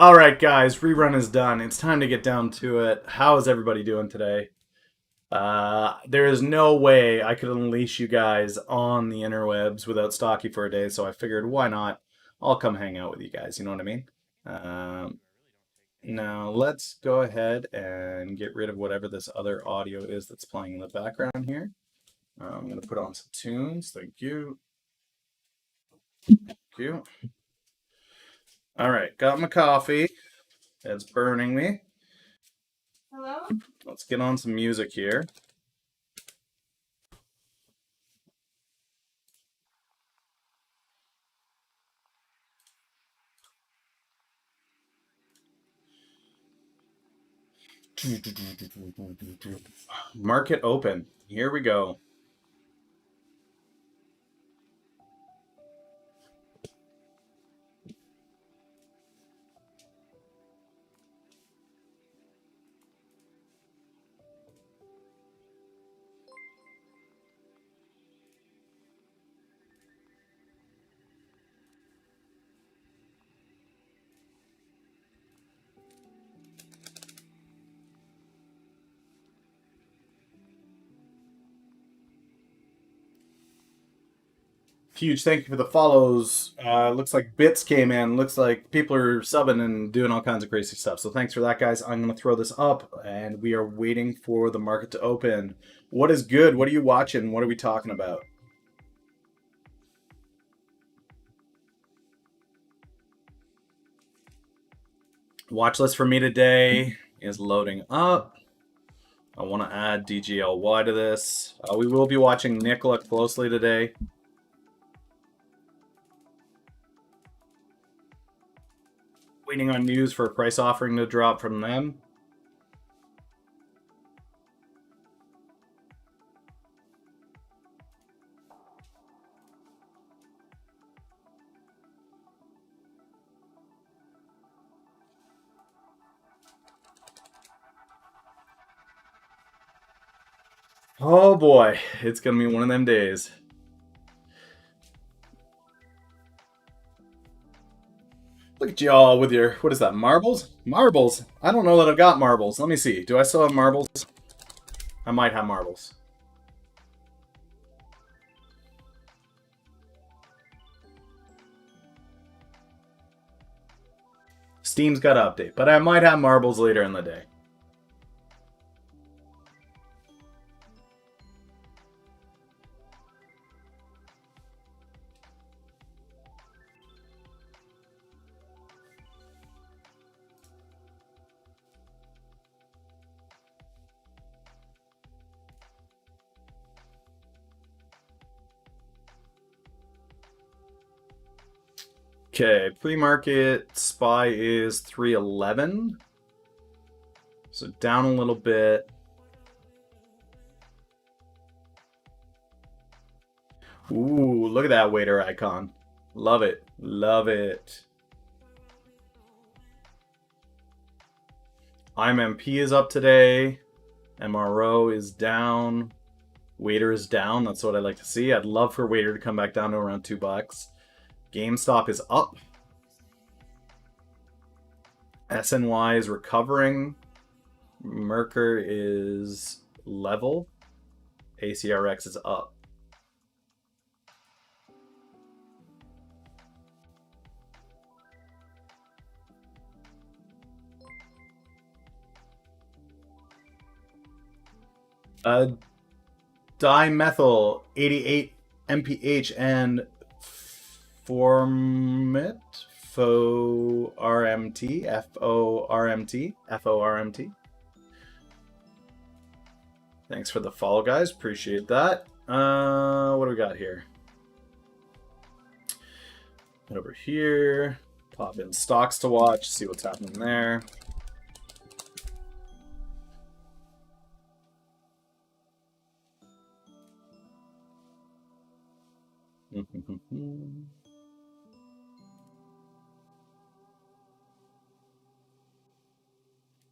All right, guys, rerun is done. It's time to get down to it. How is everybody doing today? There is no way I could unleash you guys on the interwebs without Stocky for a day, so I figured why not? I'll come hang out with you guys. You know what I mean? Um, Now let's go ahead and get rid of whatever this other audio is that's playing in the background here. I'm going to put on some tunes. Thank you. Thank you. All right, got my coffee. It's burning me. Hello? Let's get on some music here. Market open. Here we go. Huge thank you for the follows. Looks like bits came in. Looks like people are subbing and doing all kinds of crazy stuff. So thanks for that, guys. I'm going to throw this up, and we are waiting for the market to open. What is good? What are you watching? What are we talking about? Watch list for me today is loading up. I want to add DGLY to this. We will be watching Nikola closely today. Waiting on news for a price offering to drop from them. Oh boy, it's gonna be one of them days. Look at y'all with your, what is that, marbles? Marbles? I don't know that I've got marbles. Let me see. Do I still have marbles? I might have marbles. Steam's got to update, but I might have marbles later in the day. Okay, pre-market SPY is 311. So down a little bit. Ooh, look at that waiter icon. Love it. Love it. IMMP is up today. MRO is down. Waiter is down. That's what I like to see. I'd love for Waiter to come back down to around $2. GameStop is up. SNY is recovering. Mercer is level. ACRX is up. Dimethyl 88 MPH and Formit FORMT FORMT. Thanks for the follow, guys. Appreciate that. What do we got here? Head over here. Pop in stocks to watch. See what's happening there.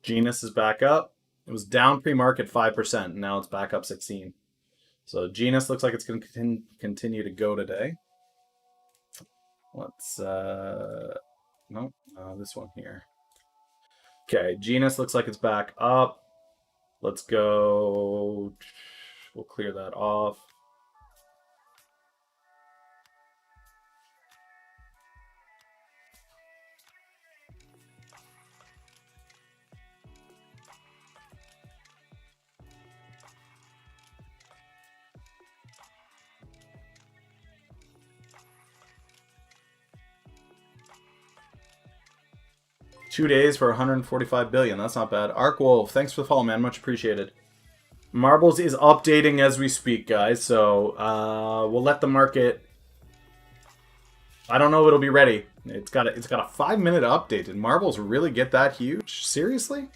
Genus is back up. It was down pre-market 5%, and now it's back up 16. So Genus looks like it's going to continue to go today. Let's, this one here. Okay, Genus looks like it's back up. Let's go. We'll clear that off. $2 for 145 billion. That's not bad. Arc Wolf, thanks for the follow, man. Much appreciated. Marbles is updating as we speak, guys. So we'll let the market. I don't know if it'll be ready. It's got a 5-minute update. Did Marbles really get that huge? Seriously?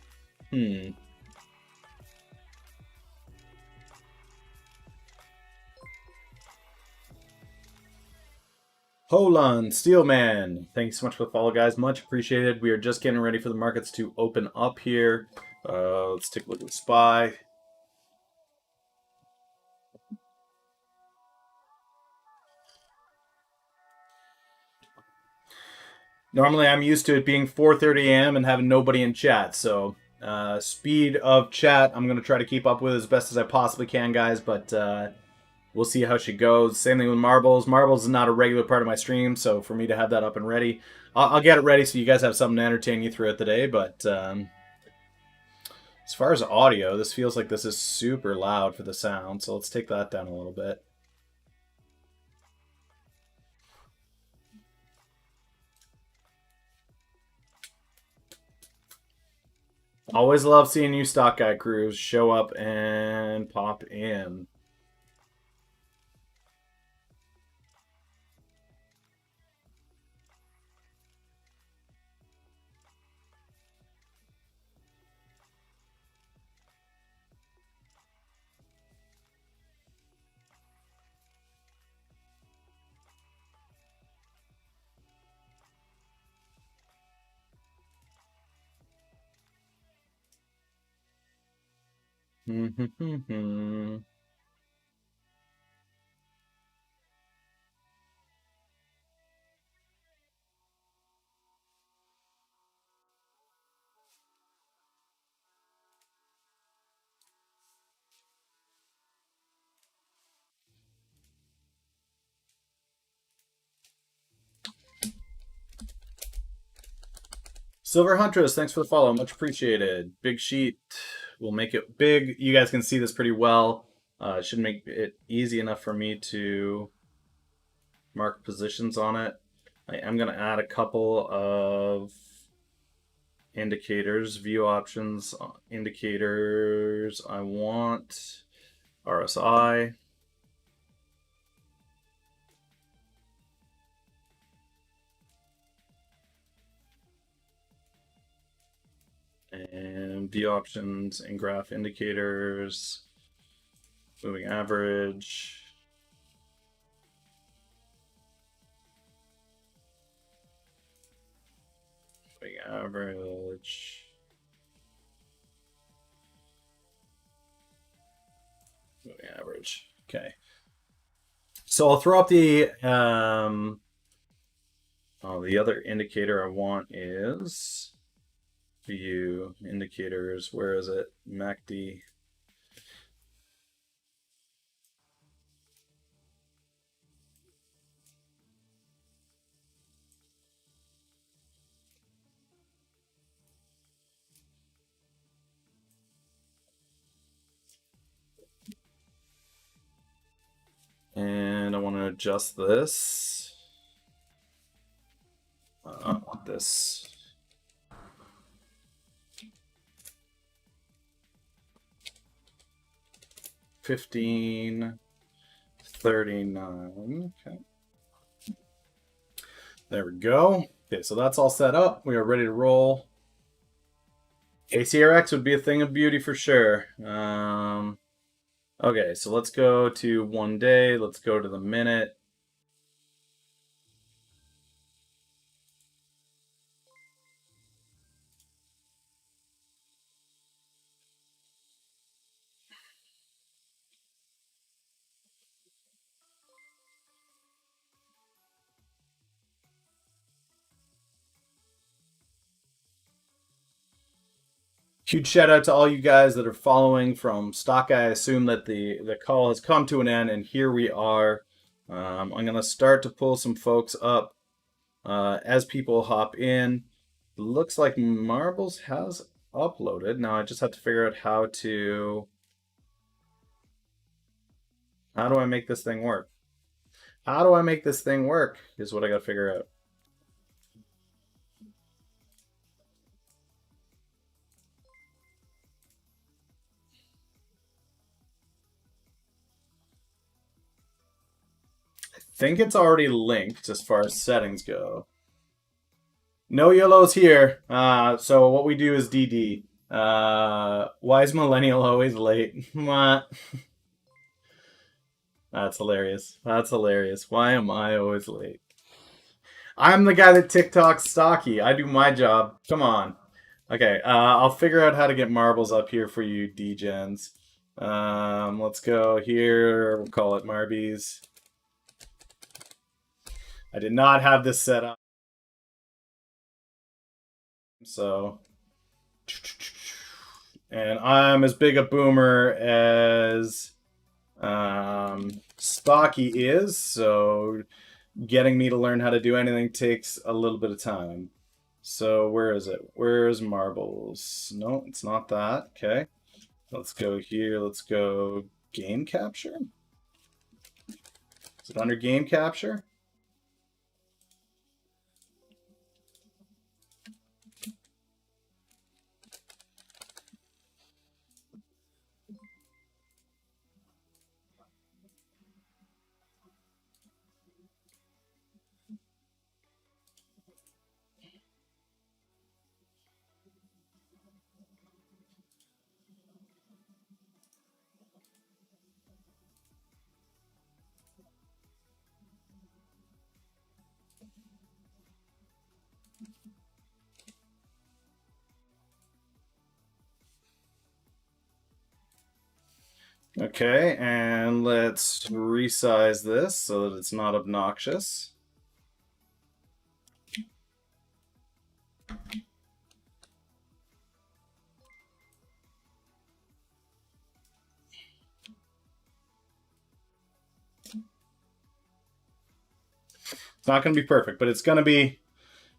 Holan, Steelman, thank you so much for the follow, guys. Much appreciated. We are just getting ready for the markets to open up here. Let's take a look at the SPY. Normally, I'm used to it being 4:30 a.m. and having nobody in chat, so speed of chat I'm going to try to keep up with as best as I possibly can, guys, but we'll see how she goes. Same thing with Marbles. Marbles is not a regular part of my stream, so for me to have that up and ready, I'll get it ready so you guys have something to entertain you throughout the day, but as far as audio, this feels like this is super loud for the sound, so let's take that down a little bit. Always love seeing new stock guy crews show up and pop in. Silver Huntress, thanks for the follow. Much appreciated. Big sheet. We'll make it big. You guys can see this pretty well. It should make it easy enough for me to mark positions on it. I am going to add a couple of indicators, view options, indicators. I want RSI. And view options and graph indicators, moving average. Moving average. Moving average. Okay. So I'll throw up the the other indicator I want is view indicators. Where is it? MACD. And I want to adjust this. I want this. $15.39. Okay. There we go. Okay, so that's all set up. We are ready to roll. ACRX would be a thing of beauty for sure. Okay, so let's go to 1 day. Let's go to the minute. Huge shout out to all you guys that are following from stock. I assume that the call has come to an end, and here we are. I'm going to start to pull some folks up as people hop in. Looks like Marbles has uploaded. Now I just have to figure out how do I make this thing work? How do I make this thing work is what I got to figure out. I think it's already linked as far as settings go. No YOLO's here. So what we do is DD. Why is millennial always late? That's hilarious. That's hilarious. Why am I always late? I'm the guy that TikToks stocky. I do my job. Come on. Okay, I'll figure out how to get marbles up here for you, D-gens. Let's go here. We'll call it Marbies. I did not have this set up. So, and I'm as big a boomer as Stocky is, so getting me to learn how to do anything takes a little bit of time. So where is it? Where's Marbles? No, it's not that. Okay. Let's go here. Let's go game capture. Is it under game capture? Okay, and let's resize this so that it's not obnoxious. It's not going to be perfect, but it'll be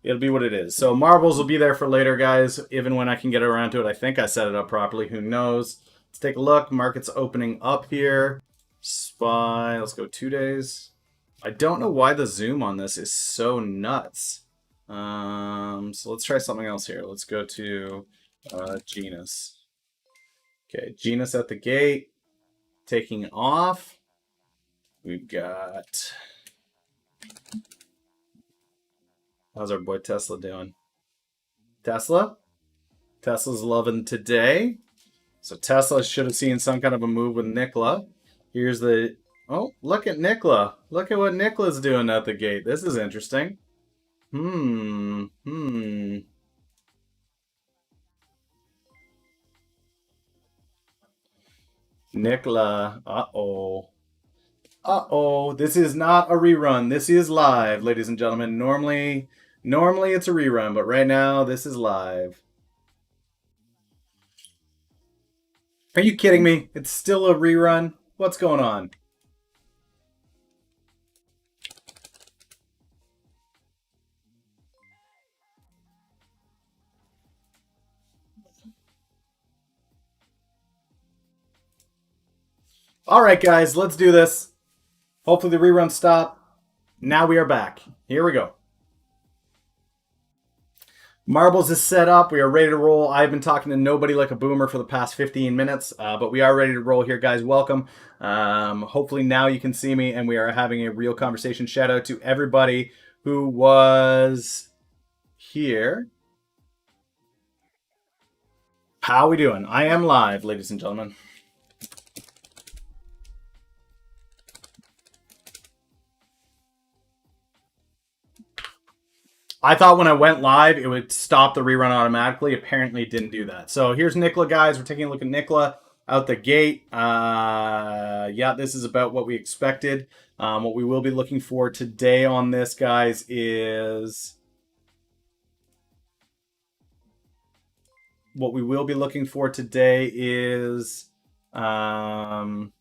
what it is. So marbles will be there for later, guys, even when I can get around to it. I think I set it up properly. Who knows? Let's take a look. Market's opening up here. SPY. Let's go 2 days. I don't know why the zoom on this is so nuts. So let's try something else here. Let's go to genus. Okay, genus at the gate. Taking off. We've got... How's our boy Tesla doing? Tesla? Tesla's loving today. So Tesla should have seen some kind of a move with Nikola. Here's the... Oh, look at Nikola. Look at what Nikola's doing at the gate. This is interesting. Nikola. Uh-oh. Uh-oh. This is not a rerun. This is live, ladies and gentlemen. Normally it's a rerun, but right now this is live. Are you kidding me? It's still a rerun? What's going on? All right, guys, let's do this. Hopefully the rerun stop. Now we are back. Here we go. Marbles is set up. We are ready to roll. I've been talking to nobody like a boomer for the past 15 minutes, but we are ready to roll here, guys. Welcome. Hopefully now you can see me and we are having a real conversation. Shout out to everybody who was here. How we doing? I am live, ladies and gentlemen. I thought when I went live, it would stop the rerun automatically. Apparently, it didn't do that. So here's Nikola, guys. We're taking a look at Nikola out the gate. Yeah, this is about what we expected. What we will be looking for today on this, guys, is... what we will be looking for today is um,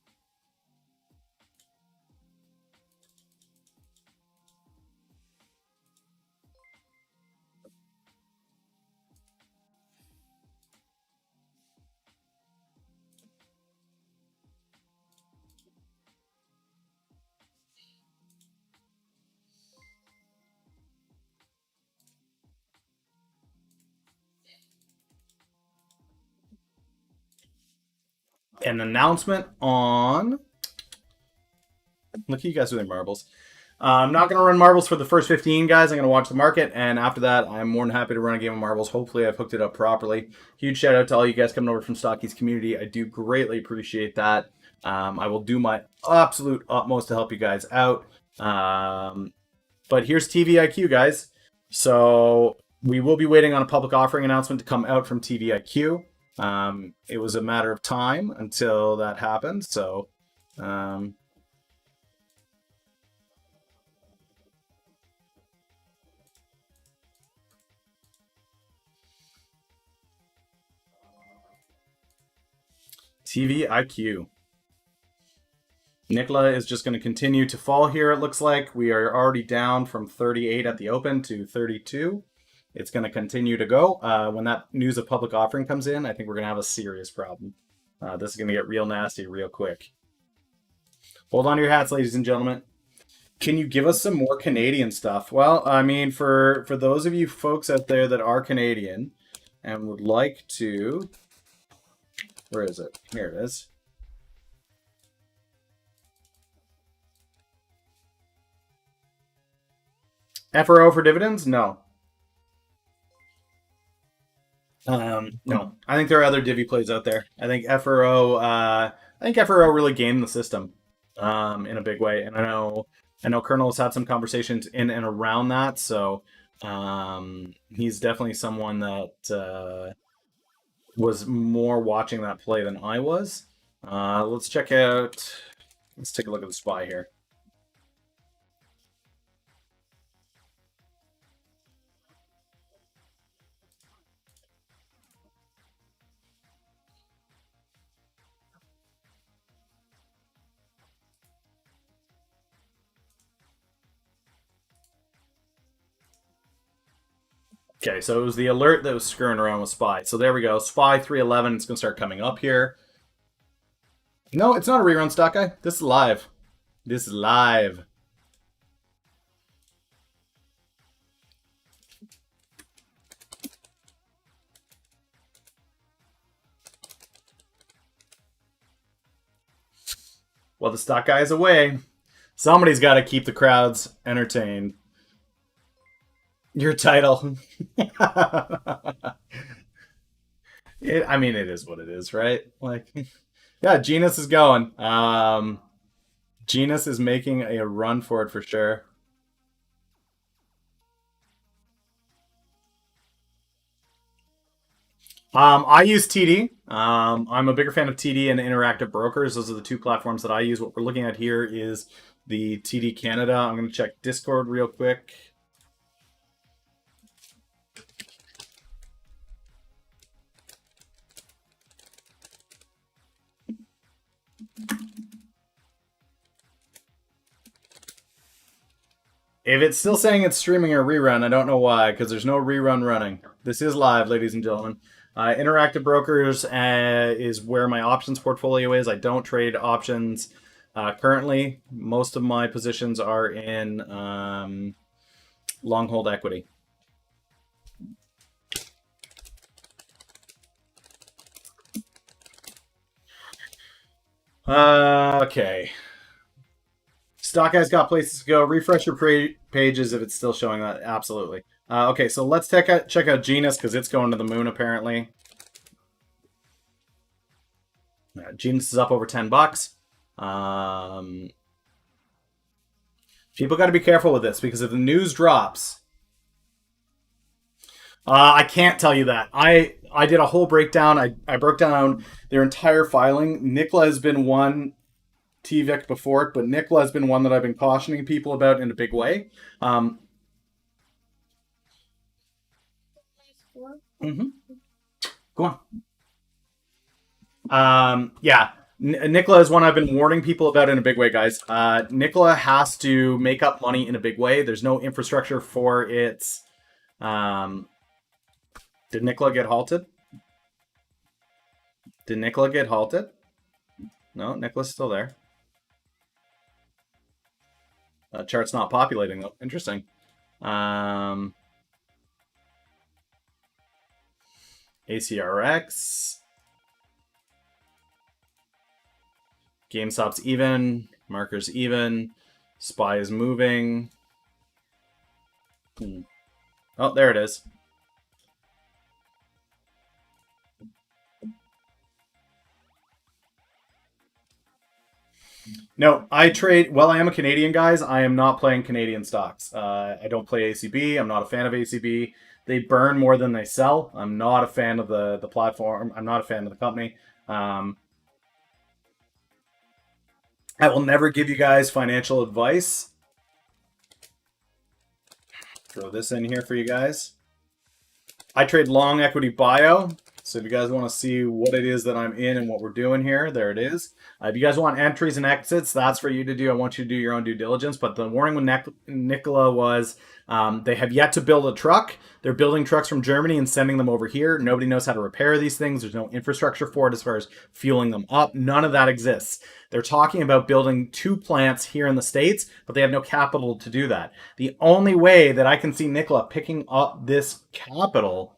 an announcement on. Look at you guys with your marbles. I'm not going to run marbles for the first 15, guys. I'm going to watch the market, and after that, I'm more than happy to run a game of marbles. Hopefully, I've hooked it up properly. Huge shout out to all you guys coming over from Stocky's community. I do greatly appreciate that. I will do my absolute utmost to help you guys out. But here's TVIQ, guys. So we will be waiting on a public offering announcement to come out from TVIQ. It was a matter of time until that happened. So TVIQ. Nikola is just going to continue to fall here, it looks like. We are already down from 38 at the open to 32. It's going to continue to go. When that news of public offering comes in, I think we're going to have a serious problem. This is going to get real nasty real quick. Hold on to your hats, ladies and gentlemen. Can you give us some more Canadian stuff? Well, I mean, for those of you folks out there that are Canadian and would like to... Where is it? Here it is. FRO for dividends? No. No. I think there are other divvy plays out there. I think FRO. I think FRO really gamed the system in a big way, and I know Colonel has had some conversations in and around that. So he's definitely someone that was more watching that play than I was. Let's check out. Let's take a look at the SPY here. Okay, so it was the alert that was screwing around with SPY. So there we go. SPY 311. It's going to start coming up here. No, it's not a rerun, stock guy. This is live. This is live. Well, the stock guy is away. Somebody's got to keep the crowds entertained. Your title. I mean, it is what it is, right? Like, yeah, Genus is going. Genus is making a run for it for sure. I use TD. I'm a bigger fan of TD and Interactive Brokers. Those are the two platforms that I use. What we're looking at here is the TD Canada. I'm going to check Discord real quick. If it's still saying it's streaming or rerun, I don't know why, because there's no rerun running. This is live, ladies and gentlemen. Interactive Brokers is where my options portfolio is. I don't trade options currently. Most of my positions are in long hold equity. Okay. Stock guy's got places to go. Refresh your pages if it's still showing that. Absolutely. Okay, so let's check out Genus because it's going to the moon apparently. Genus is up over $10. People got to be careful with this because if the news drops, I can't tell you that. I did a whole breakdown. I broke down their entire filing. Nikola has been one TVIC before it, but Nikola has been one that I've been cautioning people about in a big way. Mm-hmm. Go on. Yeah. Nikola is one I've been warning people about in a big way, guys. Nikola has to make up money in a big way. There's no infrastructure for its. Um, did Nikola get halted? Did Nikola get halted? No, Nikola's still there. Chart's not populating though. Interesting. Um, ACRX. GameStop's even. Marker's even. SPY is moving. Oh, there it is. No, I trade. Well, I am a Canadian, guys. I am not playing Canadian stocks. I don't play ACB. I'm not a fan of ACB. They burn more than they sell. I'm not a fan of the platform. I'm not a fan of the company. Um, I will never give you guys financial advice. Throw this in here for you guys. I trade long equity bio. So if you guys want to see what it is that I'm in and what we're doing here, there it is. If you guys want entries and exits, that's for you to do. I want you to do your own due diligence. But the warning with Nikola was they have yet to build a truck. They're building trucks from Germany and sending them over here. Nobody knows how to repair these things. There's no infrastructure for it as far as fueling them up. None of that exists. They're talking about building 2 plants here in the States, but they have no capital to do that. The only way that I can see Nikola picking up this capital.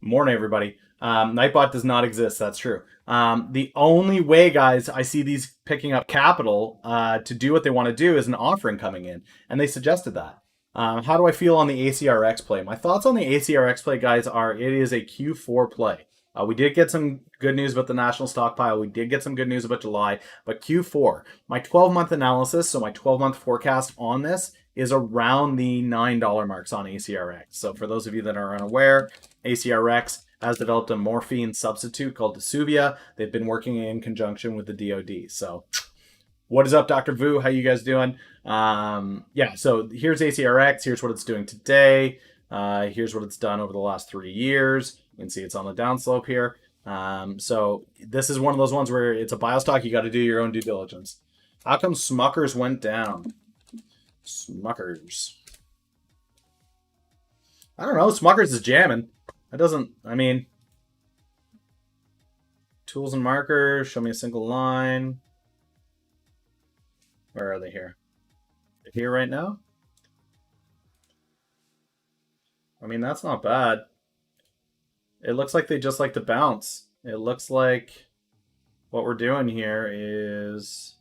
Morning, everybody. Nightbot does not exist. That's true. The only way, guys, I see these picking up capital to do what they want to do is an offering coming in, and they suggested that. How do I feel on the ACRX play? My thoughts on the ACRX play, guys, are it is a Q4 play. We did get some good news about the national stockpile. We did get some good news about July, but Q4, my 12-month analysis, so my 12-month forecast on this is around the $9 marks on ACRX. So for those of you that are unaware, ACRX has developed a morphine substitute called Desuvia. They've been working in conjunction with the DoD. So what is up, Dr. Vu? How you guys doing? Yeah, so here's ACRX. Here's what it's doing today. Here's what it's done over the last 3 years. You can see it's on the downslope here. So this is one of those ones where it's a biostock. You got to do your own due diligence. How come Smuckers went down? Smuckers. I don't know. Smuckers is jamming. That doesn't, I mean, tools and markers, show me a single line. Where are they here? They're here right now? I mean, that's not bad. It looks like they just like to bounce. It looks like what we're doing here is...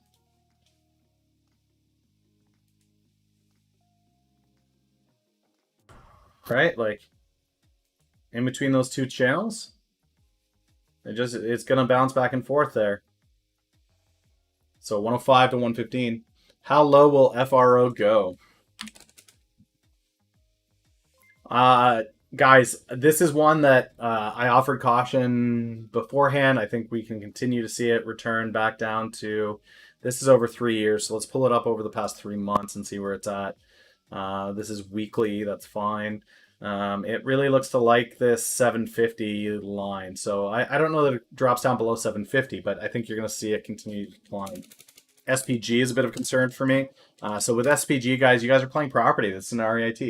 Right? Like, in between those two channels, it's going to bounce back and forth there. So 105 to 115. How low will FRO go? Guys, this is one that I offered caution beforehand. I think we can continue to see it return back down to... This is over 3 years, so let's pull it up over the past 3 months and see where it's at. This is weekly, that's fine. It really looks to like this 750 line. So I don't know that it drops down below 750, but I think you're going to see it continue to decline. SPG is a bit of concern for me. So with SPG, guys, you guys are playing property. It's an REIT.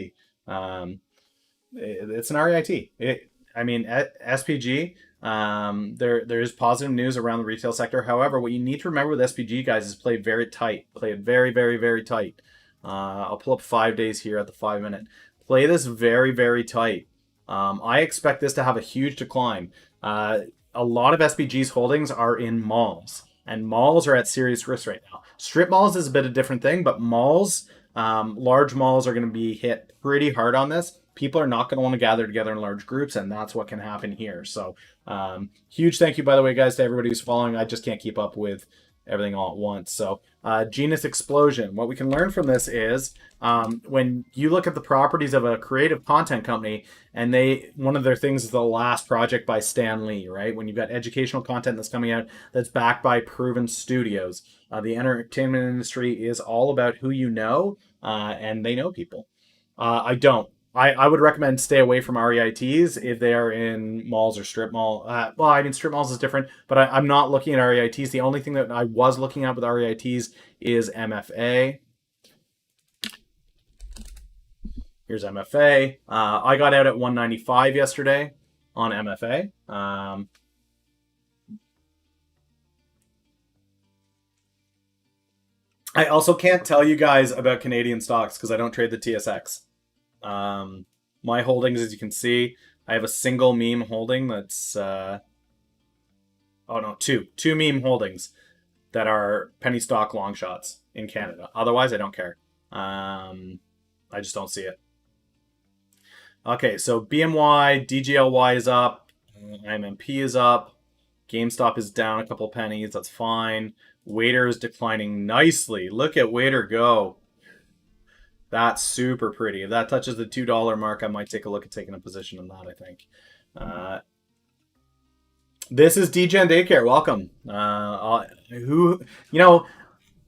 It's an REIT. I mean, SPG, there is positive news around the retail sector. However, what you need to remember with SPG, guys, is play very tight. Play it very, very, very tight. I'll pull up 5 days here at the 5 minute. Play this very, very tight. I expect this to have a huge decline. A lot of SPG's holdings are in malls, and malls are at serious risk right now. Strip malls is a bit of a different thing, but malls, large malls are going to be hit pretty hard on this. People are not going to want to gather together in large groups, and that's what can happen here. So huge thank you, by the way, guys, to everybody who's following. I just can't keep up with everything all at once. So Genus Explosion. What we can learn from this is when you look at the properties of a creative content company, and one of their things is the last project by Stan Lee, right? When you've got educational content that's coming out that's backed by proven studios. The entertainment industry is all about who you know, and they know people. I don't. I would recommend stay away from REITs if they are in malls or strip mall. Well, I mean, strip malls is different, but I'm not looking at REITs. The only thing that I was looking at with REITs is MFA. Here's MFA. I got out at 195 yesterday on MFA. I also can't tell you guys about Canadian stocks because I don't trade the TSX. My holdings, as you can see, I have a single meme holding that's oh no, two meme holdings that are penny stock long shots in Canada. Otherwise, I don't care. I just don't see it. Okay, so BMY, DGLY is up, IMMP is up, GameStop is down a couple pennies. That's fine. Waiter is declining nicely. Look at Waiter go. That's super pretty. If that touches the $2 mark, I might take a look at taking a position in that, I think. This is DGen Daycare. Welcome. You know,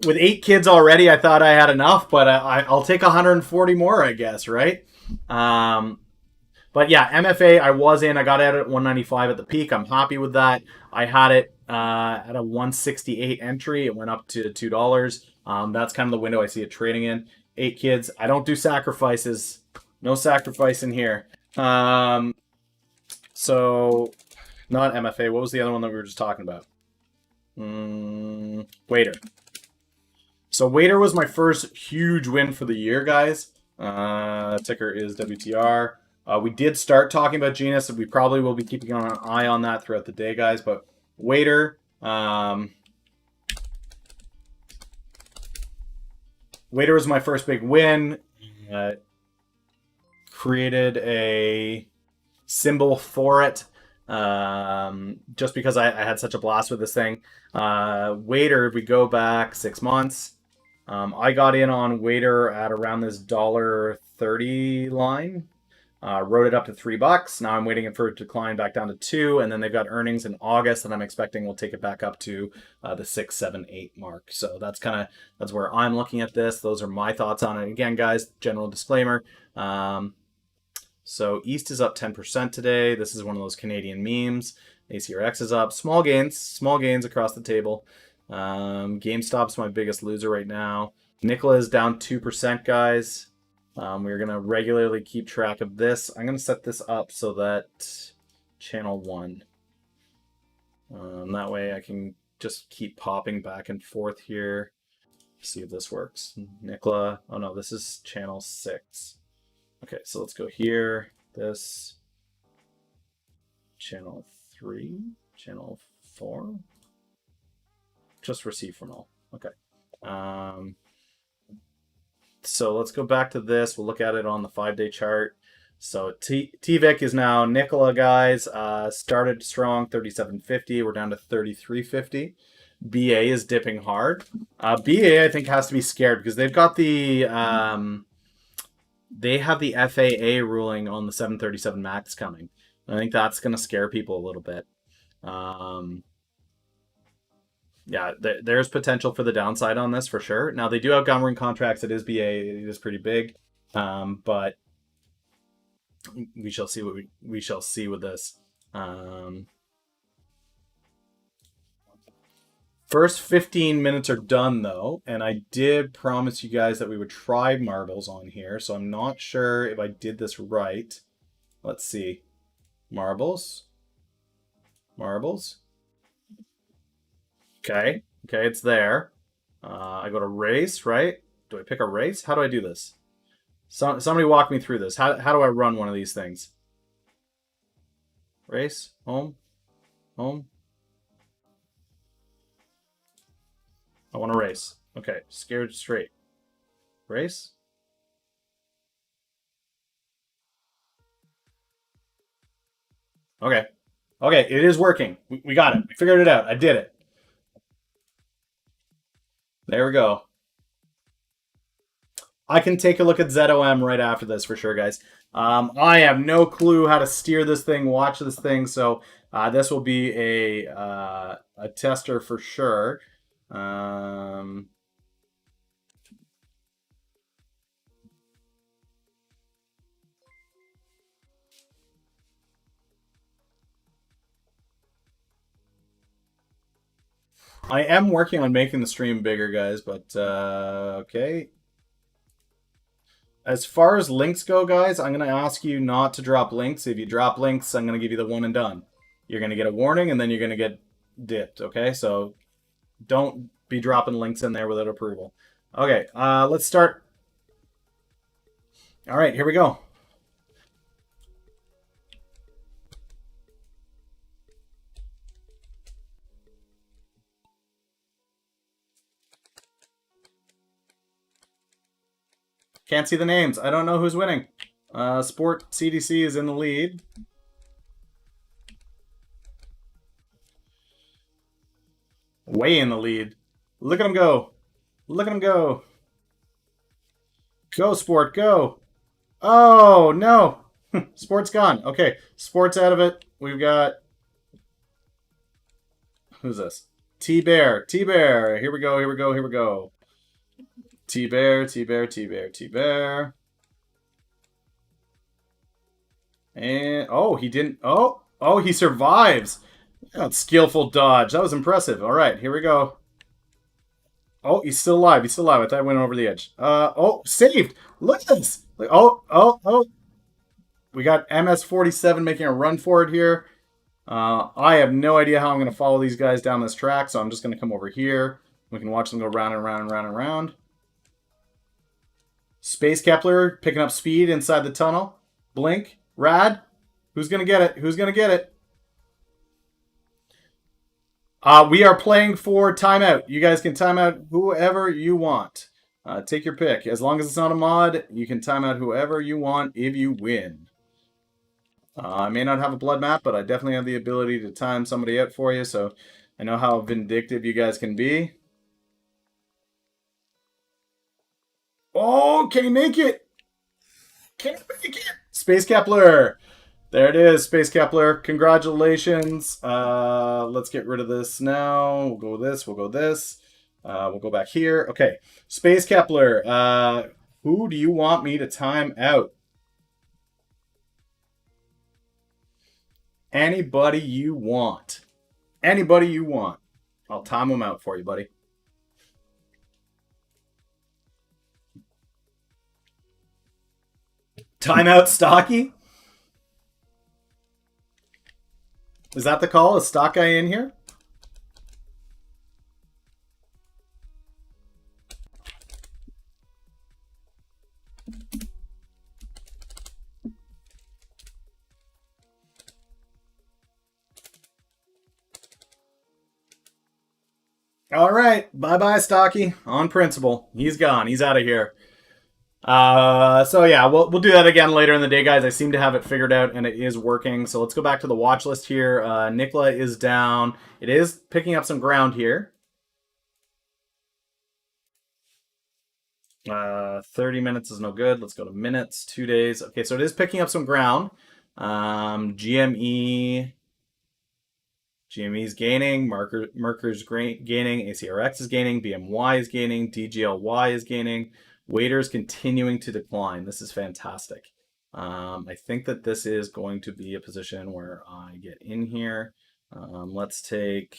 with 8 kids already, I thought I had enough, but I'll take 140 more, I guess, right? But yeah, MFA, I was in. I got out at 195 at the peak. I'm happy with that. I had it at a 168 entry. It went up to $2. That's kind of the window I see it trading in. 8 kids. I don't do sacrifices. No sacrifice in here. So, not MFA. What was the other one that we were just talking about? Waiter. So Waiter was my first huge win for the year, guys. Ticker is WTR. We did start talking about Genus, and we probably will be keeping an eye on that throughout the day, guys. But Waiter, Waiter was my first big win. Created a symbol for it, just because I had such a blast with this thing. Waiter, if we go back 6 months, I got in on Waiter at around this $1.30 line. Wrote it up to $3. Now I'm waiting for it to decline back down to 2, and then they've got earnings in August, and I'm expecting we'll take it back up to the 6, 7, 8 mark. So that's where I'm looking at this. Those are my thoughts on it. Again, guys, general disclaimer. So East is up 10% today. This is one of those Canadian memes. ACRX is up. Small gains across the table. GameStop's my biggest loser right now. Nikola is down 2%, guys. We're going to regularly keep track of this. I'm going to set this up so that channel 1. That way I can just keep popping back and forth here. See if this works. Nikola. Oh no, this is channel 6. Okay, so let's go here. This. Channel 3. Channel 4. Just receive from all. Okay. So let's go back to this. We'll look at it on the 5-day chart. So TVIC is now Nikola, guys. Started strong, 37.50. We're down to 33.50. BA is dipping hard. BA, I think, has to be scared because they've got the they have the FAA ruling on the 737 Max coming. I think that's going to scare people a little bit. Yeah, there's potential for the downside on this for sure. Now they do have government contracts. It is BA. It is pretty big, but we shall see what we shall see with this. First 15 minutes are done though, and I did promise you guys that we would try marbles on here, so I'm not sure if I did this right. Let's see. Marbles. Okay, it's there. I go to race, right? Do I pick a race? How do I do this? Somebody walk me through this. How do I run one of these things? Race, home. I want to race. Okay, scared straight. Race. Okay, it is working. We got it. We figured it out. I did it. There we go. I can take a look at ZOM right after this for sure, guys. I have no clue how to steer this thing, watch this thing, so this will be a tester for sure. I am working on making the stream bigger, guys, but okay. As far as links go, guys, I'm going to ask you not to drop links. If you drop links, I'm going to give you the one and done. You're going to get a warning, and then you're going to get dipped, okay? So don't be dropping links in there without approval. Okay, let's start. All right, here we go. Can't see the names. I don't know who's winning. Sport CDC is in the lead. Way in the lead. Look at him go. Look at him go. Go, Sport, go. Oh, no. Sport's gone. Okay, Sport's out of it. We've got... Who's this? T-Bear. T-Bear. Here we go, here we go, here we go. T-Bear, T-Bear, T-Bear, T-Bear. And, oh, he didn't... Oh, he survives. That's skillful dodge. That was impressive. All right, here we go. Oh, he's still alive. He's still alive. I thought I went over the edge. Oh, saved. Look at this. Oh. We got MS-47 making a run for it here. I have no idea how I'm going to follow these guys down this track, so I'm just going to come over here. We can watch them go round and round and round and round. Space Kepler picking up speed inside the tunnel. Blink. Rad. Who's going to get it? Who's going to get it? We are playing for timeout. You guys can time out whoever you want. Take your pick. As long as it's not a mod, you can time out whoever you want if you win. I may not have a blood map, but I definitely have the ability to time somebody out for you, so I know how vindictive you guys can be. Oh, can he make it? Can he make it? Space Kepler. There it is, Space Kepler. Congratulations. Let's get rid of this now. We'll go this. We'll go this. We'll go back here. Okay, Space Kepler. Who do you want me to time out? Anybody you want. Anybody you want. I'll time them out for you, buddy. Timeout Stocky? Is that the call? Is Stock Guy in here? All right. Bye-bye, Stocky. On principle. He's gone. He's out of here. So yeah, we'll do that again later in the day, guys. I seem to have it figured out, and it is working. So let's go back to the watch list here. Nicola is down. It is picking up some ground here. 30 minutes is no good. Let's go to minutes, 2 days. Okay, so it is picking up some ground. GME is gaining, Mercer's gaining, ACRX is gaining, BMY is gaining, DGLY is gaining. Waiters continuing to decline. This is fantastic. I think that this is going to be a position where I get in here. Let's take...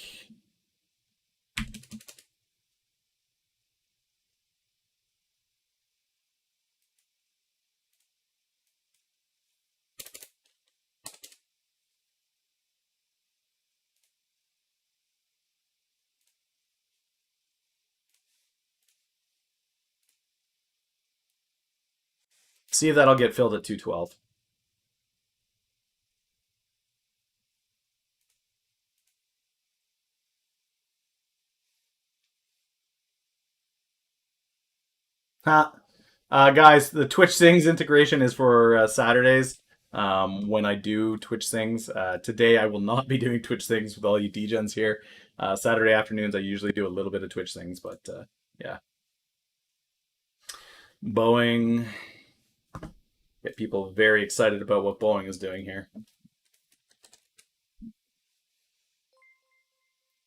See if that'll get filled at 212. Guys, the Twitch Sings integration is for Saturdays. When I do Twitch Sings. Today I will not be doing Twitch Sings with all you DGens here. Saturday afternoons I usually do a little bit of Twitch Sings, but yeah. Boeing. Get people very excited about what Boeing is doing here.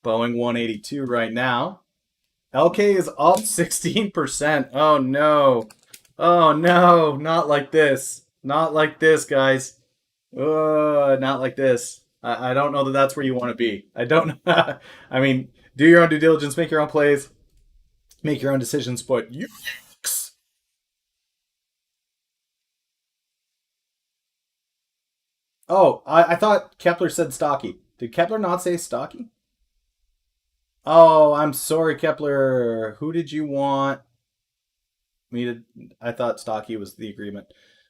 Boeing 182 right now. LK is up 16%. Oh no. Oh no. Not like this. Not like this, guys. Not like this. I don't know that that's where you want to be. I don't know. I mean, Do your own due diligence, make your own plays, make your own decisions, but you. Oh, I thought Kepler said stocky. Did Kepler not say stocky? Oh, I'm sorry, Kepler. Who did you want me to? I thought stocky was the agreement.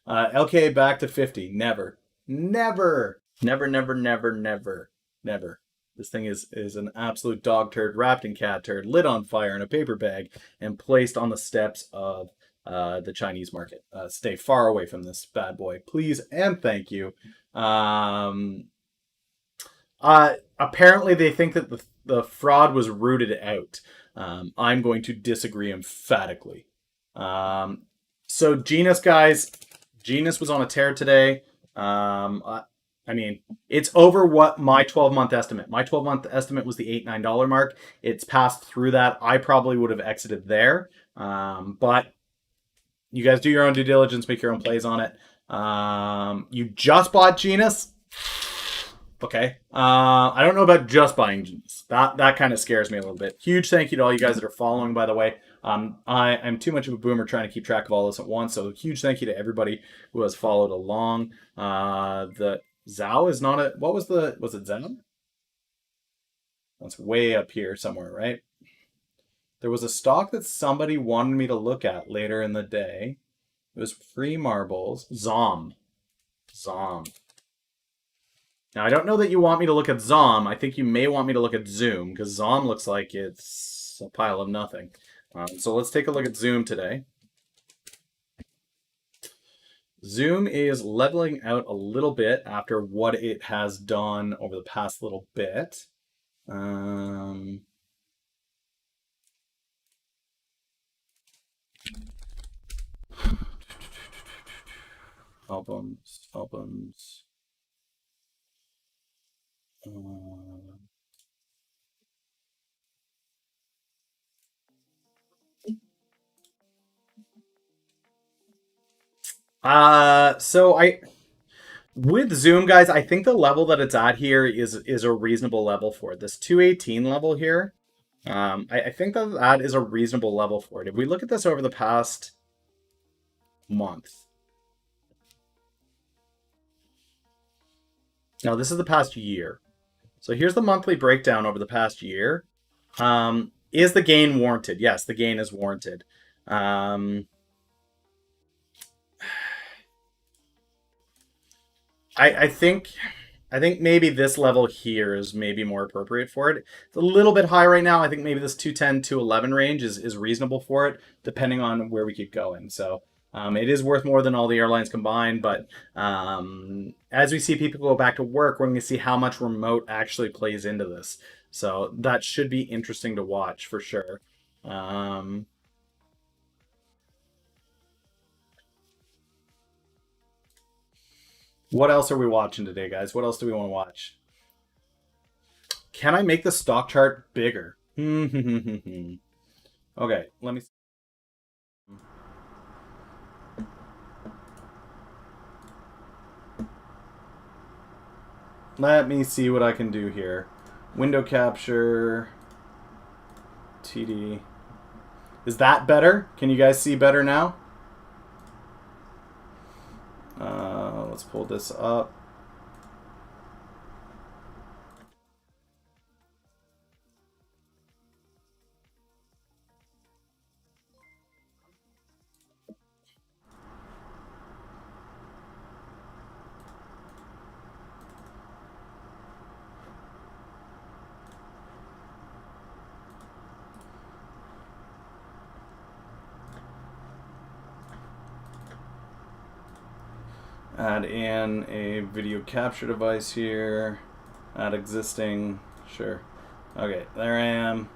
LK back to 50. Never. Never. Never, never, never, never, never. This thing is an absolute dog turd wrapped in cat turd, lit on fire in a paper bag, and placed on the steps of the Chinese market. Stay far away from this bad boy, please and thank you. Apparently, they think that the fraud was rooted out. I'm going to disagree emphatically. So Genus, guys, Genus was on a tear today. I mean, it's over what my 12-month estimate. My 12-month estimate was the $8-9 mark. It's passed through that. I probably would have exited there. But you guys do your own due diligence, make your own plays on it. You just bought Genus. Okay. I don't know about just buying Genus. That kind of scares me a little bit. Huge thank you to all you guys that are following, by the way. I'm too much of a boomer trying to keep track of all this at once. So huge thank you to everybody who has followed along. The Zhao is not a. What was the? Was it Zhao? That's way up here somewhere, right? There was a stock that somebody wanted me to look at later in the day. It was free marbles. Zom. Zom. Now, I don't know that you want me to look at Zom. I think you may want me to look at Zoom, because Zom looks like it's a pile of nothing. So let's take a look at Zoom today. Zoom is leveling out a little bit after what it has done over the past little bit. Albums. So with Zoom, guys, I think the level that it's at here is a reasonable level for it. This 218 level here, I think that is a reasonable level for it. If we look at this over the past month, now this is the past year. So here's the monthly breakdown over the past year. Is the gain warranted? Yes, the gain is warranted. I think maybe this level here is maybe more appropriate for it. It's a little bit high right now. I think maybe this 210, 211 range is reasonable for it, depending on where we keep going. So it is worth more than all the airlines combined, but as we see people go back to work, we're going to see how much remote actually plays into this. So that should be interesting to watch for sure. What else are we watching today, guys? What else do we want to watch? Can I make the stock chart bigger? Okay, let me. Let me see what I can do here. Window capture. TD. Is that better? Can you guys see better now? Let's pull this up. Add in a video capture device here. Add existing. Sure. Okay, there I am.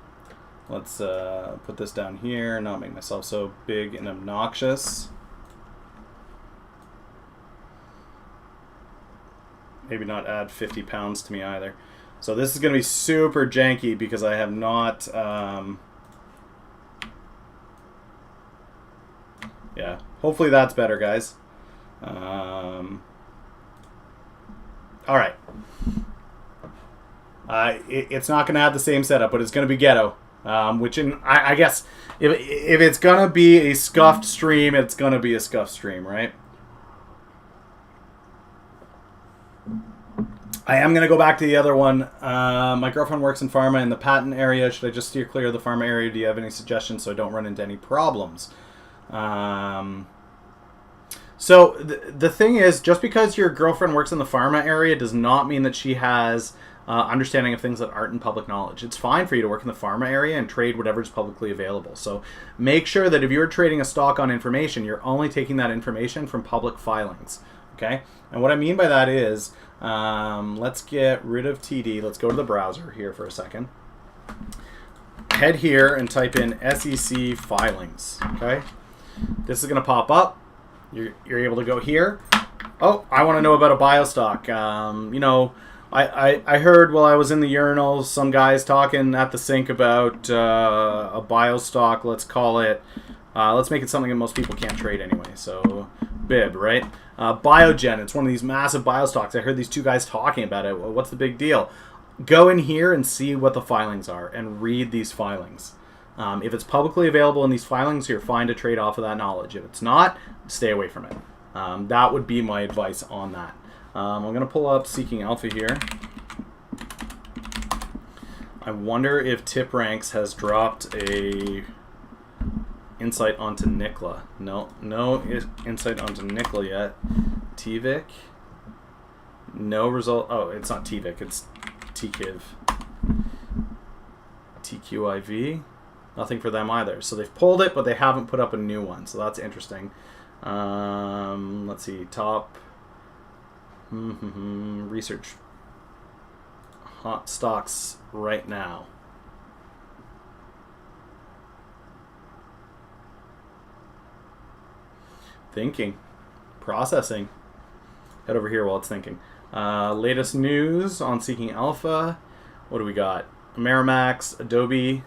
Let's put this down here, not make myself so big and obnoxious. Maybe not add 50 pounds to me either. So this is going to be super janky because I have not... yeah, hopefully that's better, guys. All right. It's not going to have the same setup, but it's going to be ghetto. I guess if it's going to be a scuffed stream, it's going to be a scuffed stream, right? I am going to go back to the other one. My girlfriend works in pharma in the patent area. Should I just steer clear of the pharma area? Do you have any suggestions so I don't run into any problems? So the thing is, just because your girlfriend works in the pharma area does not mean that she has understanding of things that aren't in public knowledge. It's fine for you to work in the pharma area and trade whatever is publicly available. So make sure that if you're trading a stock on information, you're only taking that information from public filings. Okay? And what I mean by that is, let's get rid of TD. Let's go to the browser here for a second. Head here and type in SEC filings. Okay? This is going to pop up. You're able to go here. Oh, I want to know about a biostock. I heard while I was in the urinal some guys talking at the sink about a biostock. Let's call it. Let's make it something that most people can't trade anyway. So, BIB, right? Biogen. It's one of these massive biostocks. I heard these two guys talking about it. What's the big deal? Go in here and see what the filings are and read these filings. If it's publicly available in these filings, you're fine to trade off of that knowledge. If it's not, stay away from it. That would be my advice on that. I'm going to pull up Seeking Alpha here. I wonder if Tip Ranks has dropped a insight onto Nikla. No insight onto Nikla yet. TVIC. No result. Oh, it's not TVIC. It's TKIV. TQIV. Nothing for them either. So they've pulled it, but they haven't put up a new one. So that's interesting. Let's see. Top research hot stocks right now. Thinking. Processing. Head over here while it's thinking. Latest news on Seeking Alpha. What do we got? Amerimax, Adobe.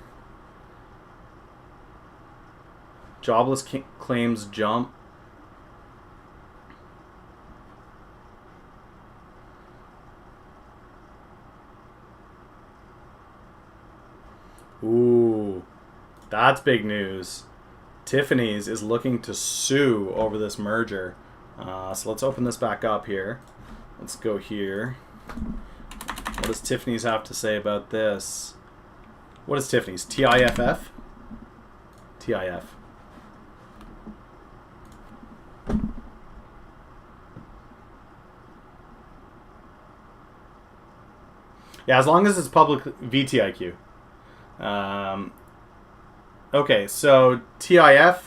Jobless claims jump. Ooh, that's big news. Tiffany's is looking to sue over this merger. So let's open this back up here. Let's go here. What does Tiffany's have to say about this? What is Tiffany's? TIFF? TIF. Yeah, as long as it's public VTIQ. Okay, so TIF.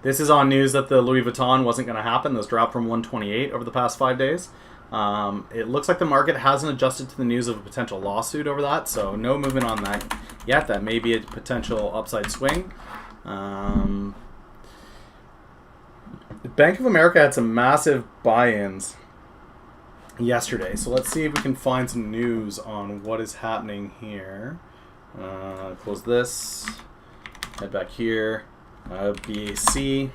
This is on news that the Louis Vuitton wasn't going to happen. This dropped from 128 over the past 5 days. It looks like the market hasn't adjusted to the news of a potential lawsuit over that, so no movement on that yet. That may be a potential upside swing. Bank of America had some massive buy-ins yesterday, so let's see if we can find some news on what is happening here. Close this, head back here. BAC.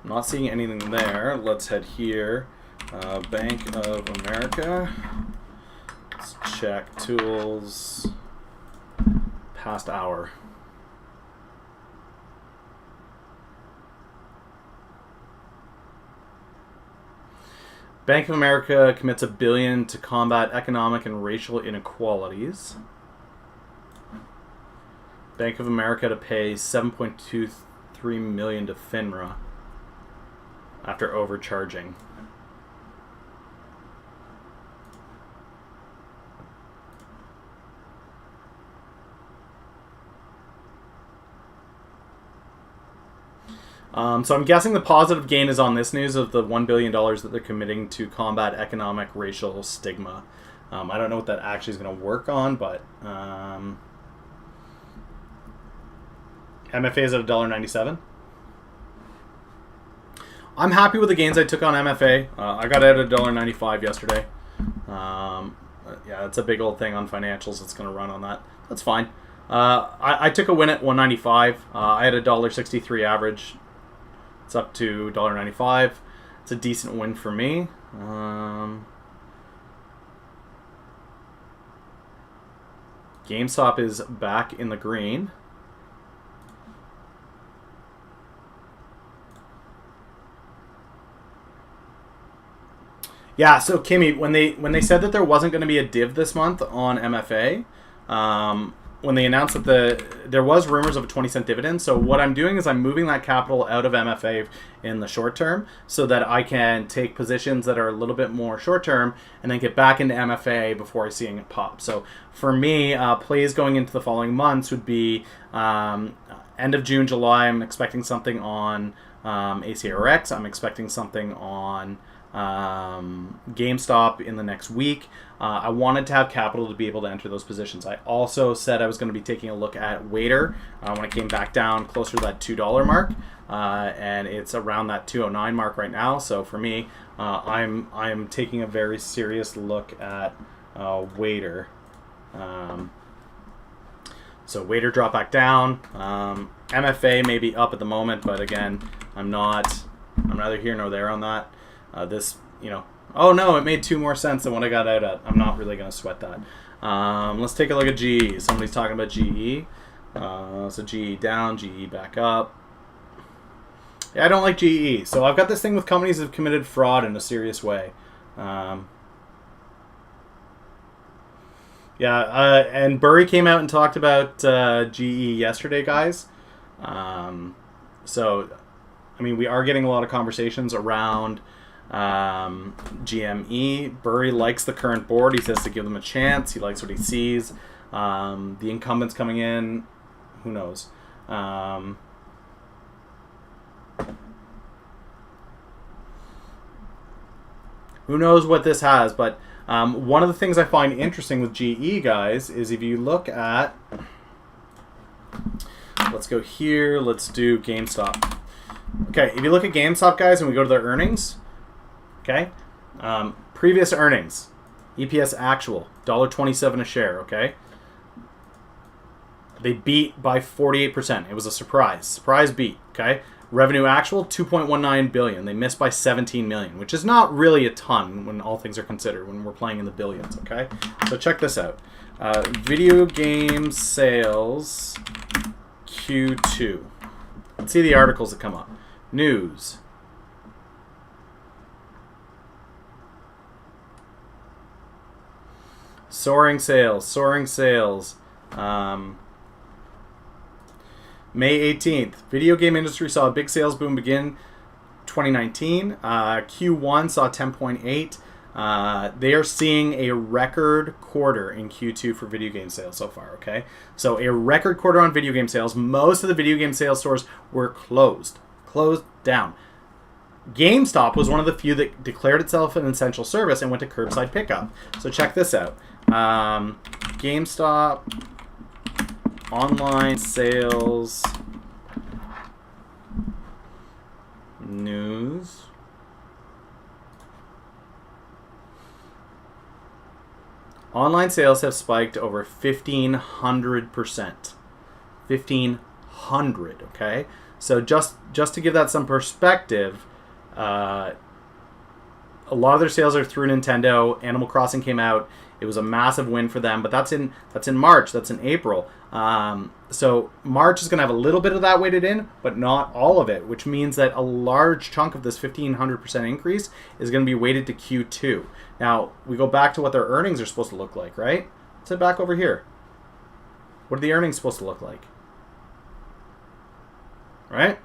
Not seeing anything there. Let's head here. Bank of America. Let's check tools. Past hour. Bank of America commits $1 billion to combat economic and racial inequalities. Bank of America to pay $7.23 million to FINRA after overcharging. So I'm guessing the positive gain is on this news of the $1 billion that they're committing to combat economic racial stigma. I don't know what that actually is going to work on, but MFA is at $1.97. I'm happy with the gains I took on MFA. I got out at $1.95 yesterday. Yeah, that's a big old thing on financials that's going to run on that. That's fine. I took a win at $1.95. I had a $1.63 average. It's up to $1.95. It's a decent win for me. GameStop is back in the green. Yeah, so Kimmy, when they said that there wasn't going to be a div this month on MFA, when they announced that there was rumors of a 20-cent dividend. So what I'm doing is I'm moving that capital out of MFA in the short term so that I can take positions that are a little bit more short term and then get back into MFA before I see it pop. So for me, plays going into the following months would be end of June, July. I'm expecting something on ACRX. I'm expecting something on GameStop in the next week. I wanted to have capital to be able to enter those positions. I also said I was going to be taking a look at Waiter when I came back down closer to that $2 mark, and it's around that 209 mark right now. So for me, I'm taking a very serious look at Waiter. So Waiter drop back down. MFA may be up at the moment, but again, I'm neither here nor there on that. Oh no, it made 2 more cents than what I got out at. I'm not really going to sweat that. Let's take a look at GE. Somebody's talking about GE. So GE down, GE back up. Yeah, I don't like GE. So I've got this thing with companies that have committed fraud in a serious way. And Burry came out and talked about GE yesterday, guys. So, I mean, we are getting a lot of conversations around GME. Burry likes the current board. He says to give them a chance. He likes what he sees. The incumbents coming in, who knows? Who knows what this has? But one of the things I find interesting with GE, guys, is if you look at, let's go here. Let's do GameStop. Okay, if you look at GameStop, guys, and we go to their earnings. Okay, previous earnings, EPS actual, $1.27 a share, okay? They beat by 48%. It was a surprise beat, okay? Revenue actual, $2.19 billion. They missed by $17 million, which is not really a ton when all things are considered, when we're playing in the billions, okay? So check this out. Video game sales Q2. Let's see the articles that come up. News. Soaring sales. May 18th, video game industry saw a big sales boom begin 2019. Q1 saw 10.8. They are seeing a record quarter in Q2 for video game sales so far, okay? So a record quarter on video game sales. Most of the video game sales stores were closed down. GameStop was one of the few that declared itself an essential service and went to curbside pickup. So check this out. GameStop online sales news. Online sales have spiked over 1,500%. 1,500, okay? So just to give that some perspective, a lot of their sales are through Nintendo. Animal Crossing came out. It was a massive win for them, but that's in March. That's in April. So March is going to have a little bit of that weighted in, but not all of it, which means that a large chunk of this 1,500% increase is going to be weighted to Q2. Now, we go back to what their earnings are supposed to look like, right? Let's head back over here. What are the earnings supposed to look like? Right?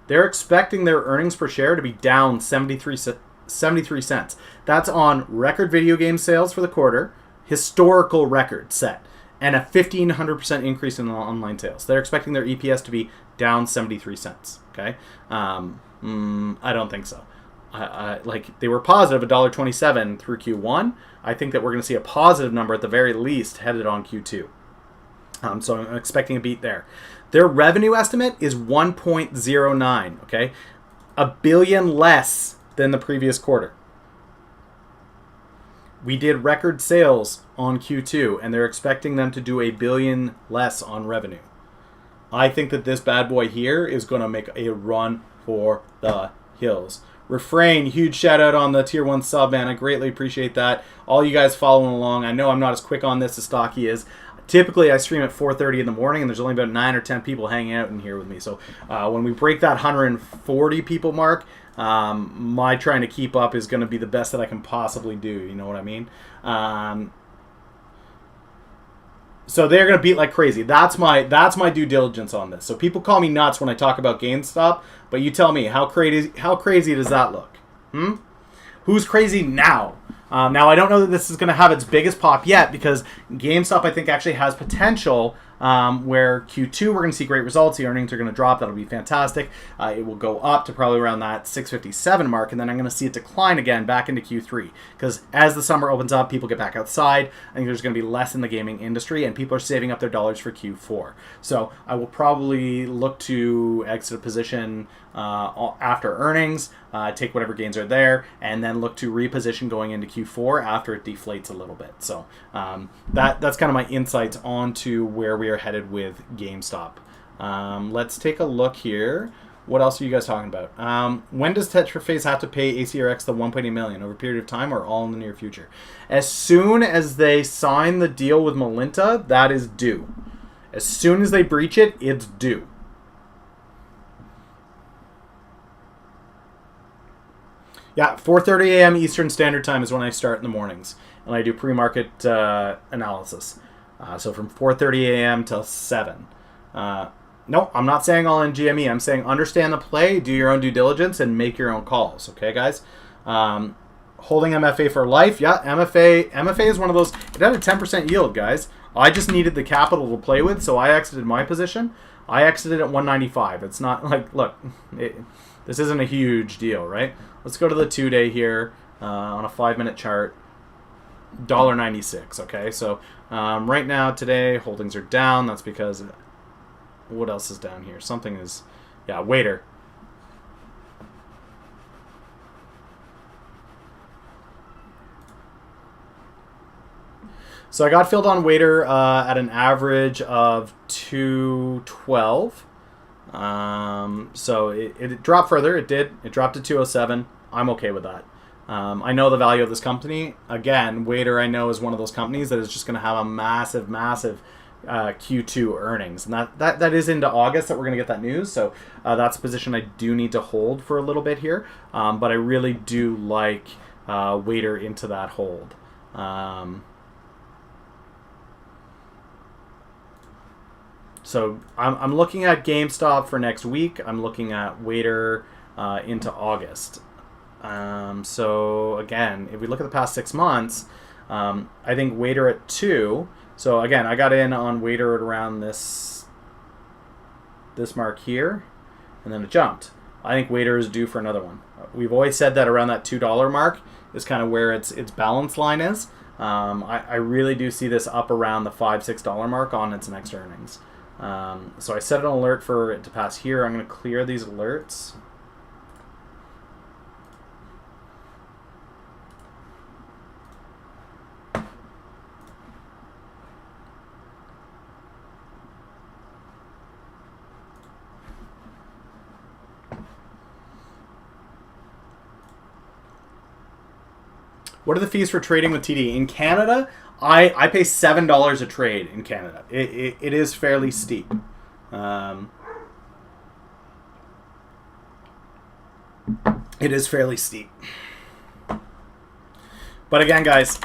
They're expecting their earnings per share to be down 73 cents. That's on record video game sales for the quarter, historical record set, and a 1,500% increase in the online sales. They're expecting their EPS to be down 73 cents. Okay, I don't think so. Like they were positive $1.27 through Q1. I think that we're going to see a positive number at the very least headed on Q2. So I'm expecting a beat there. Their revenue estimate is 1.09. Okay, $1 billion less than the previous quarter. We did record sales on Q2, and they're expecting them to do $1 billion less on revenue. I think that this bad boy here is going to make a run for the hills. Refrain, huge shout out on the tier 1 sub, man. I greatly appreciate that. All you guys following along. I know I'm not as quick on this as Stocky is. Typically, I stream at 4:30 in the morning, and there's only about 9 or 10 people hanging out in here with me. So when we break that 140 people mark, my trying to keep up is going to be the best that I can possibly do. You know what I mean? So they're going to beat like crazy. That's my due diligence on this. So people call me nuts when I talk about GameStop, but you tell me, how crazy does that look? Who's crazy now? Now, I don't know that this is going to have its biggest pop yet, because GameStop, I think, actually has potential where Q2 we're going to see great results. The earnings are going to drop. That'll be fantastic. It will go up to probably around that 657 mark, and then I'm going to see it decline again back into Q3, because as the summer opens up, people get back outside. I think there's going to be less in the gaming industry, and people are saving up their dollars for Q4. So I will probably look to exit a position after earnings, take whatever gains are there, and then look to reposition going into Q4 after it deflates a little bit. So that's kind of my insights onto where we are headed with GameStop. Let's take a look here. What else are you guys talking about? When does Tetraphase have to pay ACRX the 1.8 million? Over a period of time or all in the near future? As soon as they sign the deal with Melinta, that is due. As soon as they breach it, it's due. Yeah, 4:30 a.m. Eastern Standard Time is when I start in the mornings, and I do pre-market analysis. So from 4:30 a.m. till 7. No, I'm not saying all in GME. I'm saying understand the play, do your own due diligence, and make your own calls. Okay, guys? Holding MFA for life. Yeah, MFA is one of those. It had a 10% yield, guys. I just needed the capital to play with, so I exited my position. I exited at 195. It's not like, look, this isn't a huge deal, right? Let's go to the 2-day here on a 5-minute chart. $1.96, okay? So right now, today, holdings are down. That's because, what else is down here? Something is, yeah, Waiter. So I got filled on Waiter at an average of 212. So it dropped further. It did. It dropped to 207. I'm okay with that. I know the value of this company. Again, Waiter I know is one of those companies that is just going to have a massive Q2 earnings. And that is into August that we're going to get that news. So that's a position I do need to hold for a little bit here. But I really do like Waiter into that hold. So I'm looking at GameStop for next week. I'm looking at Waiter into August. So again, if we look at the past 6 months, I think Waiter at 2. So again, I got in on Waiter at around this mark here, and then it jumped. I think Waiter is due for another one. We've always said that around that $2 mark is kind of where its balance line is. I really do see this up around the $5-6 mark on its next earnings. So I set an alert for it to pass here. I'm going to clear these alerts. What are the fees for trading with TD? In Canada, I pay $7 a trade in Canada. It is fairly steep. It is fairly steep. But again, guys,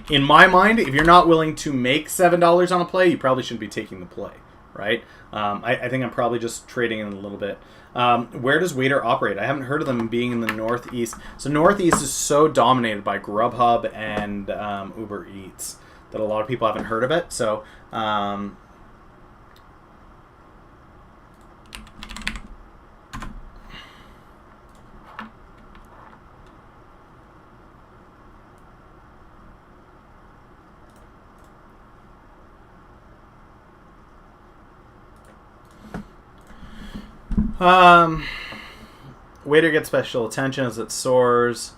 in my mind, if you're not willing to make $7 on a play, you probably shouldn't be taking the play, right? I think I'm probably just trading in a little bit. Where does Waiter operate? I haven't heard of them being in the Northeast. So Northeast is so dominated by Grubhub and Uber Eats that a lot of people haven't heard of it. So Waiter gets special attention as it soars.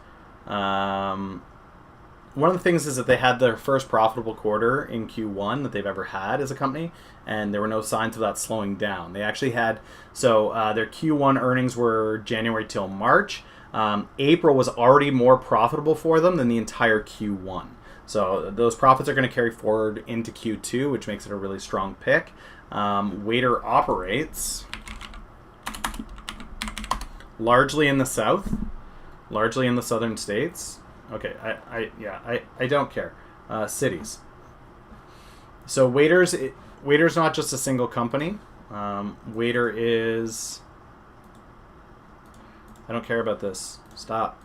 one of the things is that they had their first profitable quarter in Q1 that they've ever had as a company, and there were no signs of that slowing down. They actually had, their Q1 earnings were January till March. April was already more profitable for them than the entire Q1. So those profits are going to carry forward into Q2, which makes it a really strong pick. Waiter operates largely in the South, largely in the southern states. Okay, I don't care. Cities. So Waiter's not just a single company. Waiter is... I don't care about this. Stop.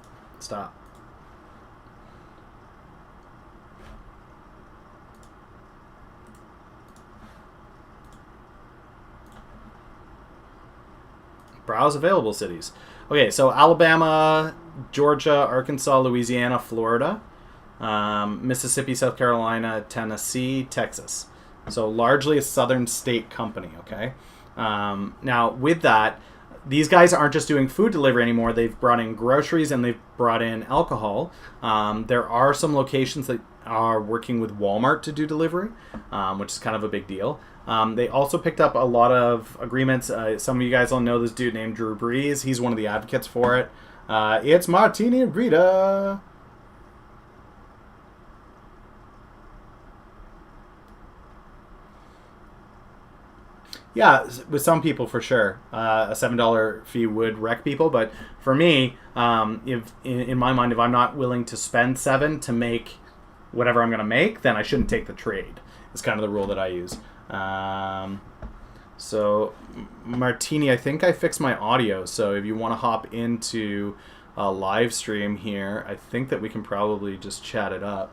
Browse available cities. Okay, so Alabama, Georgia, Arkansas, Louisiana, Florida, Mississippi, South Carolina, Tennessee, Texas. So largely a southern state company, okay? Now, with that, these guys aren't just doing food delivery anymore. They've brought in groceries and they've brought in alcohol. There are some locations that are working with Walmart to do delivery, which is kind of a big deal. They also picked up a lot of agreements. Some of you guys all know this dude named Drew Brees. He's one of the advocates for it. It's Martini and Rita. Yeah, with some people for sure, a $7 fee would wreck people. But for me, if in my mind, if I'm not willing to spend $7 to make whatever I'm going to make, then I shouldn't take the trade. It's kind of the rule that I use. So Martini, I think I fixed my audio. So if you want to hop into a live stream here, I think that we can probably just chat it up.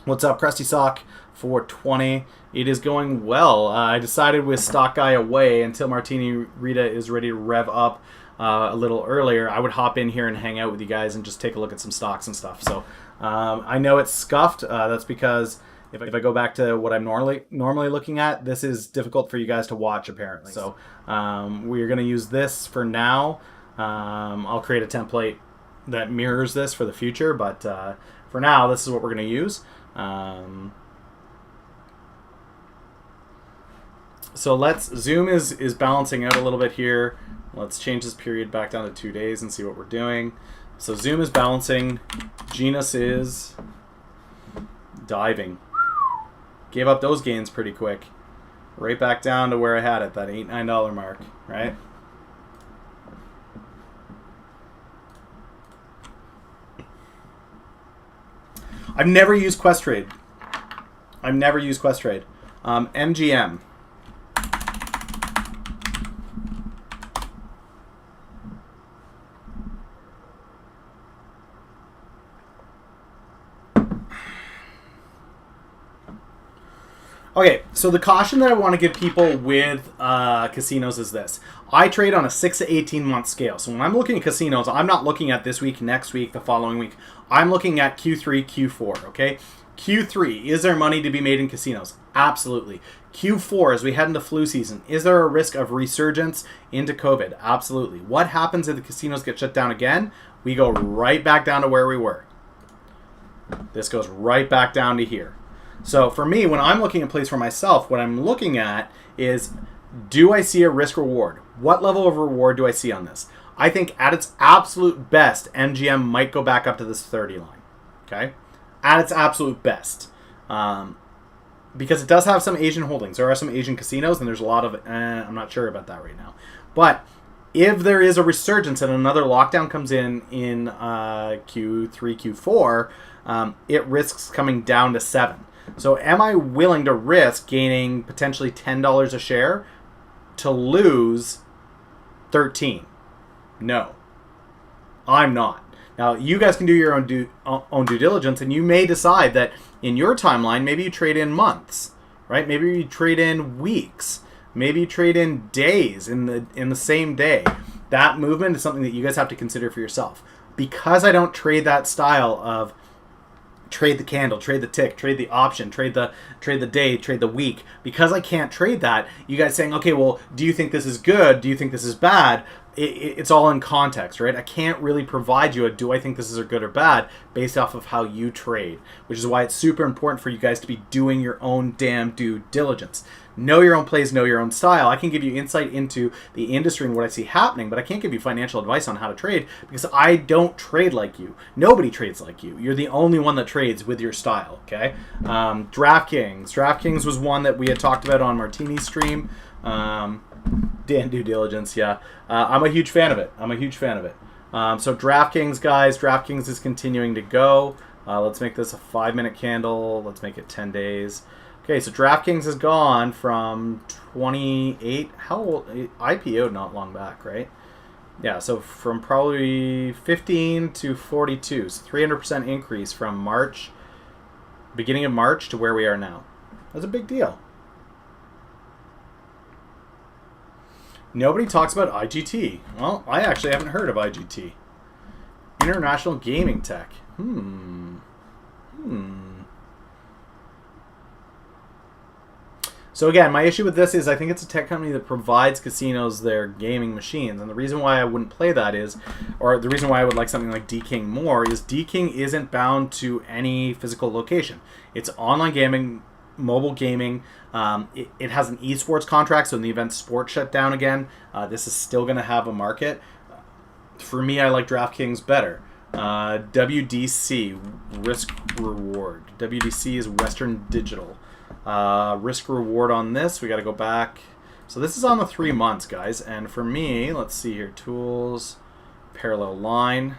What's up, Krusty Sock 420? It is going well. I decided with Stock Guy away until Martini Rita is ready to rev up a little earlier, I would hop in here and hang out with you guys and just take a look at some stocks and stuff. So I know it's scuffed. That's because if I go back to what I'm normally looking at, this is difficult for you guys to watch apparently. So we're going to use this for now. I'll create a template that mirrors this for the future, but for now, this is what we're going to use. So Zoom is balancing out a little bit here. Let's change this period back down to 2 days and see what we're doing. So Zoom is balancing. Genus is diving. Gave up those gains pretty quick. Right back down to where I had it, that $8, $9 mark, right? I've never used Questrade. MGM. Okay, so the caution that I want to give people with casinos is this. I trade on a 6 to 18 month scale. So when I'm looking at casinos, I'm not looking at this week, next week, the following week. I'm looking at Q3, Q4, okay? Q3, is there money to be made in casinos? Absolutely. Q4, as we head into flu season, is there a risk of resurgence into COVID? Absolutely. What happens if the casinos get shut down again? We go right back down to where we were. This goes right back down to here. So for me, when I'm looking at plays for myself, what I'm looking at is, do I see a risk reward? What level of reward do I see on this? I think at its absolute best, MGM might go back up to this 30 line. Okay? At its absolute best. Because it does have some Asian holdings. There are some Asian casinos, and there's a lot of... I'm not sure about that right now. But if there is a resurgence and another lockdown comes in Q3, Q4, it risks coming down to 7. So am I willing to risk gaining potentially $10 a share to lose 13? No. I'm not. Now, you guys can do your own due diligence, and you may decide that in your timeline, maybe you trade in months, right? Maybe you trade in weeks. Maybe you trade in days in the same day. That movement is something that you guys have to consider for yourself. Because I don't trade that style of trade the candle, trade the tick, trade the option, trade the day, trade the week. Because I can't trade that, you guys saying, okay, well, do you think this is good? Do you think this is bad? it's all in context, right? I can't really provide you a do I think this is good or bad based off of how you trade, which is why it's super important for you guys to be doing your own damn due diligence. Know your own plays, know your own style. I can give you insight into the industry and what I see happening, but I can't give you financial advice on how to trade because I don't trade like you. Nobody trades like you. You're the only one that trades with your style, okay? DraftKings. DraftKings was one that we had talked about on Martini's stream. Dan due diligence, yeah. I'm a huge fan of it. So DraftKings, guys. DraftKings is continuing to go. Let's make this a 5-minute candle. Let's make it 10 days. Okay, so DraftKings has gone from 28. How old? IPO'd not long back, right? Yeah, so from probably 15 to 42. So 300% increase from March, beginning of March to where we are now. That's a big deal. Nobody talks about IGT. Well, I actually haven't heard of IGT. International Gaming Tech. So again, my issue with this is I think it's a tech company that provides casinos their gaming machines. And the reason why I wouldn't play that is, or the reason why I would like something like DKing more, is DKing isn't bound to any physical location. It's online gaming, mobile gaming. It has an esports contract, so in the event sports shut down again, this is still going to have a market. For me, I like DraftKings better. WDC, risk reward. WDC is Western Digital. Risk reward on this, we got to go back. So this is on the 3 months, guys. And for me, let's see here. Tools, parallel line.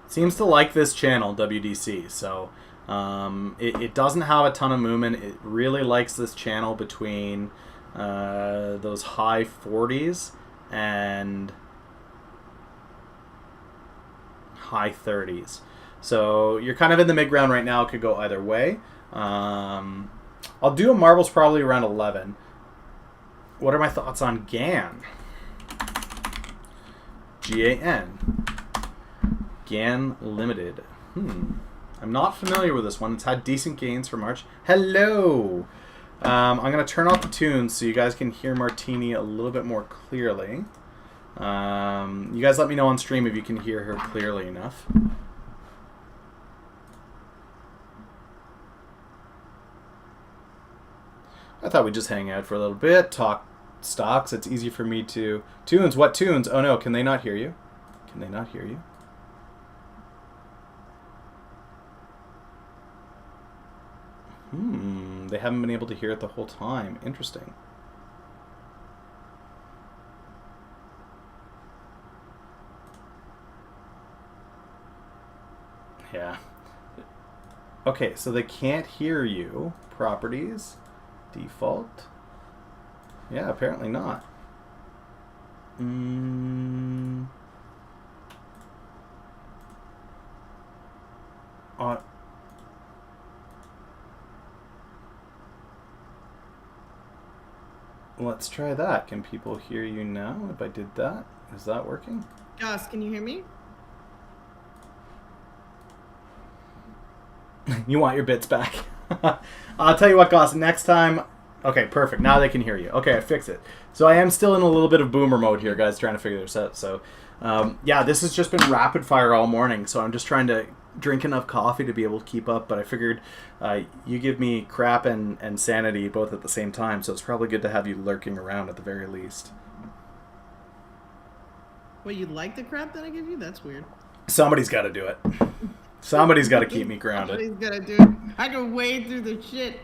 Seems to like this channel, WDC. So it doesn't have a ton of movement. It really likes this channel between those high 40s and high 30s. So you're kind of in the mid ground right now. It could go either way. I'll do a marbles probably around 11. What are my thoughts on GAN? GAN. GAN Limited. I'm not familiar with this one. It's had decent gains for March. Hello! I'm going to turn off the tunes so you guys can hear Martini a little bit more clearly. You guys let me know on stream if you can hear her clearly enough. I thought we'd just hang out for a little bit, talk stocks. It's easy for me to... Tunes? What tunes? Oh no, can they not hear you? Can they not hear you? They haven't been able to hear it the whole time. Interesting. Yeah. Okay, so they can't hear you. Properties. Default. Yeah, apparently not. Let's try that. Can people hear you now if I did that? Is that working? Joss, can you hear me? You want your bits back. I'll tell you what, Goss, next time... Okay, perfect. Now they can hear you. Okay, I fixed it. So I am still in a little bit of boomer mode here, guys, trying to figure this out. So, yeah, this has just been rapid fire all morning, so I'm just trying to drink enough coffee to be able to keep up, but I figured you give me crap and sanity both at the same time, so it's probably good to have you lurking around at the very least. Wait, you like the crap that I give you? That's weird. Somebody's got to do it. Somebody's got to keep me grounded. Somebody's got to do it. I can wade through the shit.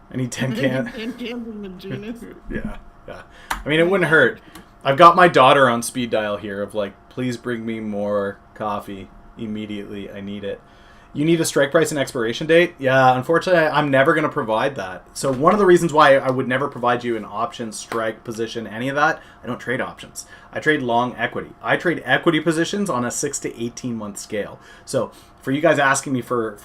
I need 10 cans. 10 cans of Maginus. Yeah. I mean, it wouldn't hurt. I've got my daughter on speed dial here of like, please bring me more coffee immediately. I need it. You need a strike price and expiration date? Yeah, unfortunately, I'm never going to provide that. So one of the reasons why I would never provide you an option, strike, position, any of that, I don't trade options. I trade long equity. I trade equity positions on a 6 to 18 month scale. So for you guys asking me for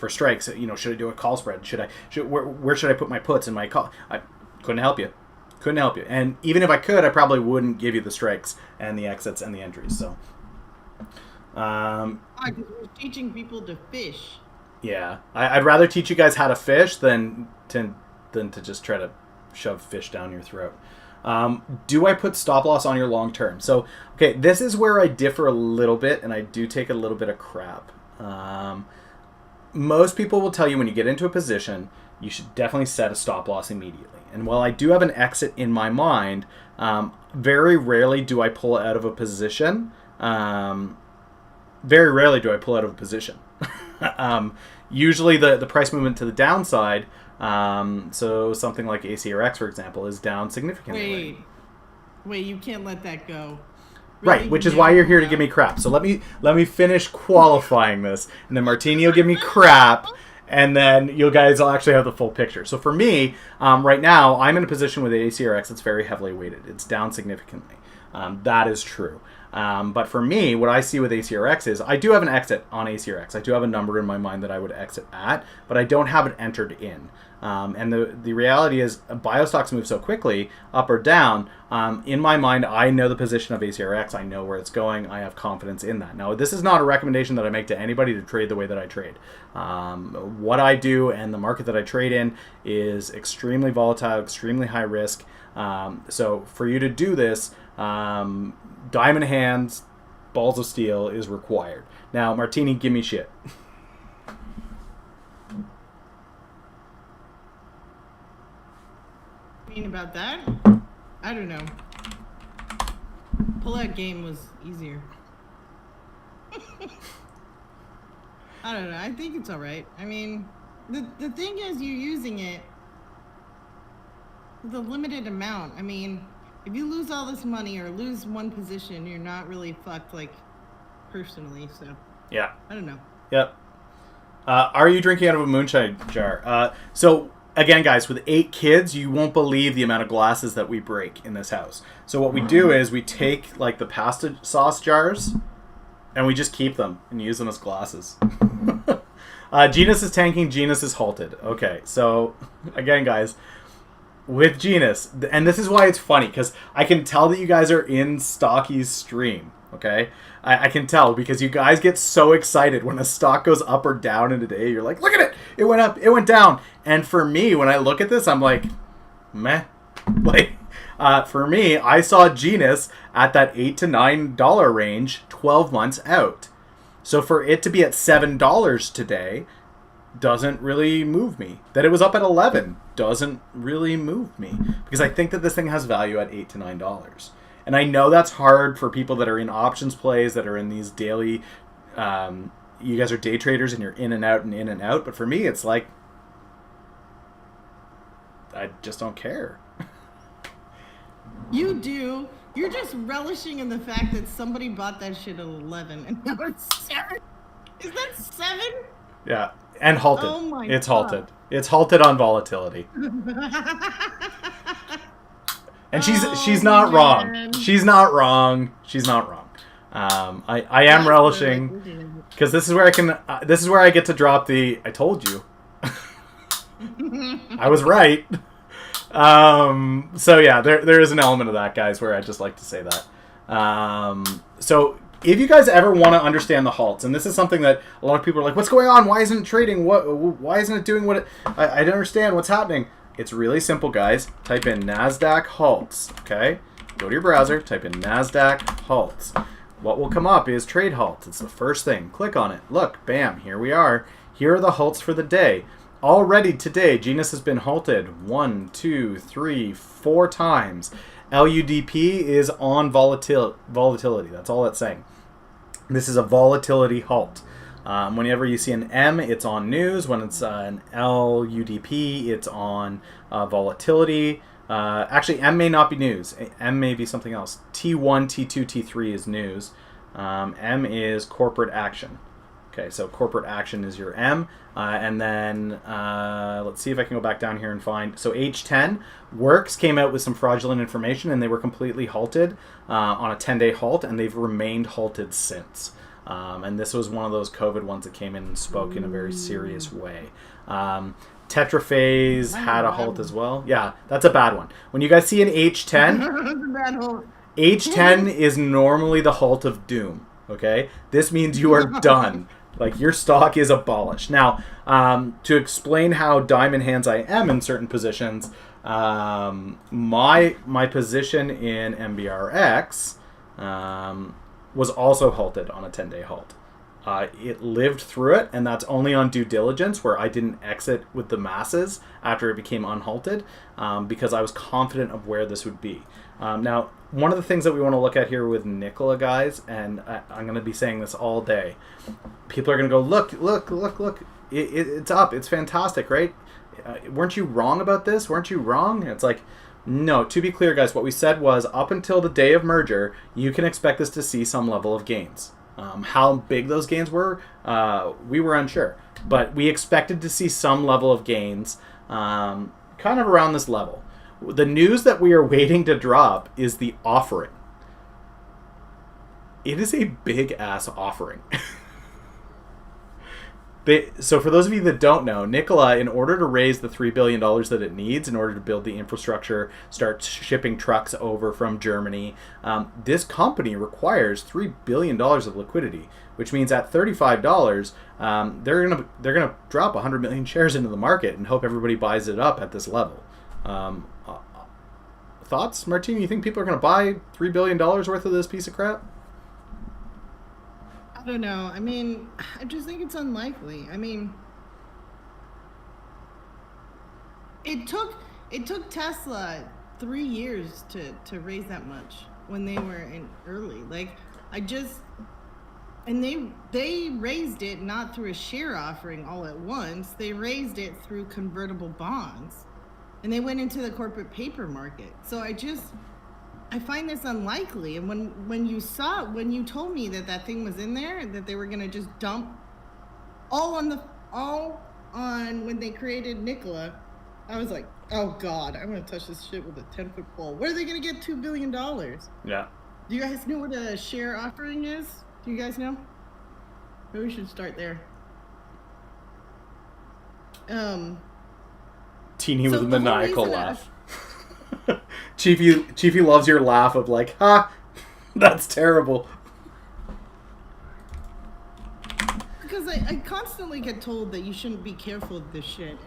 strikes, you know, should I do a call spread? Where should I put my puts in my call? I couldn't help you. And even if I could, I probably wouldn't give you the strikes and the exits and the entries. So Because we're teaching people to fish. Yeah, I'd rather teach you guys how to fish than to just try to shove fish down your throat. Do I put stop loss on your long term? So, okay, this is where I differ a little bit, and I do take a little bit of crap. Most people will tell you when you get into a position, you should definitely set a stop loss immediately. And while I do have an exit in my mind, very rarely do I pull out of a position. Very rarely do I pull out of a position. Usually the price movement to the downside, so something like ACRX, for example, is down significantly. Wait, you can't let that go. Right, which is why you're here to give me crap. So let me finish qualifying this, and then Martini will give me crap, and then you guys will actually have the full picture. So for me, right now, I'm in a position with the ACRX that's very heavily weighted. It's down significantly. That is true. But for me, what I see with ACRX is I do have an exit on ACRX. I do have a number in my mind that I would exit at, but I don't have it entered in. And the reality is biostocks move so quickly, up or down. In my mind, I know the position of ACRX. I know where it's going. I have confidence in that. Now, this is not a recommendation that I make to anybody to trade the way that I trade. What I do and the market that I trade in is extremely volatile, extremely high risk. So for you to do this, diamond hands, balls of steel is required. Now, Martini, give me shit. About that? I don't know. Pull-out game was easier. I don't know. I think it's all right. I mean, the thing is you're using it with a limited amount. I mean, if you lose all this money or lose one position, you're not really fucked, like, personally, so. Yeah. I don't know. Yep. Are you drinking out of a moonshine jar? So, again, guys, with 8 kids, you won't believe the amount of glasses that we break in this house. So what we do is we take, like, the pasta sauce jars, and we just keep them and use them as glasses. Genus is tanking, Genus is halted. Okay, so, again, guys, with Genus, and this is why it's funny, because I can tell that you guys are in Stocky's stream, okay? I can tell, because you guys get so excited when a stock goes up or down in a day. You're like, look at it! It went up, it went down. And for me, when I look at this, I'm like, meh. Like, for me, I saw Genus at that $8 to $9 range 12 months out. So for it to be at $7 today doesn't really move me. That it was up at 11 doesn't really move me, because I think that this thing has value at $8 to $9. And I know that's hard for people that are in options plays, that are in these daily, you guys are day traders and you're in and out and in and out. But for me, it's like, I just don't care. You do. You're just relishing in the fact that somebody bought that shit at 11 and now it's 7. Is that 7? Yeah. And halted. Oh my It's God. halted. It's halted on volatility. And she's not wrong. She's not wrong. She's not wrong. I am relishing, because this is where I can. This is where I get to drop the "I told you." I was right. So yeah, there is an element of that, guys, where I just like to say that. So if you guys ever want to understand the halts, and this is something that a lot of people are like, "What's going on? Why isn't it trading? Why isn't it doing what it? I don't understand what's happening." It's really simple, guys. Type in NASDAQ halts, okay? Go to your browser, type in NASDAQ halts. What will come up is trade halts. It's the first thing. Click on it. Look, bam, here we are. Here are the halts for the day. Already today, Genus has been halted 1, 2, 3, 4 times. LUDP is on volatility. That's all it's saying. This is a volatility halt. Whenever you see an M, it's on news. When it's an LUDP, it's on volatility. Actually, M may not be news. M may be something else. T1, T2, T3 is news. M is corporate action. Okay, so corporate action is your M. And then let's see if I can go back down here and find. So H10, Works came out with some fraudulent information, and they were completely halted on a 10-day halt, and they've remained halted since. And this was one of those COVID ones that came in and spoke in a very serious way. Tetraphase had a halt as well. Yeah, that's a bad one. When you guys see an H10, H10 is normally the halt of doom. Okay, this means you are done. Like your stock is abolished. Now, to explain how diamond hands I am in certain positions, my position in MBRX was also halted on a 10-day halt. It lived through it, and that's only on due diligence, where I didn't exit with the masses after it became unhalted, because I was confident of where this would be. Now, one of the things that we want to look at here with Nikola, guys, and I'm going to be saying this all day, people are going to go, look, it's up, it's fantastic, right? Weren't you wrong about this? Weren't you wrong? It's like, no, to be clear, guys, what we said was up until the day of merger, you can expect us to see some level of gains. How big those gains were, we were unsure. But we expected to see some level of gains, kind of around this level. The news that we are waiting to drop is the offering. It is a big-ass offering. So for those of you that don't know, Nikola, in order to raise the $3 billion that it needs in order to build the infrastructure, start shipping trucks over from Germany, this company requires $3 billion of liquidity, which means at $35, they're gonna drop 100 million shares into the market and hope everybody buys it up at this level. Thoughts, Martine? You think people are going to buy $3 billion worth of this piece of crap? I don't know. I mean, I just think it's unlikely. I mean, it took Tesla 3 years to raise that much when they were in early. Like, and they raised it not through a share offering all at once. They raised it through convertible bonds, and they went into the corporate paper market. So I find this unlikely. And when you told me that thing was in there, that they were gonna just dump all on when they created Nikola, I was like, oh God, I'm gonna touch this shit with a 10-foot pole. Where are they gonna get $2 billion? Yeah. Do you guys know what a share offering is? Do you guys know? Maybe we should start there. Teeny with a maniacal laugh. Chiefy loves your laugh of like, ha, that's terrible. Because I constantly get told that you shouldn't be careful of this shit.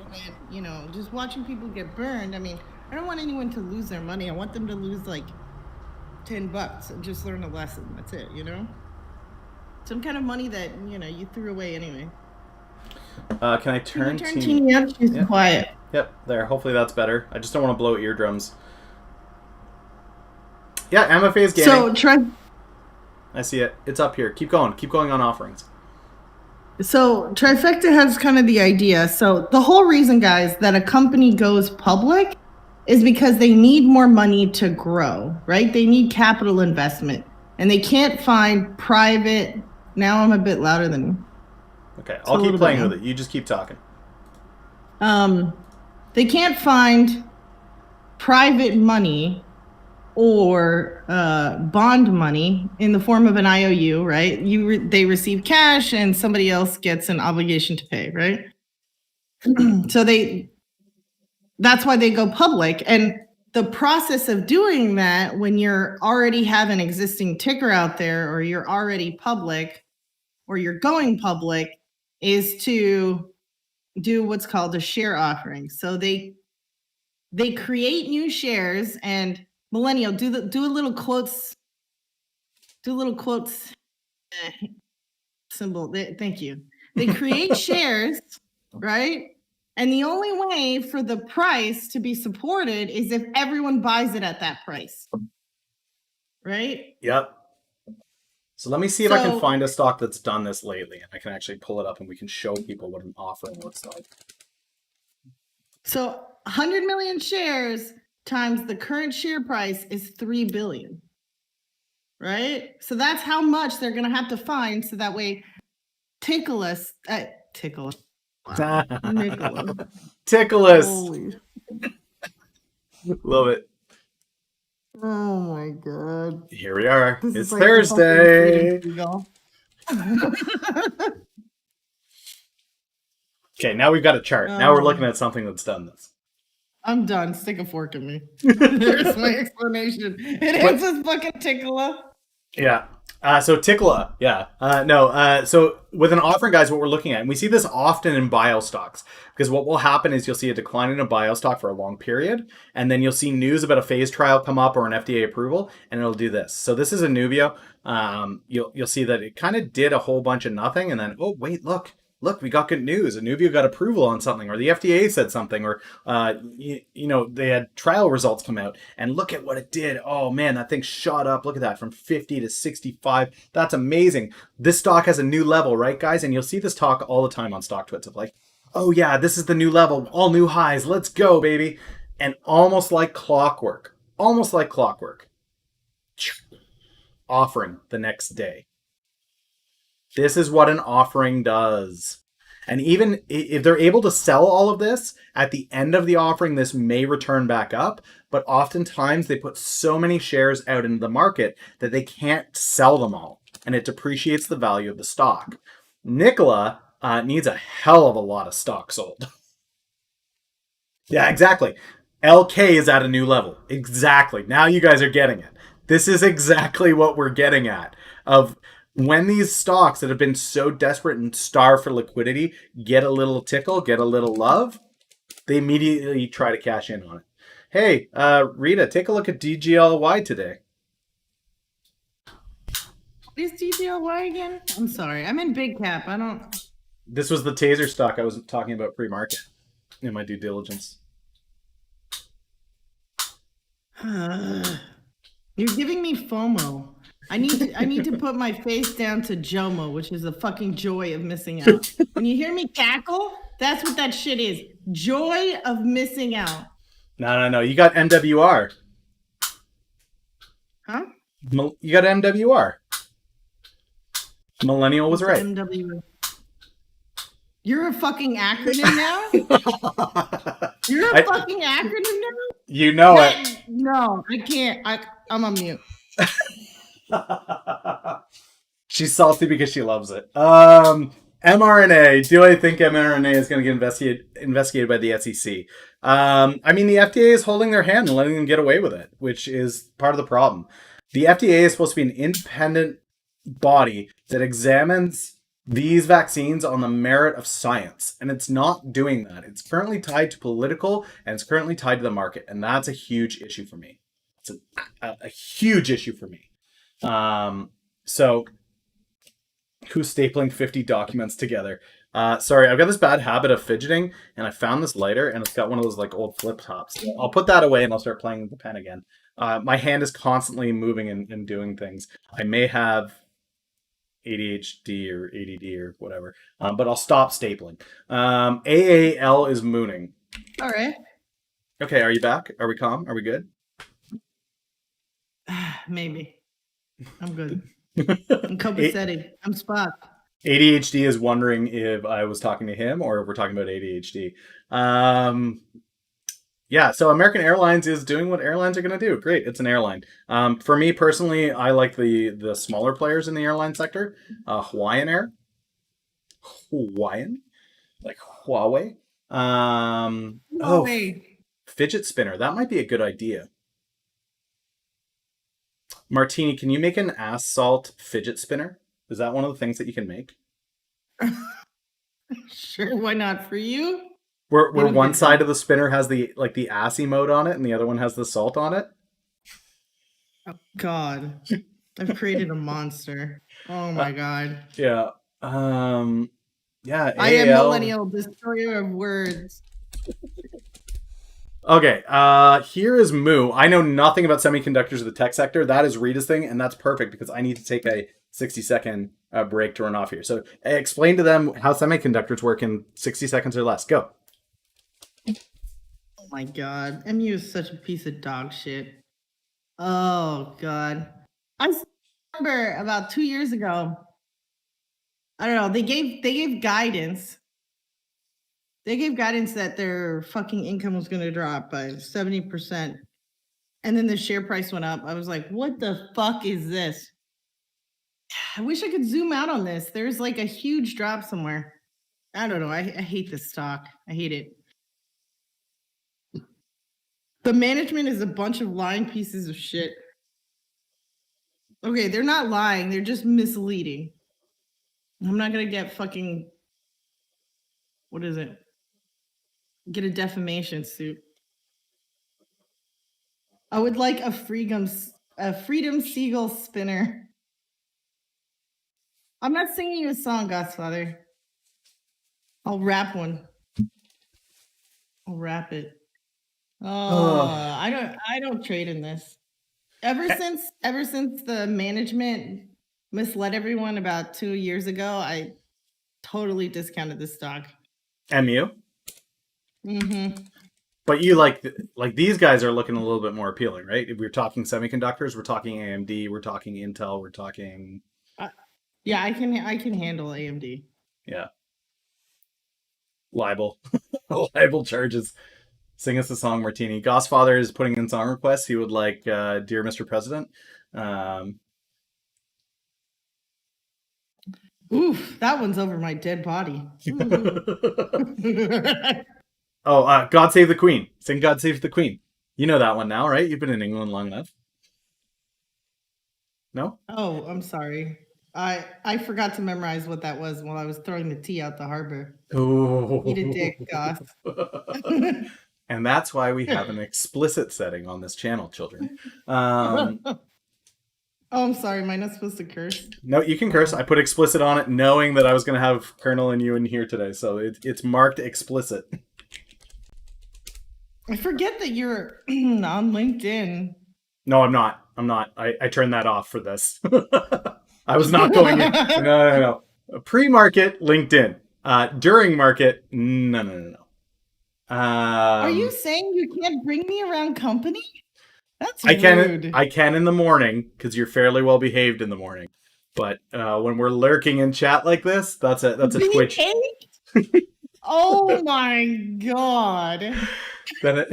And then, just watching people get burned. I mean, I don't want anyone to lose their money. I want them to lose like $10 and just learn a lesson. That's it, Some kind of money that, you threw away anyway. Can I turn Teeny up? She's quiet. Yep, there. Hopefully that's better. I just don't want to blow eardrums. Yeah, MFA is gaining. So I see it. It's up here. Keep going. Keep going on offerings. So Trifecta has kind of the idea. So the whole reason, guys, that a company goes public is because they need more money to grow, right? They need capital investment, and they can't find private. Now I'm a bit louder than you. Okay, I'll keep playing with it. You just keep talking. They can't find private money or bond money in the form of an IOU, right? They receive cash and somebody else gets an obligation to pay, right? So that's why they go public. And the process of doing that, when you're already have an existing ticker out there, or you're already public, or you're going public, is to do what's called a share offering. So they create new shares, and Millennial, do a little quotes symbol. Thank you. They create shares, right? And the only way for the price to be supported is if everyone buys it at that price, right? Yep. So let me see if I can find a stock that's done this lately, and I can actually pull it up and we can show people what an offering looks like. So 100 million shares times the current share price is 3 billion, right? So that's how much they're going to have to find, so that way Tickleus. Love it. Oh my God. Here we are. It's like Thursday. Okay, now we've got a chart. Now we're looking at something that's done this. I'm done. Stick a fork in me. There's my explanation. It answers fucking Tickler. Yeah. So Tikla, yeah, no. So with an offering, guys, what we're looking at, and we see this often in bio stocks, because what will happen is you'll see a decline in a bio stock for a long period, and then you'll see news about a phase trial come up or an FDA approval, and it'll do this. So this is a Nuvio. You'll see that it kind of did a whole bunch of nothing, and then oh wait, look, we got good news. Nuvio got approval on something, or the FDA said something, or they had trial results come out, and look at what it did. Oh man, that thing shot up. Look at that, from 50 to 65. That's amazing. This stock has a new level, right, guys? And you'll see this talk all the time on Stock Twits of like, oh yeah, this is the new level, all new highs. Let's go, baby. And almost like clockwork, offering the next day. This is what an offering does. And even if they're able to sell all of this at the end of the offering, this may return back up. But oftentimes they put so many shares out into the market that they can't sell them all. And it depreciates the value of the stock. Nikola needs a hell of a lot of stock sold. Yeah, exactly. LK is at a new level. Exactly. Now you guys are getting it. This is exactly what we're getting at. Of when these stocks that have been so desperate and starved for liquidity get a little tickle, get a little love, they immediately try to cash in on it. Hey, Rita, take a look at DGLY today. What is DGLY again? I'm sorry. I'm in big cap. I don't. This was the taser stock I was talking about pre-market in my due diligence. You're giving me FOMO. I need to put my face down to JOMO, which is the fucking joy of missing out. When you hear me cackle, that's what that shit is. Joy of missing out. No. You got MWR. Huh? You got MWR. Millennial was right. MWR. You're a fucking acronym now? You're a fucking acronym now? You know it. No, I can't. I'm on mute. She's salty because she loves it. mRNA. Do I think mRNA is going to get investigated by the SEC? I mean, the FDA is holding their hand and letting them get away with it, which is part of the problem. The FDA is supposed to be an independent body that examines these vaccines on the merit of science, and it's not doing that. It's currently tied to political, and it's currently tied to the market, and that's a huge issue for me. It's a huge issue for me. So who's stapling 50 documents together? Sorry, I've got this bad habit of fidgeting, and I found this lighter, and it's got one of those like old flip tops. I'll put that away, and I'll start playing with the pen again. My hand is constantly moving and doing things. I may have ADHD or ADD or whatever, but I'll stop stapling. AAL is mooning. All right. Okay, are you back? Are we calm? Are we good? Maybe. I'm good. I'm copacetic. I'm Spock. ADHD is wondering if I was talking to him or if we're talking about ADHD. Yeah, so American Airlines is doing what airlines are going to do. Great, it's an airline. For me personally, I like the smaller players in the airline sector. Hawaiian Air. Hawaiian? Like Huawei? Huawei. Fidget spinner. That might be a good idea. Martini, can you make an ass salt fidget spinner? Is that one of the things that you can make? Sure, why not for you? Where one side of the spinner has the ass emote on it and the other one has the salt on it? Oh God. I've created a monster. Oh my God. Yeah. Yeah. I am millennial destroyer of words. Okay, here is Moo. I know nothing about semiconductors or the tech sector. That is Rita's thing, and that's perfect because I need to take a 60-second break to run off here. So explain to them how semiconductors work in 60 seconds or less. Go. Oh my God. MU is such a piece of dog shit. Oh God. I remember about 2 years ago, I don't know, they gave guidance. They gave guidance that their fucking income was going to drop by 70%. And then the share price went up. I was like, what the fuck is this? I wish I could zoom out on this. There's like a huge drop somewhere. I don't know. I hate this stock. I hate it. The management is a bunch of lying pieces of shit. Okay, they're not lying. They're just misleading. I'm not gonna get fucking, what is it? Get a defamation suit. I would like a freedom seagull spinner. I'm not singing you a song, Godfather. I'll rap one. I'll rap it. Oh, Oh, I don't trade in this. Ever since the management misled everyone about 2 years ago, I totally discounted the stock. MU. Mm-hmm. But you like these guys are looking a little bit more appealing, right? If we're talking semiconductors, we're talking AMD, we're talking Intel, we're talking Yeah, I can handle AMD. yeah, libel, libel charges. Sing us a song, Martini. Gossfather is putting in song requests. He would like "Dear Mr. President." Um, Oof, that one's over my dead body. oh, "God Save the Queen." Sing "God Save the Queen." You know that one now, right? You've been in England long enough. No? Oh, I'm sorry. I forgot to memorize what that was while I was throwing the tea out the harbor. Eat a dick, Goss. And that's why we have an explicit setting on this channel, children. Oh, I'm sorry. Am I not supposed to curse? No, you can curse. I put explicit on it knowing that I was going to have Colonel and you in here today. So it's marked explicit. I forget that you're on LinkedIn. No, I'm not. I'm not. I turned that off for this. I was not going in. No. Pre-market, LinkedIn. During market, no. Are you saying you can't bring me around company? That's I can. rude. I can in the morning because you're fairly well behaved in the morning. But when we're lurking in chat like this, that's a Twitch. Oh my god. then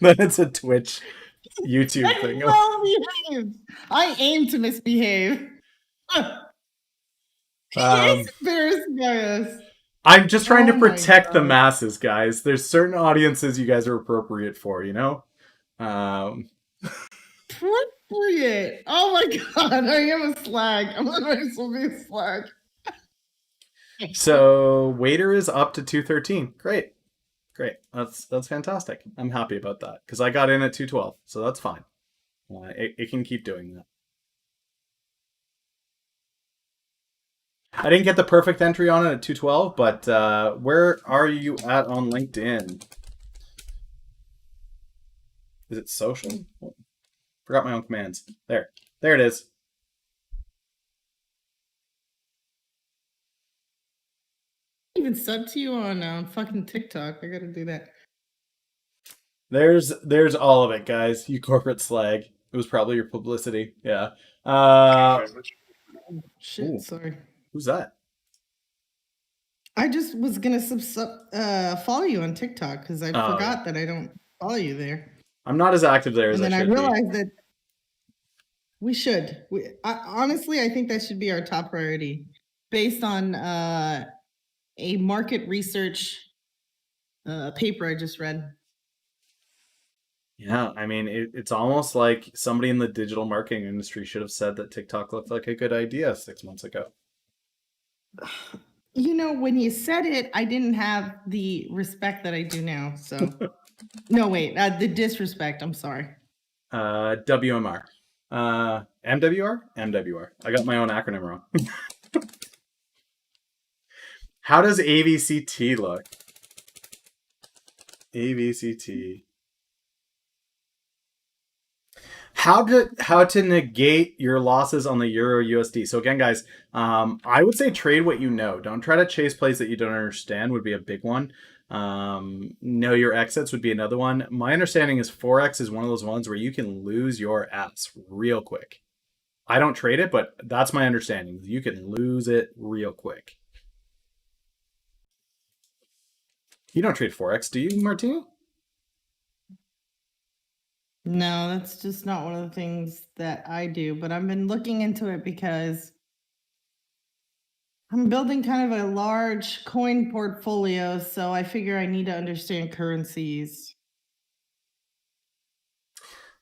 it's a Twitch YouTube thing. Well behaved. I aim to misbehave. He's embarrassed by us. I'm just trying to Oh my protect the God. masses, guys. There's certain audiences you guys are appropriate for, you know? Appropriate. Oh my god, I am a slag. I'm not supposed to be a slag. So waiter is up to 213. Great. That's fantastic. I'm happy about that because I got in at 212, so that's fine. It can keep doing that. I didn't get the perfect entry on it at 212, but where are you at on LinkedIn? Is it social? Forgot my own commands. There it is. I even sub to you on fucking TikTok. I gotta do that. There's all of it, guys. You corporate slag. It was probably your publicity. Yeah. Shit, Ooh, sorry. who's that? I just was gonna follow you on TikTok because I forgot that I don't follow you there. I'm not as active there as I should be. And then I realized that we should. Honestly, I think that should be our top priority based on a market research paper I just read. Yeah, I mean, it's almost like somebody in the digital marketing industry should have said that TikTok looked like a good idea 6 months ago. You know, when you said it, I didn't have the respect that I do now. So, no, wait, the disrespect. I'm sorry. WMR. MWR? MWR. I got my own acronym wrong. How does AVCT look? AVCT. How to negate your losses on the Euro USD. So again, guys, I would say trade what you know. Don't try to chase plays that you don't understand would be a big one. Know your exits would be another one. My understanding is Forex is one of those ones where you can lose your ass real quick. I don't trade it, but that's my understanding. You can lose it real quick. You don't trade Forex, do you, Martini? No, that's just not one of the things that I do, but I've been looking into it because I'm building kind of a large coin portfolio, so I figure I need to understand currencies.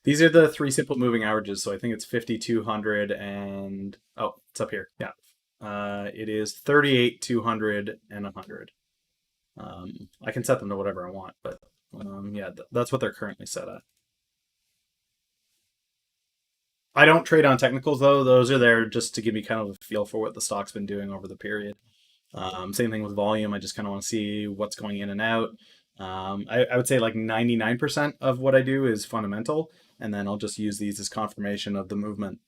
These are the three simple moving averages. So I think it's 5,200 and oh, it's up here. Yeah. It is 38, 200, and 100. I can set them to whatever I want, but yeah, that's what they're currently set at. I don't trade on technicals though; those are there just to give me kind of a feel for what the stock's been doing over the period. Same thing with volume. I just kind of want to see what's going in and out. I would say like 99% of what I do is fundamental, and then I'll just use these as confirmation of the movement.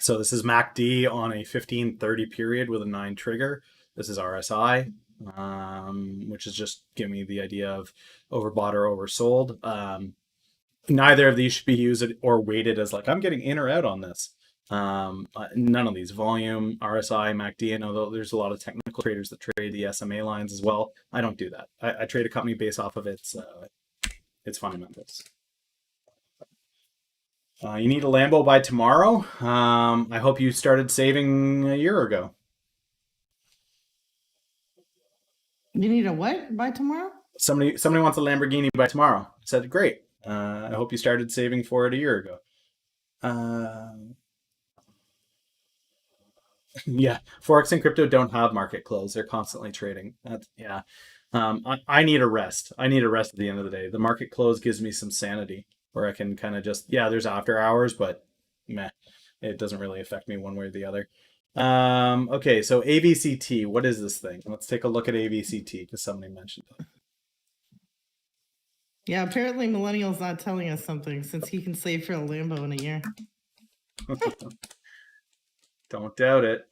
So this is MACD on a 15-30 period with a 9 trigger. This is RSI, which is just giving me the idea of overbought or oversold. Neither of these should be used or weighted as like I'm getting in or out on this. None of these. Volume, RSI, MACD. I know there's a lot of technical traders that trade the SMA lines as well. I don't do that. I trade a company based off of its fundamentals. You need a Lambo by tomorrow. I hope you started saving a year ago. You need a what by tomorrow? Somebody wants a Lamborghini by tomorrow. I said, great. I hope you started saving for it a year ago. Yeah, forex and crypto don't have market close. They're constantly trading. That's yeah. I need a rest. I need a rest at the end of the day. The market close gives me some sanity where I can kind of just yeah. There's after hours, but meh, it doesn't really affect me one way or the other. Okay, so AVCT. What is this thing? Let's take a look at AVCT because somebody mentioned it. Yeah, apparently Millennial's not telling us something since he can save for a Lambo in a year. Don't doubt it.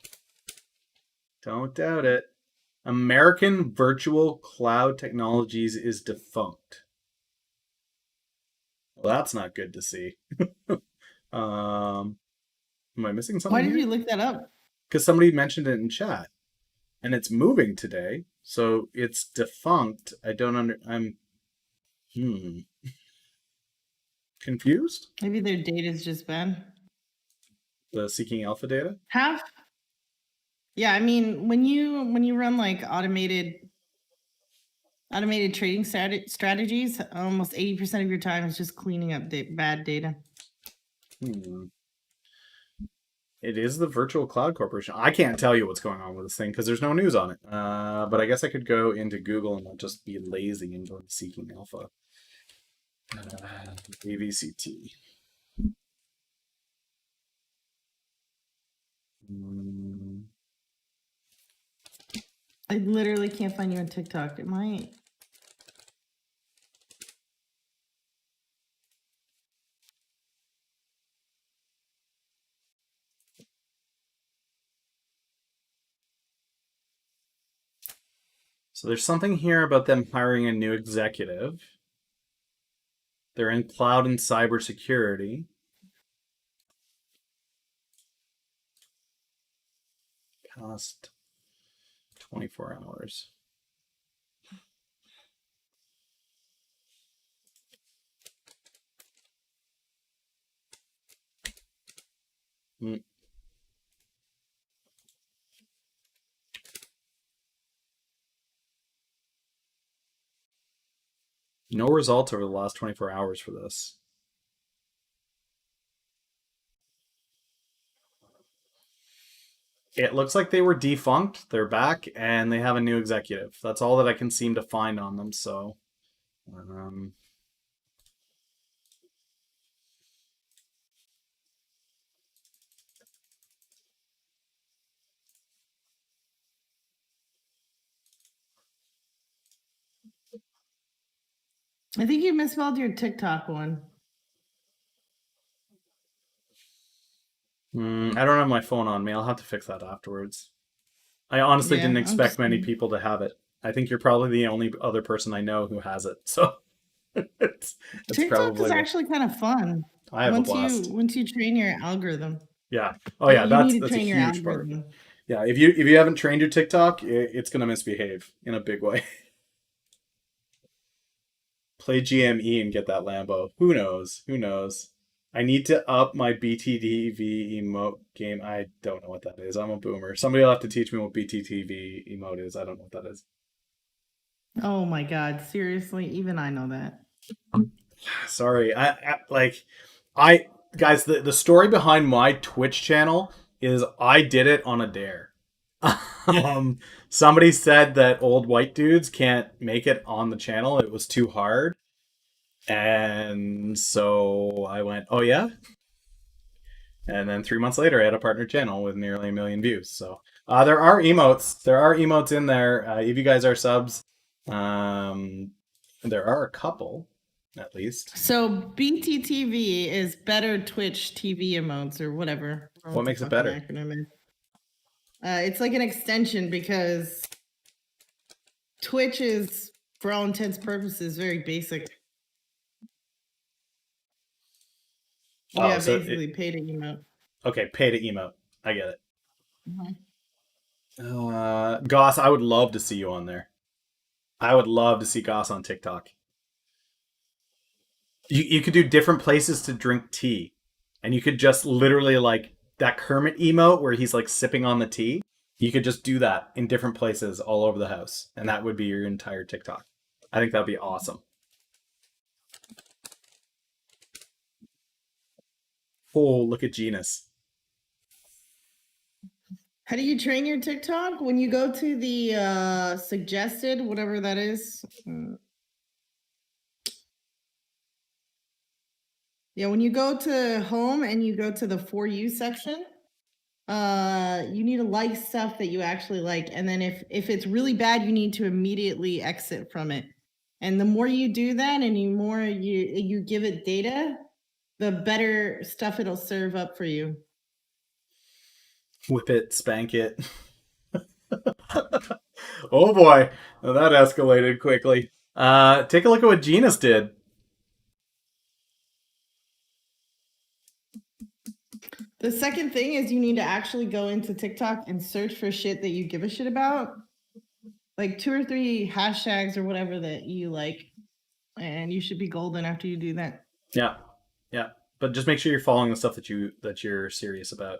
Don't doubt it. American Virtual Cloud Technologies is defunct. Well, that's not good to see. Am I missing something Why did here? you look that up? Because somebody mentioned it in chat, and it's moving today, so it's defunct. I don't under. I'm confused. Maybe their data's just bad. The seeking alpha data. Half. Yeah, I mean when you run like automated trading strategies, almost 80% of your time is just cleaning up bad data. It is the Virtual Cloud Corporation. I can't tell you what's going on with this thing because there's no news on it. But I guess I could go into Google and I'll just be lazy and go to Seeking Alpha. AVCT. I literally can't find you on TikTok. It might. So there's something here about them hiring a new executive. They're in cloud and cybersecurity. Past 24 hours. No results over the last 24 hours for this. It looks like they were defunct. They're back and they have a new executive. That's all that I can seem to find on them. So, I think you misspelled your TikTok one. I don't have my phone on me. I'll have to fix that afterwards. I honestly didn't expect many people to have it. I think you're probably the only other person I know who has it. So it's TikTok probably is actually kind of fun. I have a blast. Once you train your algorithm. Yeah. Oh yeah, you need to that's a train your huge part. algorithm. Yeah, if you haven't trained your TikTok, it's gonna misbehave in a big way. Play GME and get that Lambo. Who knows? Who knows? I need to up my BTTV emote game. I don't know what that is. I'm a boomer. Somebody will have to teach me what BTTV emote is. I don't know what that is. Oh my God. Seriously? Even I know that. Sorry. I guys, the story behind my Twitch channel is I did it on a dare. um, Somebody said that old white dudes can't make it on the channel. It was too hard. And so I went, oh yeah? And then 3 months later, I had a partner channel with nearly 1 million views. So there are emotes. There are emotes in there. If you guys are subs, um, there are a couple, at least. So BTTV is better Twitch TV emotes or whatever. I don't know What the makes it fucking better? acronym is. It's like an extension because Twitch is, for all intents and purposes, very basic. Oh, Yeah, so basically pay to emote. okay, pay to emote. I get it. Mhm. Goss, I would love to see you on there. I would love to see Goss on TikTok. You could do different places to drink tea, and you could just literally like that Kermit emote where he's like sipping on the tea. You could just do that in different places all over the house, and that would be your entire TikTok. I think that'd be awesome. Oh, look at Genus. How do you train your TikTok? When you go to the suggested, whatever that is. Yeah, when you go to home and you go to the For You section, you need to like stuff that you actually like. And then if it's really bad, you need to immediately exit from it. And the more you do that and the more you give it data, the better stuff it'll serve up for you. Whip it, spank it. Oh boy, well, that escalated quickly. Take a look at what Genus did. The second thing is you need to actually go into TikTok and search for shit that you give a shit about. Like 2 or 3 hashtags or whatever that you like. And you should be golden after you do that. Yeah, yeah, but just make sure you're following the stuff that you're serious about.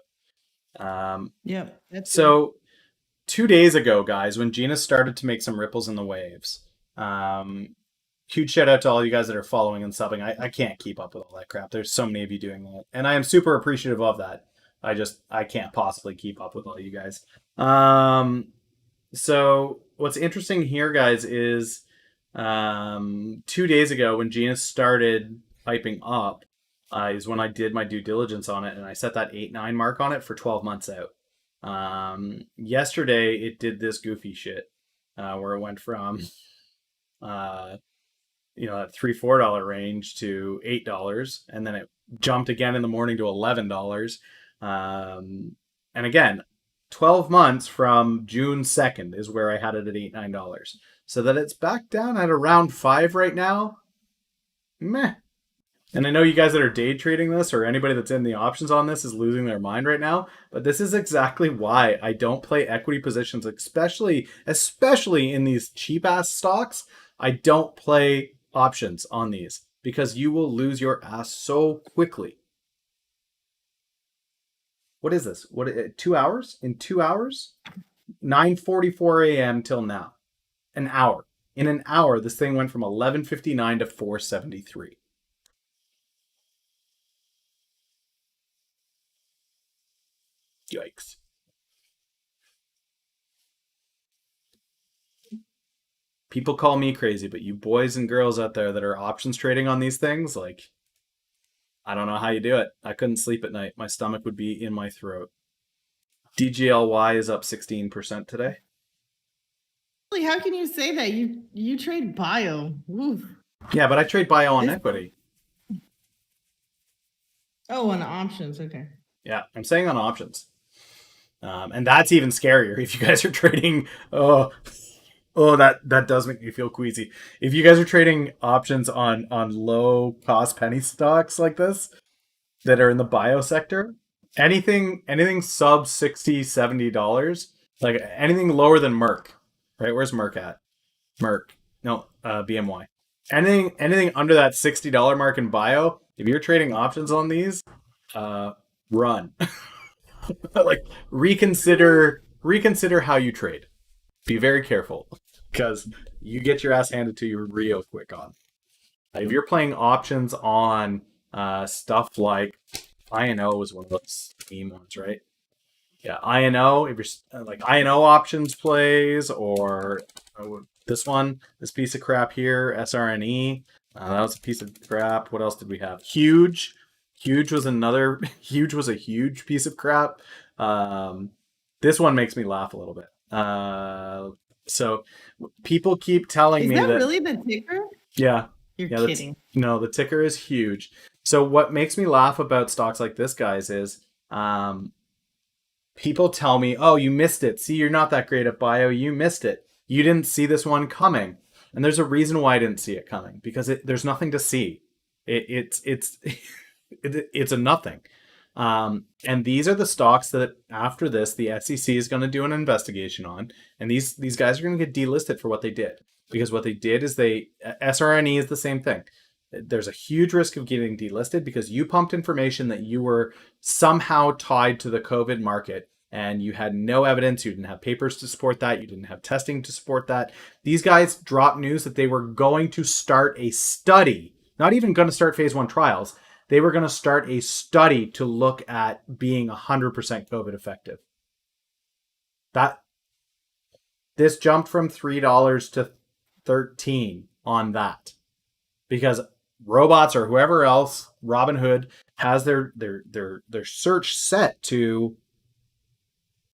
Yep, that's good. So 2 days ago, guys, when Gina started to make some ripples in the waves, um, huge shout out to all you guys that are following and subbing. I can't keep up with all that crap. There's so many of you doing that, and I am super appreciative of that. I can't possibly keep up with all you guys. So what's interesting here, guys, is 2 days ago when Gina started piping up, is when I did my due diligence on it, and I set that 8-9 mark on it for 12 months out. Yesterday it did this goofy shit where it went from uh, that $3-4 range to $8, and then it jumped again in the morning to $11. And again, 12 months from June 2nd is where I had it at $8-9. So that it's back down at around 5 right now. Meh. And I know you guys that are day trading this or anybody that's in the options on this is losing their mind right now, but this is exactly why I don't play equity positions, especially in these cheap ass stocks. I don't play options on these because you will lose your ass so quickly. What is this? 2 hours? In 2 hours? 9:44 a.m. till now. An hour. In an hour, this thing went from 11:59 to 473. Yikes. People call me crazy, but you boys and girls out there that are options trading on these things, like, I don't know how you do it. I couldn't sleep at night. My stomach would be in my throat. DGLY is up 16% today. How can you say that? You trade bio. Oof. Yeah, but I trade bio on equity. Oh, on options. Okay. Yeah, I'm saying on options. And that's even scarier if you guys are trading. Oh, that does make me feel queasy. If you guys are trading options on low cost penny stocks like this that are in the bio sector, anything sub $60-$70, like anything lower than Merck, right? Where's Merck at? Merck. No, BMY. Anything under that $60 mark in bio, if you're trading options on these, run. Like reconsider how you trade. Be very careful because you get your ass handed to you real quick on. If you're playing options on stuff like INO was one of those theme ones, right? Yeah, INO. If you're like INO options plays, or this one, this piece of crap here, SRNE. That was a piece of crap. What else did we have? Huge. Huge was another. Huge was a huge piece of crap. Um, this one makes me laugh a little bit. So people keep telling Is me that that. really the ticker? Yeah, You're yeah. That's kidding. no. The ticker is huge. So what makes me laugh about stocks like this, guys, is people tell me, "Oh, you missed it. See, you're not that great at bio. You missed it. You didn't see this one coming." And there's a reason why I didn't see it coming, because there's nothing to see. It's it's a nothing. And these are the stocks that after this, the SEC is going to do an investigation on, and these guys are going to get delisted for what they did, because what they did is they SRNE is the same thing. There's a huge risk of getting delisted because you pumped information that you were somehow tied to the COVID market, and you had no evidence. You didn't have papers to support that. You didn't have testing to support that. These guys dropped news that they were going to start a study, not even going to start phase 1 trials. They were going to start a study to look at being 100% COVID effective. That this jumped from $3 to 13 on that, because robots or whoever else, Robinhood, has their search set to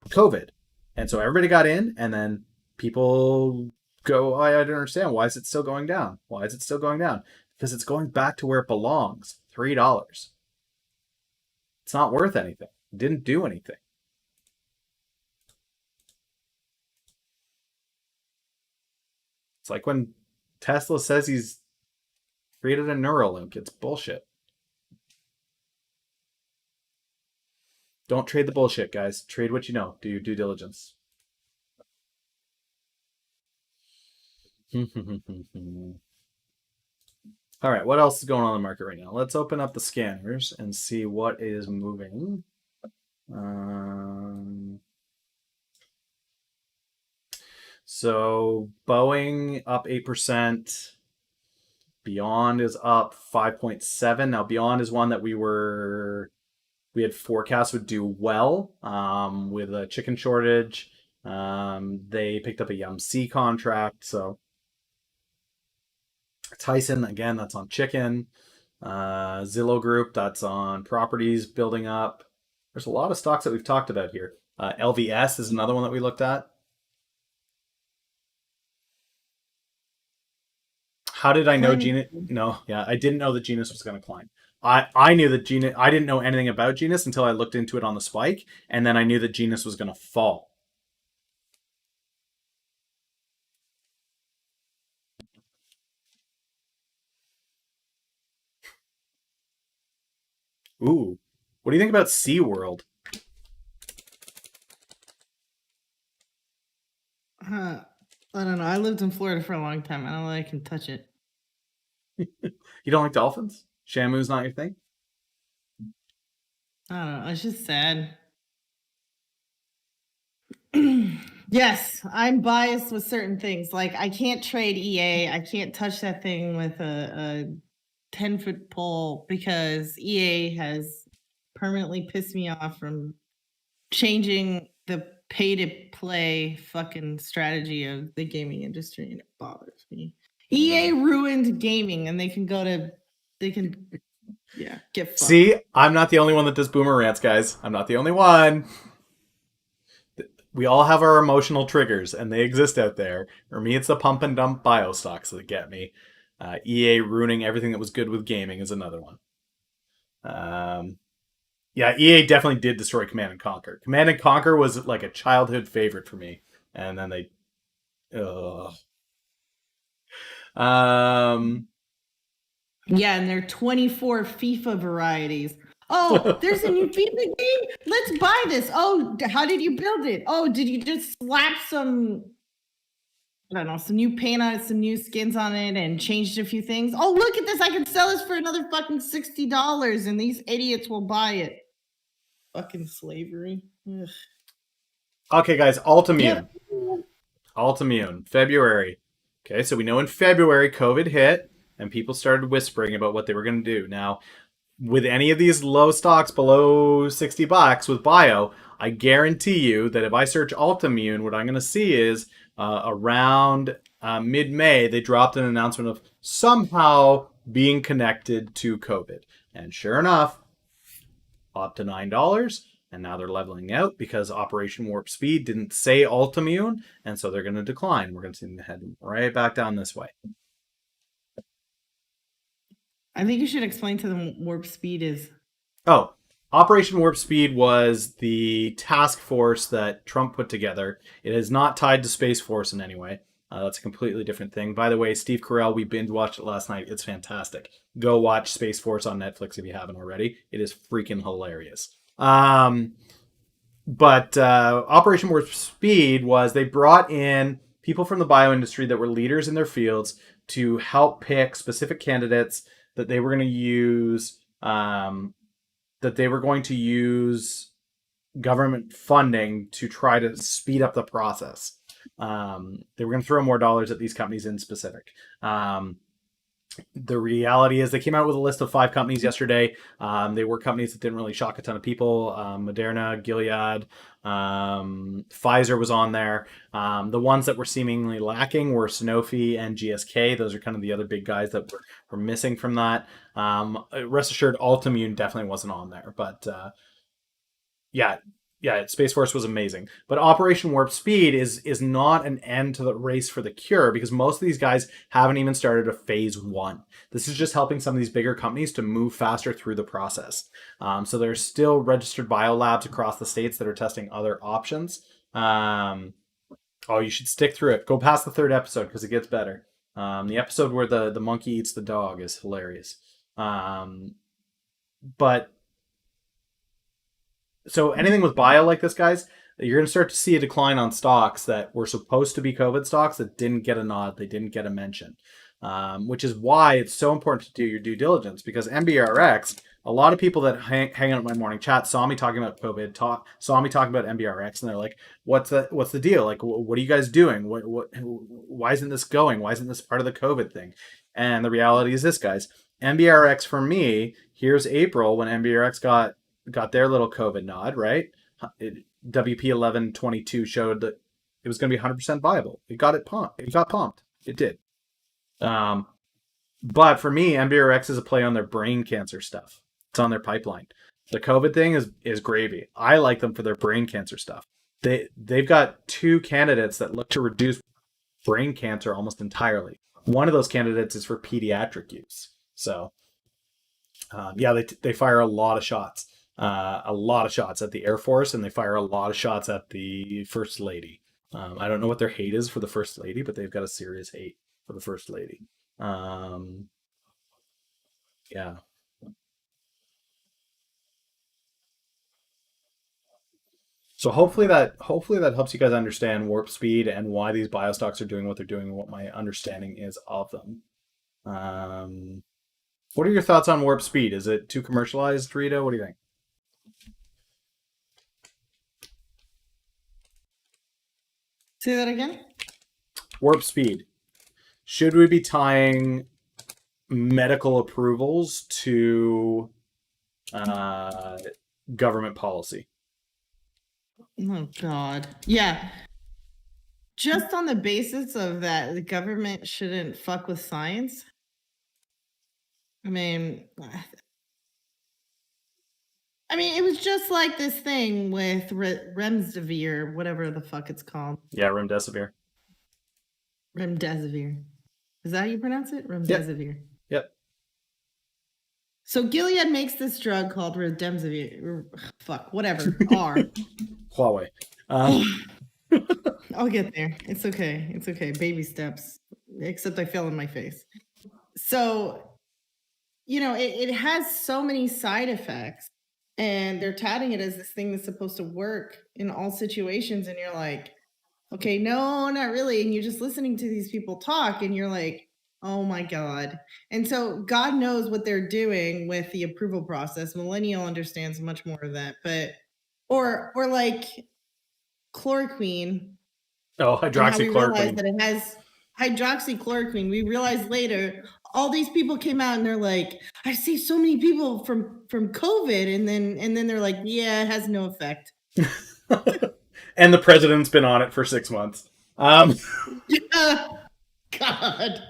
COVID. And so everybody got in, and then people go, oh, I don't understand. Why is it still going down? Why is it still going down? Because it's going back to where it belongs, $3. It's not worth anything. It didn't do anything. It's like when Tesla says he's created a Neuralink. It's bullshit. Don't trade the bullshit, guys. Trade what you know. Do your due diligence. All right, what else is going on in the market right now? Let's open up the scanners and see what is moving. So Boeing up 8%. Beyond is up 5.7. Now Beyond is one that we had forecast would do well with a chicken shortage. They picked up a YMC contract, so Tyson again, that's on chicken. Zillow Group, that's on properties building up. There's a lot of stocks that we've talked about here. LVS is another one that we looked at. How did I know Genius? No, yeah, I didn't know that Genius was going to climb. I knew that Genius. I didn't know anything about Genius until I looked into it on the spike, and then I knew that Genius was going to fall. Ooh, what do you think about SeaWorld? I don't know. I lived in Florida for a long time. I don't know that I can touch it. You don't like dolphins? Shamu's not your thing? I don't know. It's just sad. Yes, I'm biased with certain things. Like I can't trade EA. I can't touch that thing with a 10-foot pole because EA has permanently pissed me off from changing the pay to play fucking strategy of the gaming industry, and it bothers me. EA ruined gaming, and they can get fucked. See, I'm not the only one that does boomer rants, guys. I'm not the only one. We all have our emotional triggers, and they exist out there. For me, it's the pump and dump bio stocks that get me. EA ruining everything that was good with gaming is another one. Yeah, EA definitely did destroy Command and Conquer. Command and Conquer was like a childhood favorite for me, and then they, Yeah, and there are 24 FIFA varieties. Oh, there's a new FIFA game. Let's buy this. Oh, how did you build it? Oh, did you just slap some, I don't know, some new paint on it, some new skins on it, and changed a few things? Oh, look at this. I can sell this for another fucking $60, and these idiots will buy it. Fucking slavery. Ugh. Okay, guys, Altimmune. Yep. Altimmune, February. Okay, so we know in February COVID hit, and people started whispering about what they were going to do. Now, with any of these low stocks below $60 with bio, I guarantee you that if I search Altimmune, what I'm going to see is around mid May, they dropped an announcement of somehow being connected to COVID. And sure enough, up to $9. And now they're leveling out because Operation Warp Speed didn't say Altimmune. And so they're going to decline. We're going to see them head right back down this way. I think you should explain to them what warp speed is. Oh, Operation Warp Speed was the task force that Trump put together. It is not tied to Space Force in any way. That's a completely different thing. By the way, Steve Carell, we binge watched it last night. It's fantastic. Go watch Space Force on Netflix if you haven't already. It is freaking hilarious. But Operation Warp Speed was they brought in people from the bio industry that were leaders in their fields to help pick specific candidates that they were going to use. That they were going to use government funding to try to speed up the process. They were going to throw more dollars at these companies in specific. The reality is they came out with a list of 5 companies yesterday. They were companies that didn't really shock a ton of people. Moderna, Gilead, Pfizer was on there. The ones that were seemingly lacking were Sanofi and GSK. Those are kind of the other big guys that were missing from that. Rest assured, Altimmune definitely wasn't on there. But yeah, Space Force was amazing. But Operation Warp Speed is not an end to the race for the cure because most of these guys haven't even started a phase 1. This is just helping some of these bigger companies to move faster through the process. So there's still registered biolabs across the states that are testing other options. You should stick through it. Go past the 3rd episode because it gets better. The episode where the monkey eats the dog is hilarious. But so anything with bio like this, guys, you're going to start to see a decline on stocks that were supposed to be COVID stocks that didn't get a nod, they didn't get a mention, which is why it's so important to do your due diligence because MBRX, a lot of people that hang out at my morning chat saw me talking about COVID, saw me talking about MBRX, and they're like, "What's the deal? Like, what are you guys doing? Why isn't this going? Why isn't this part of the COVID thing?" And the reality is this, guys. MBRX for me, here's April when MBRX got their little COVID nod, right? WP 1122 showed that it was going to be 100% viable. It got pumped. It got pumped. It did. But for me, MBRX is a play on their brain cancer stuff. It's on their pipeline. The COVID thing is gravy. I like them for their brain cancer stuff. They've got 2 candidates that look to reduce brain cancer almost entirely. One of those candidates is for pediatric use. So, they fire a lot of shots. A lot of shots at the Air Force, and they fire a lot of shots at the First Lady. I don't know what their hate is for the First Lady, but they've got a serious hate for the First Lady. Yeah. So hopefully that helps you guys understand warp speed and why these biostocks are doing what they're doing and what my understanding is of them. What are your thoughts on warp speed? Is it too commercialized, Rita? What do you think? Say that again? Warp speed. Should we be tying medical approvals to government policy? Oh, God. Yeah. Just on the basis of that, the government shouldn't fuck with science. I mean, it was just like this thing with Remdesivir, whatever the fuck it's called. Yeah, Remdesivir. Remdesivir. Is that how you pronounce it? Remdesivir. Yep. So Gilead makes this drug called Remdesivir. Fuck, whatever. R. Huawei. I'll get there. It's okay. It's okay. Baby steps. Except I fell on my face. So, it has so many side effects. And they're touting it as this thing that's supposed to work in all situations. And you're like, okay, no, not really. And you're just listening to these people talk and you're like, oh my God. And so God knows what they're doing with the approval process. Millennial understands much more of that. But, or like chloroquine. Oh, hydroxychloroquine. We realize that it has hydroxychloroquine. We realized later, all these people came out and they're like, I see so many people from COVID, and then they're like, yeah, it has no effect. And the president's been on it for 6 months. Yeah, God.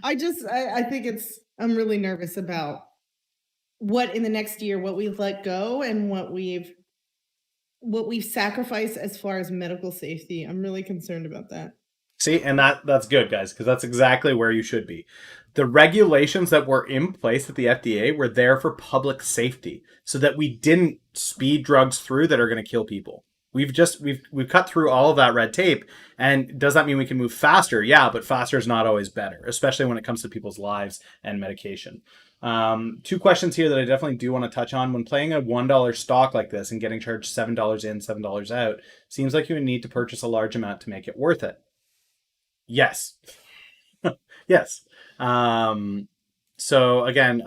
I think I'm really nervous about what in the next year, what we've let go and what we've sacrificed as far as medical safety. I'm really concerned about that. See, and that's good, guys, because that's exactly where you should be. The regulations that were in place at the FDA were there for public safety, so that we didn't speed drugs through that are going to kill people. We've cut through all of that red tape, and does that mean we can move faster? Yeah, but faster is not always better, especially when it comes to people's lives and medication. Two questions here that I definitely do want to touch on. When playing a $1 stock like this and getting charged $7 in, $7 out, seems like you would need to purchase a large amount to make it worth it. Yes. Yes. Um, so again,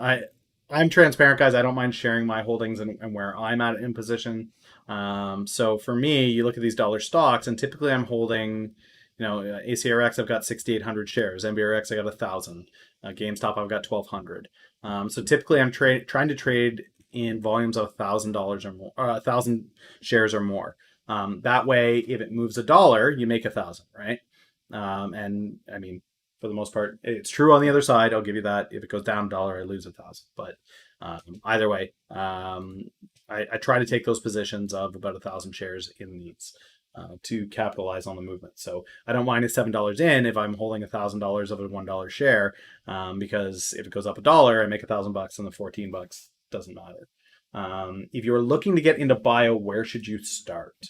I'm transparent, guys. I don't mind sharing my holdings and where I'm at in position. So for me, you look at these dollar stocks, and typically I'm holding, ACRX. I've got 6,800 shares. MBRX I got 1,000. GameStop I've got 1,200. So typically I'm trying to trade in volumes of $1,000 or more, 1,000 shares or more. That way, if it moves $1, you make 1,000, right? And I mean, for the most part, it's true on the other side. I'll give you that. If it goes down $1, I lose 1,000. But either way, I try to take those positions of about 1,000 shares in these to capitalize on the movement. So I don't mind it $7 in if I'm holding $1,000 of a $1 share, because if it goes up $1, I make $1,000, and the $14 doesn't matter. If you're looking to get into bio, where should you start?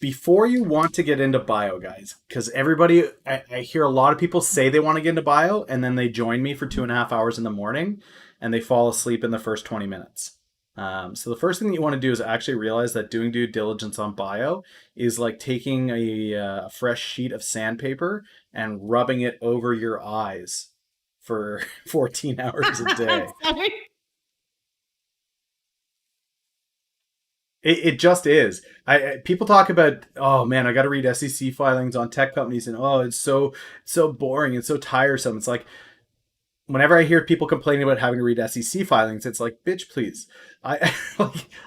Before you want to get into bio, guys, because I hear a lot of people say they want to get into bio, and then they join me for 2.5 hours in the morning, and they fall asleep in the first 20 minutes. So the first thing that you want to do is actually realize that doing due diligence on bio is like taking a fresh sheet of sandpaper and rubbing it over your eyes for 14 hours a day. Sorry. It just is. People talk about, oh man, I got to read SEC filings on tech companies, and oh, it's so boring and so tiresome. It's like whenever I hear people complaining about having to read SEC filings, it's like, bitch, please. I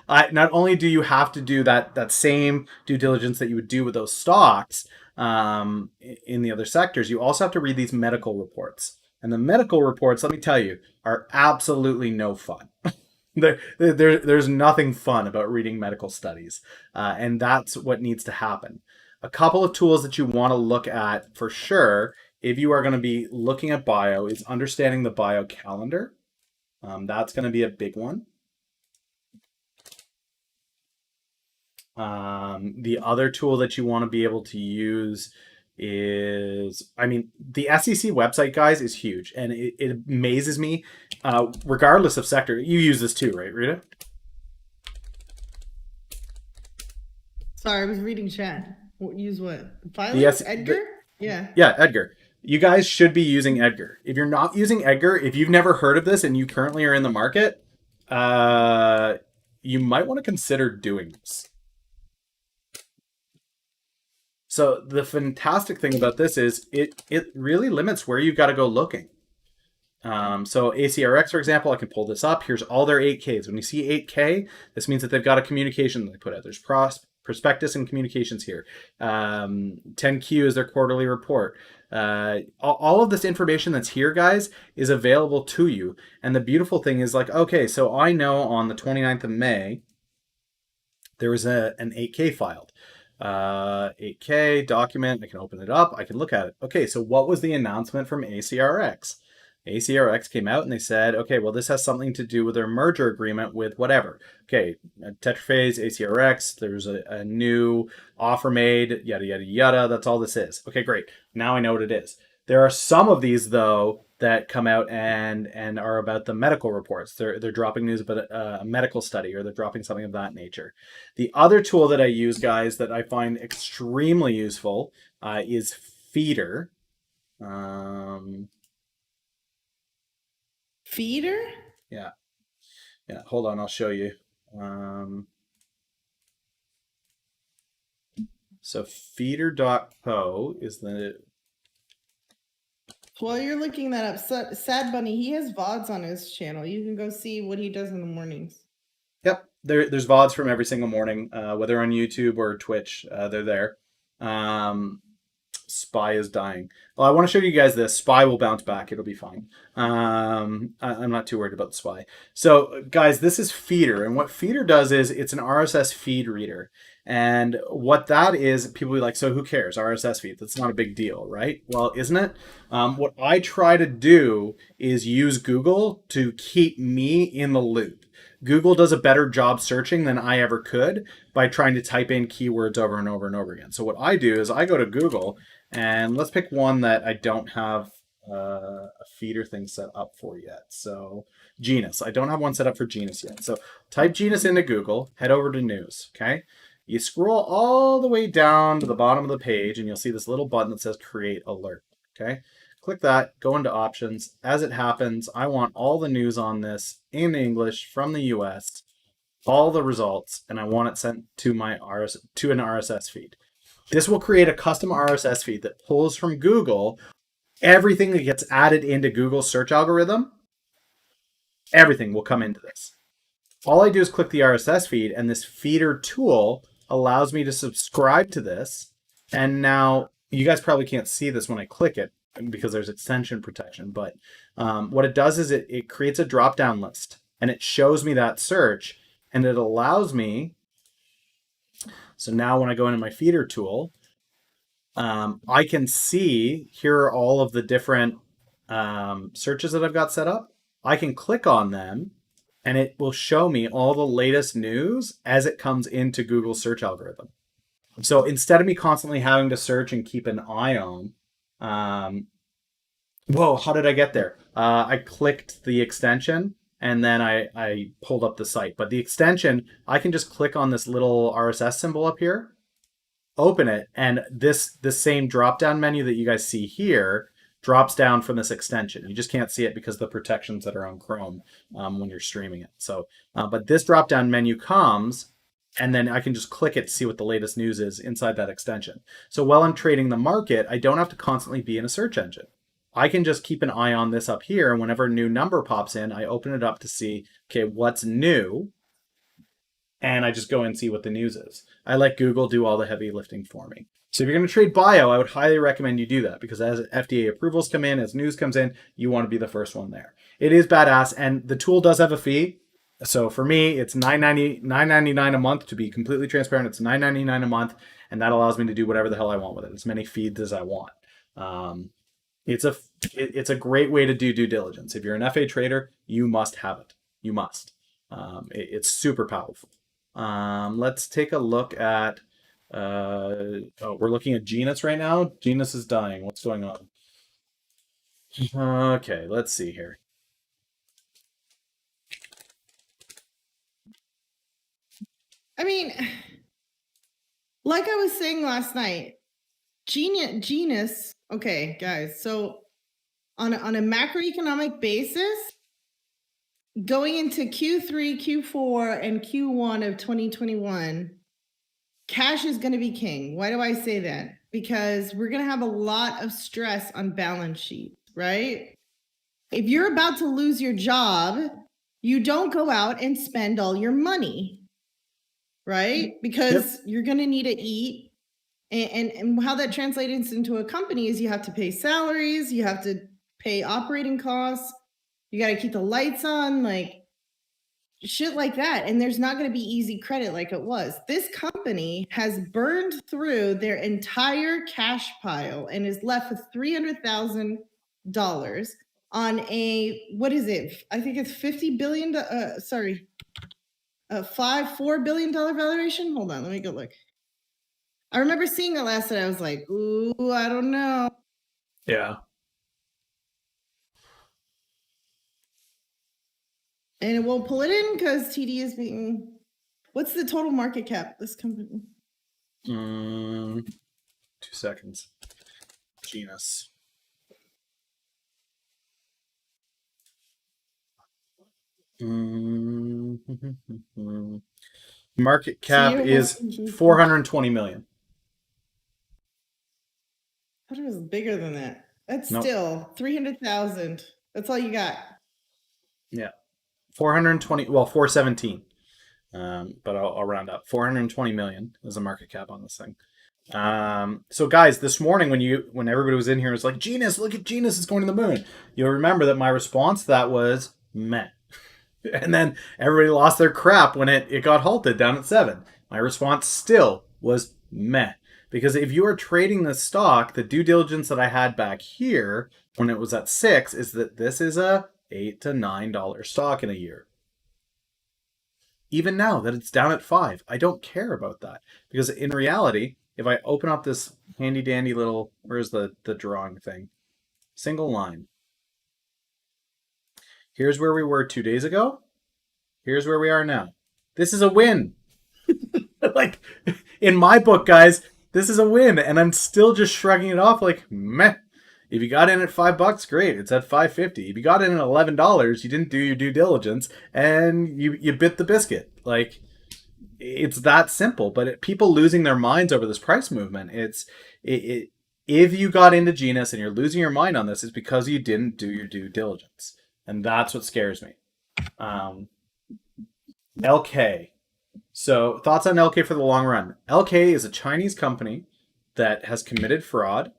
I not only do you have to do that same due diligence that you would do with those stocks in the other sectors, you also have to read these medical reports. And the medical reports, let me tell you, are absolutely no fun. There's nothing fun about reading medical studies, and that's what needs to happen. A couple of tools that you want to look at for sure if you are going to be looking at bio is understanding the bio calendar. That's going to be a big one. The other tool that you want to be able to use is, I mean, the SEC website, guys, is huge, and it amazes me, regardless of sector. You use this too, right, Rita? Sorry, I was reading chat. Use what? Filing? Yes, Edgar? Yeah. yeah, Edgar. You guys should be using Edgar. If you're not using Edgar, if you've never heard of this and you currently are in the market, you might want to consider doing this. So the fantastic thing about this is it really limits where you've got to go looking. So ACRX, for example, I can pull this up. Here's all their 8Ks. When you see 8K, this means that they've got a communication that they put out. There's prospectus and communications here. 10Q is their quarterly report. All of this information that's here, guys, is available to you. And the beautiful thing is like, okay, so I know on the 29th of May, there was an 8K filed. 8K document. I can open it up. I can look at it. Okay, so what was the announcement from ACRX? ACRX came out and they said, okay, well, this has something to do with their merger agreement with whatever. Okay, Tetraphase, ACRX, there's a new offer made, yada, yada, yada. That's all this is. Okay, great. Now I know what it is. There are some of these, though, that come out and are about the medical reports. They're dropping news about a medical study, or they're dropping something of that nature. The other tool that I use, guys, that I find extremely useful is Feeder. Feeder? Yeah. Hold on, I'll show you. So feeder.co is the. While you're looking that up, Sad Bunny, he has VODs on his channel. You can go see what he does in the mornings. Yep, there's VODs from every single morning, whether on YouTube or Twitch. They're there. Um, Spy is dying. Well, I want to show you guys this. Spy will bounce back. It'll be fine. I'm not too worried about the Spy. So, guys, this is Feeder. And what Feeder does is it's an RSS feed reader. And what that is, people be like, so who cares? RSS feed. That's not a big deal, right? Well, isn't it? What I try to do is use Google to keep me in the loop. Google does a better job searching than I ever could by trying to type in keywords over and over and over again. So what I do is I go to Google and let's pick one that I don't have a feeder thing set up for yet. So genus. I don't have one set up for genus yet. So type genus into Google, head over to news, okay? You scroll all the way down to the bottom of the page and you'll see this little button that says create alert, okay? Click that, go into options. As it happens, I want all the news on this in English from the US, all the results, and I want it sent to my to an RSS feed. This will create a custom RSS feed that pulls from Google everything that gets added into Google's search algorithm. Everything will come into this. All I do is click the RSS feed, and this feeder tool allows me to subscribe to this. And now you guys probably can't see this when I click it because there's extension protection. But what it does is it creates a drop-down list, and it shows me that search, and it allows me. So now when I go into my feeder tool, I can see here are all of the different searches that I've got set up. I can click on them and it will show me all the latest news as it comes into Google's search algorithm. So instead of me constantly having to search and keep an eye on, whoa, how did I get there? I clicked the extension and then I pulled up the site. But the extension, I can just click on this little RSS symbol up here, open it, and this same drop down menu that you guys see here drops down from this extension. You just can't see it because of the protections that are on Chrome when you're streaming it. So, but this drop down menu comes, and then I can just click it to see what the latest news is inside that extension. So while I'm trading the market, I don't have to constantly be in a search engine. I can just keep an eye on this up here, and whenever a new number pops in, I open it up to see, okay, what's new, and I just go and see what the news is. I let Google do all the heavy lifting for me. So if you're going to trade bio, I would highly recommend you do that because as FDA approvals come in, as news comes in, you want to be the first one there. It is badass, and the tool does have a fee. So for me, it's $9.99 a month. To be completely transparent, it's $9.99 a month, and that allows me to do whatever the hell I want with it, as many feeds as I want. It's a great way to do due diligence. If you're an FA trader, you must have it. You must. It's super powerful. Let's take a look at. We're looking at Genus right now. Genus is dying. What's going on? Okay, let's see here. I mean, like I was saying last night, genus. Okay, guys. So on a macroeconomic basis, going into Q3, Q4, and Q1 of 2021, cash is going to be king. Why do I say that? Because we're going to have a lot of stress on balance sheets, right? If you're about to lose your job, you don't go out and spend all your money, right? Because you're going to need to eat. And how that translates into a company is you have to pay salaries, you have to pay operating costs, you got to keep the lights on, like shit like that. And there's not going to be easy credit like it was. This company has burned through their entire cash pile and is left with $300,000 on a, what is it? I think it's $50 billion. Sorry, $4 billion valuation. Hold on, let me go look. I remember seeing it last night. I was like, ooh, I don't know. Yeah. And it won't pull it in because TD is being. What's the total market cap this company? 2 seconds. Genus. Market cap is 420 million. thought it was bigger than that. That's Nope. still 300,000. That's all you got. Yeah. 420, well, 417. But I'll round up. 420 million is the market cap on this thing. So guys, this morning when everybody was in here, it was like, Genus, look at Genus, it's going to the moon. You'll remember that my response to that was meh. And then everybody lost their crap when it got halted down at 7. My response still was meh. Because if you are trading the stock, the due diligence that I had back here when it was at 6 is that this is a $8 to $9 stock in a year. Even now that it's down at 5, I don't care about that. Because in reality, if I open up this handy dandy little, where's the drawing thing? Single line. Here's where we were 2 days ago. Here's where we are now. This is a win. Like, in my book, guys, this is a win. And I'm still just shrugging it off like, meh. If you got in at $5, great. It's at $5.50. If you got in at $11, you didn't do your due diligence and you bit the biscuit. Like, it's that simple. But people losing their minds over this price movement. If you got into Genus and you're losing your mind on this, it's because you didn't do your due diligence, and that's what scares me. LK. So thoughts on LK for the long run? LK is a Chinese company that has committed fraud.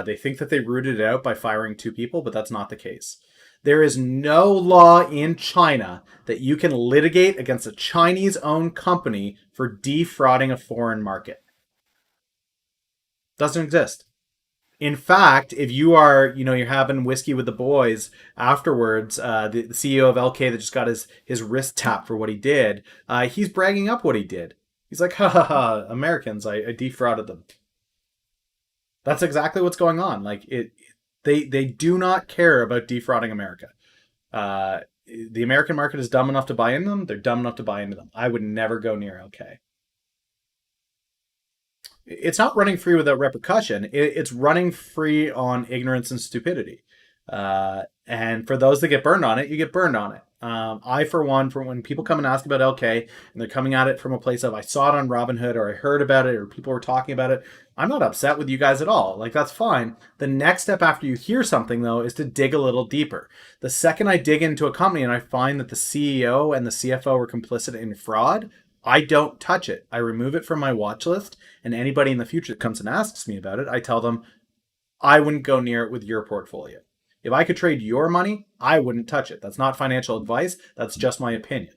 They think that they rooted it out by firing 2 people, but that's not the case. There is no law in China that you can litigate against a Chinese-owned company for defrauding a foreign market. Doesn't exist. In fact, if you are, you're having whiskey with the boys afterwards, the CEO of LK that just got his wrist tapped for what he did, he's bragging up what he did. He's like, ha ha ha, Americans, I defrauded them. That's exactly what's going on. Like they do not care about defrauding America. The American market is dumb enough to buy into them. They're dumb enough to buy into them. I would never go near LK. It's not running free without repercussion. It's running free on ignorance and stupidity. And for those that get burned on it, you get burned on it. I, for one, for when people come and ask about LK and they're coming at it from a place of I saw it on Robinhood or I heard about it or people were talking about it, I'm not upset with you guys at all. Like, that's fine. The next step after you hear something, though, is to dig a little deeper. The second I dig into a company and I find that the CEO and the CFO are complicit in fraud, I don't touch it. I remove it from my watch list, and anybody in the future that comes and asks me about it, I tell them I wouldn't go near it with your portfolio. If I could trade your money, I wouldn't touch it. That's not financial advice. That's just my opinion.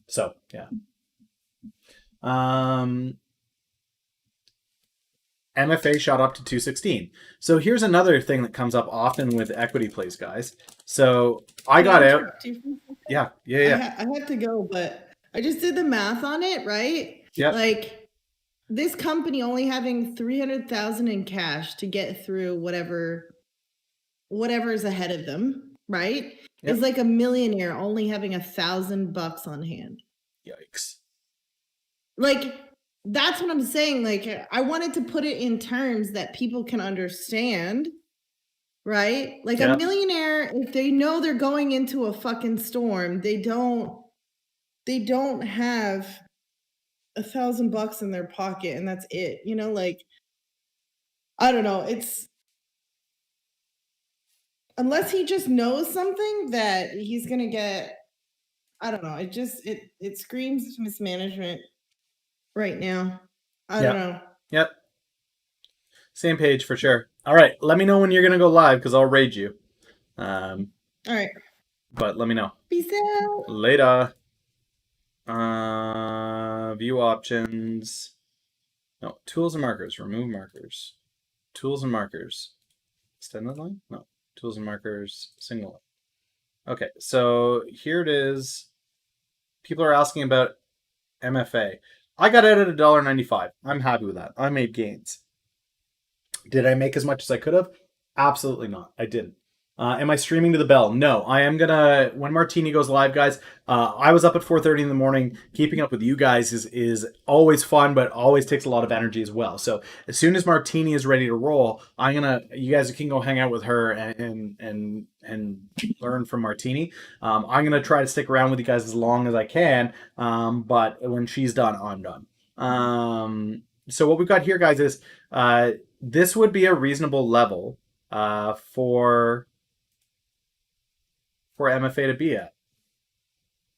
So, yeah. MFA shot up to 216. So here's another thing that comes up often with equity plays, guys. So I got out. Yeah. I have to go, but I just did the math on it, right? Yeah. Like, this company only having 300,000 in cash to get through whatever's ahead of them, right? Yep. Is like a millionaire only having $1,000 on hand. Yikes. Like, that's what I'm saying. Like, I wanted to put it in terms that people can understand, right? Like, a millionaire, if they know they're going into a fucking storm, they don't have $1,000 in their pocket and that's it. Like, I don't know. It's unless he just knows something that he's gonna get. I don't know. It screams mismanagement right now. I don't know. Yep. Same page for sure. All right. Let me know when you're gonna go live because I'll raid you. All right. But let me know. Peace out. Later. View options. No. Tools and markers. Remove markers. Tools and markers. Extended line? No. Tools and markers. Single line. Okay. So here it is. People are asking about MFA. I got out at $1.95. I'm happy with that. I made gains. Did I make as much as I could have? Absolutely not. I didn't. Am I streaming to the bell? No. I am gonna, when Martini goes live, guys, I was up at 4:30 in the morning. Keeping up with you guys is always fun, but always takes a lot of energy as well. So as soon as Martini is ready to roll, you guys can go hang out with her and learn from Martini. I'm gonna try to stick around with you guys as long as I can. But when she's done, I'm done. So what we've got here, guys, is this would be a reasonable level for MFA to be at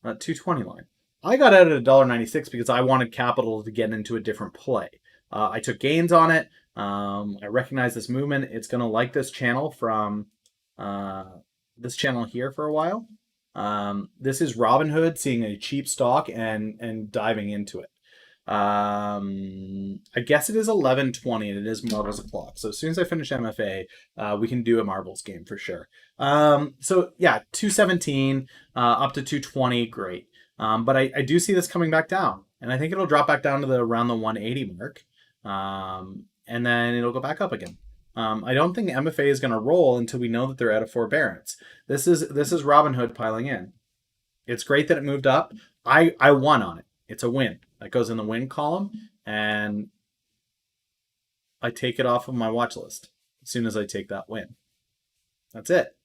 220 line. I got out at $1.96 because I wanted capital to get into a different play. I took gains on it. I recognize this movement. It's going to like this channel from this channel here for a while. This is Robinhood seeing a cheap stock and diving into it. I guess it is 11:20 and it is marbles o'clock. So as soon as I finish MFA, we can do a marbles game for sure. So yeah, 217 up to 220, great. But I do see this coming back down, and I think it'll drop back down to around the 180 mark, and then it'll go back up again. I don't think MFA is going to roll until we know that they're out of forbearance. This is Robinhood piling in. It's great that it moved up. I won on it. It's a win. That goes in the win column, and I take it off of my watch list as soon as I take that win. That's it.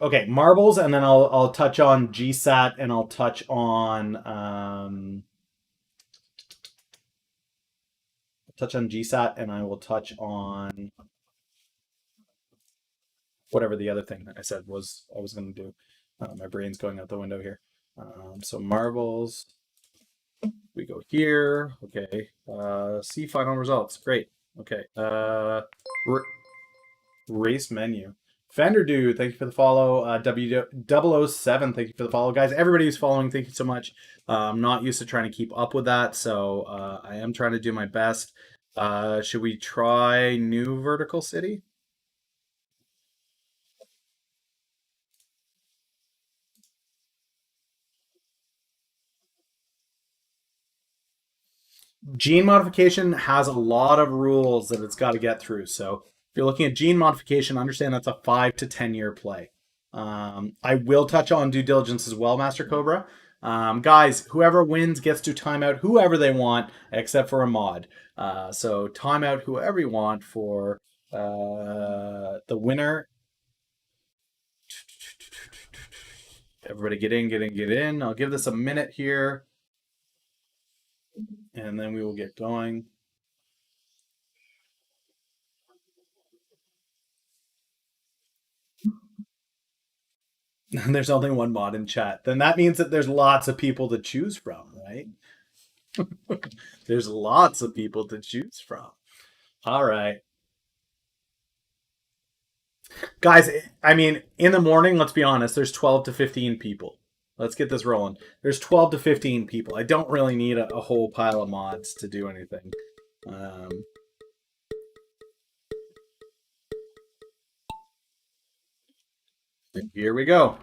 Okay, marbles, and then I'll touch on GSAT, and I'll touch on GSAT, and I will touch on whatever the other thing that I said was I was going to do. My brain's going out the window here. So marbles, we go here. Okay. See final results. Great. Okay. Race menu. Fender Dude, thank you for the follow. W007, thank you for the follow. Guys, everybody who's following, thank you so much. I'm not used to trying to keep up with that, so I am trying to do my best. Should we try new vertical city? Gene modification has a lot of rules that it's got to get through. So if you're looking at gene modification, understand that's a 5 to 10 year play. I will touch on due diligence as well, Master Cobra. Guys, whoever wins gets to time out whoever they want, except for a mod. So time out whoever you want for the winner. Everybody get in, get in, get in. I'll give this a minute here, and then we will get going. There's only one mod in chat. Then that means that there's lots of people to choose from, right? There's lots of people to choose from. All right. Guys, I mean, in the morning, let's be honest, there's 12 to 15 people. Let's get this rolling. There's 12 to 15 people. I don't really need a whole pile of mods to do anything. Here we go.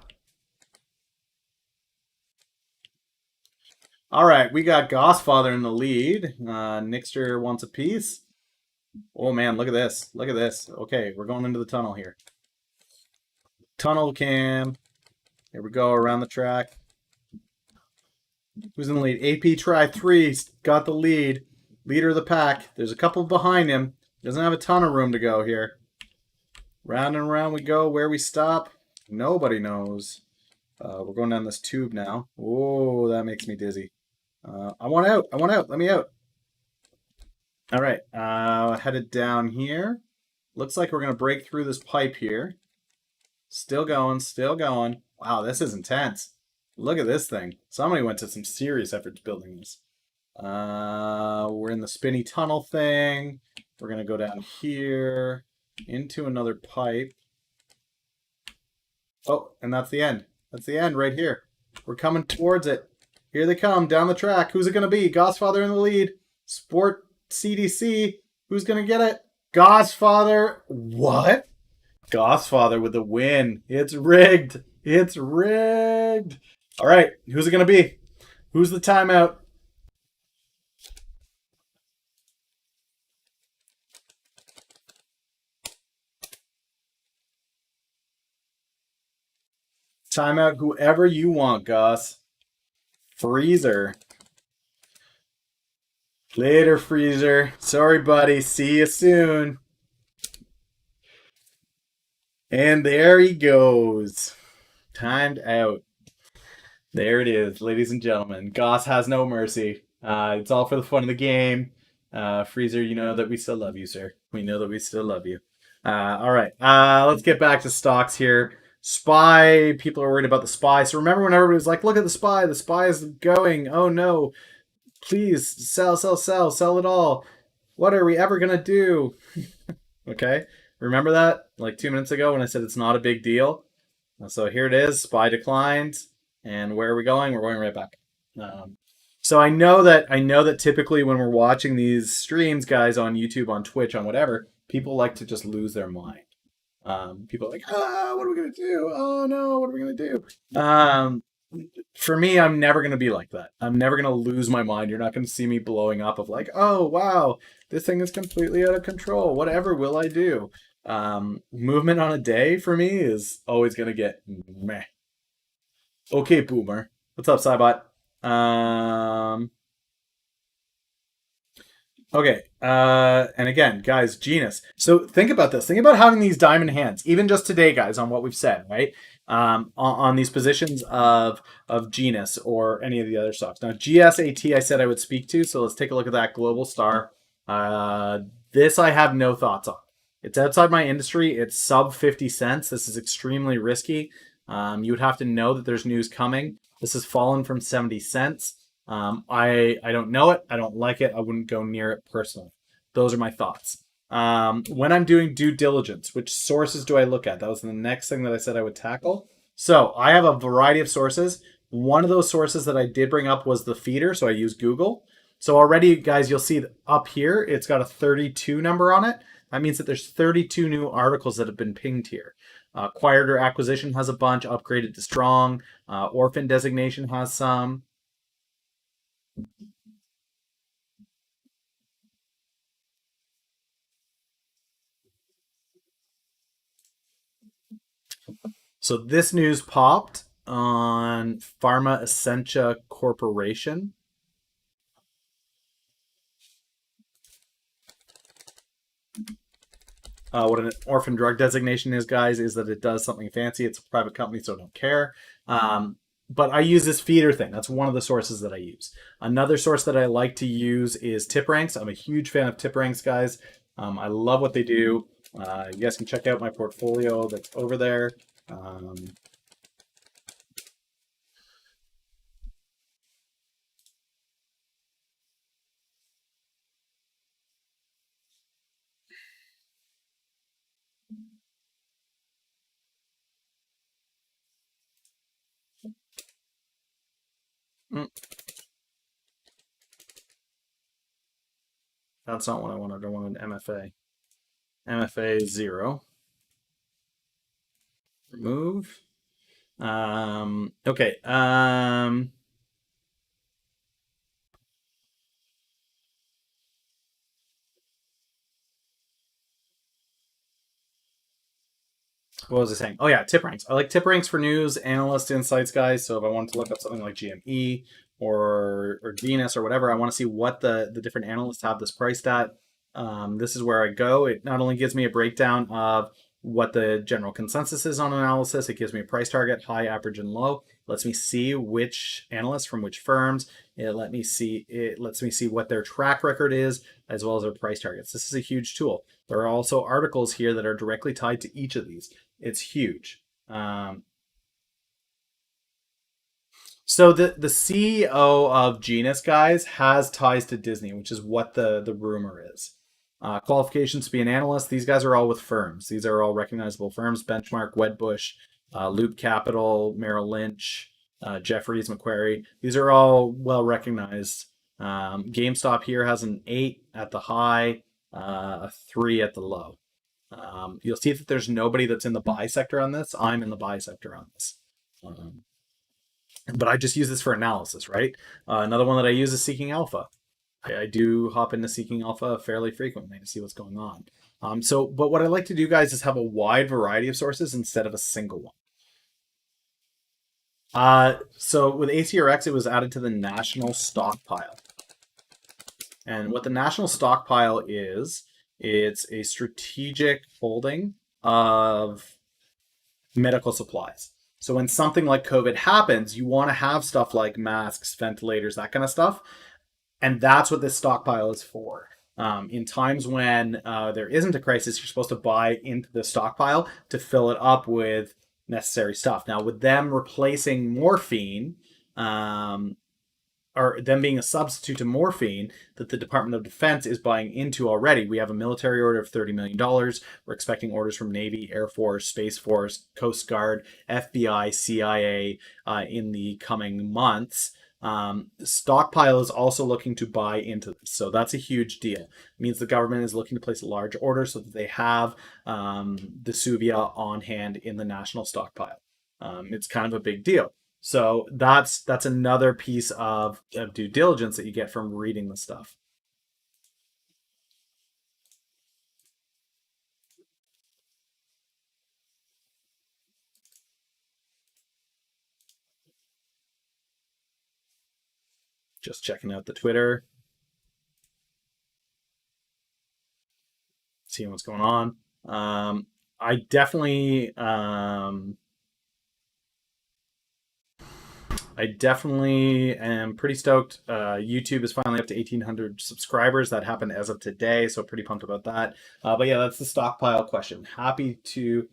All right, we got Gossfather in the lead. Nixter wants a piece. Oh man, look at this. Look at this. Okay, we're going into the tunnel here. Tunnel cam. Here we go around the track. Who's in the lead? AP Try 3 got the lead. Leader of the pack. There's a couple behind him. Doesn't have a ton of room to go here. Round and round we go. Where we stop, nobody knows. We're going down this tube now. Whoa, that makes me dizzy. I want out. I want out. Let me out. All right. Headed down here. Looks like we're going to break through this pipe here. Still going. Still going. Wow, this is intense. Look at this thing. Somebody went to some serious efforts building this. We're in the spinny tunnel thing. We're going to go down here into another pipe. Oh, and that's the end. That's the end right here. We're coming towards it. Here they come down the track. Who's it going to be? Gossfather in the lead. Sport CDC. Who's going to get it? Gossfather. What? Gossfather with the win. It's rigged. It's rigged. All right. Who's it going to be? Who's the timeout? Timeout whoever you want, Goss. Freezer. Later, Freezer. Sorry, buddy. See you soon. And there he goes. Timed out. There it is, ladies and gentlemen. Goss has no mercy. It's all for the fun of the game. Freezer, you know that we still love you, sir. We know that we still love you. All right. Let's get back to stocks here. Spy. People are worried about the spy. So remember when everybody was like, "Look at the spy. The spy is going. Oh no! Please sell, sell, sell, sell it all. What are we ever gonna do?" Okay. Remember that like 2 minutes ago when I said it's not a big deal. So here it is. Spy declined. And where are we going? We're going right back. So I know that typically when we're watching these streams, guys, on YouTube, on Twitch, on whatever, people like to just lose their mind. People are like, what are we gonna do? Oh no, what are we gonna do? For me, I'm never gonna be like that. I'm never gonna lose my mind. You're not gonna see me blowing up of like, oh wow, this thing is completely out of control. Whatever will I do? Movement on a day for me is always gonna get meh. Okay, boomer. What's up, Cybot? Okay. And again, guys, Genus. So think about this. Think about having these diamond hands, even just today, guys, on what we've said, right? On these positions of Genus or any of the other stocks. Now, GSAT, I said I would speak to. So let's take a look at that global star. This I have no thoughts on. It's outside my industry. It's sub 50 cents. This is extremely risky. You would have to know that there's news coming. This has fallen from 70 cents. I don't know it. I don't like it. I wouldn't go near it personally. Those are my thoughts. When I'm doing due diligence, which sources do I look at? That was the next thing that I said I would tackle. So I have a variety of sources. One of those sources that I did bring up was the feeder. So I use Google. So already, guys, you'll see up here, it's got a 32 number on it. That means that there's 32 new articles that have been pinged here. Acquired or acquisition has a bunch. Upgraded to strong. Orphan designation has some. So this news popped on Pharma Essentia Corporation. What an orphan drug designation is, guys, is that it does something fancy. It's a private company, so I don't care. But I use this feeder thing. That's one of the sources that I use. Another source that I like to use is Tip Ranks. I'm a huge fan of Tip Ranks, guys. I love what they do. You guys can check out my portfolio that's over there. Mm, that's not what I wanted. I wanted MFA. MFA 0. Remove. Okay. What was I saying? Oh yeah, tip ranks. I like tip ranks for news, analyst insights, guys. So if I wanted to look up something like GME or Genus or whatever, I want to see what the different analysts have this priced at. This is where I go. It not only gives me a breakdown of what the general consensus is on analysis, it gives me a price target, high, average, and low. It lets me see which analysts from which firms. It lets me see what their track record is, as well as their price targets. This is a huge tool. There are also articles here that are directly tied to each of these. It's huge. So the CEO of Genus, guys, has ties to Disney, which is what the rumor is. Qualifications to be an analyst. These guys are all with firms. These are all recognizable firms: Benchmark, Wedbush, Loop Capital, Merrill Lynch, Jefferies, Macquarie. These are all well recognized. GameStop here has an 8 at the high, a 3 at the low. You'll see that there's nobody that's in the buy sector on this. I'm in the buy sector on this. But I just use this for analysis, right? Another one that I use is Seeking Alpha. I do hop into Seeking Alpha fairly frequently to see what's going on. But what I like to do, guys, is have a wide variety of sources instead of a single one. So with ACRX, it was added to the national stockpile. And what the national stockpile is, it's a strategic holding of medical supplies. So when something like COVID happens, you want to have stuff like masks, ventilators, that kind of stuff, and that's what this stockpile is for. In times when there isn't a crisis, you're supposed to buy into the stockpile to fill it up with necessary stuff. Now, with them replacing morphine, um, or them being a substitute to morphine that the Department of Defense is buying into already. We have a military order of $30 million. We're expecting orders from Navy, Air Force, Space Force, Coast Guard, FBI, CIA in the coming months. Stockpile is also looking to buy into this. So that's a huge deal. It means the government is looking to place a large order so that they have the Suvia on hand in the national stockpile. It's kind of a big deal. So that's another piece of due diligence that you get from reading the stuff. Just checking out the Twitter, seeing what's going on. Um, I definitely I definitely am pretty stoked. YouTube is finally up to 1,800 subscribers. That happened as of today, so pretty pumped about that. But yeah, that's the stockpile question. Happy to.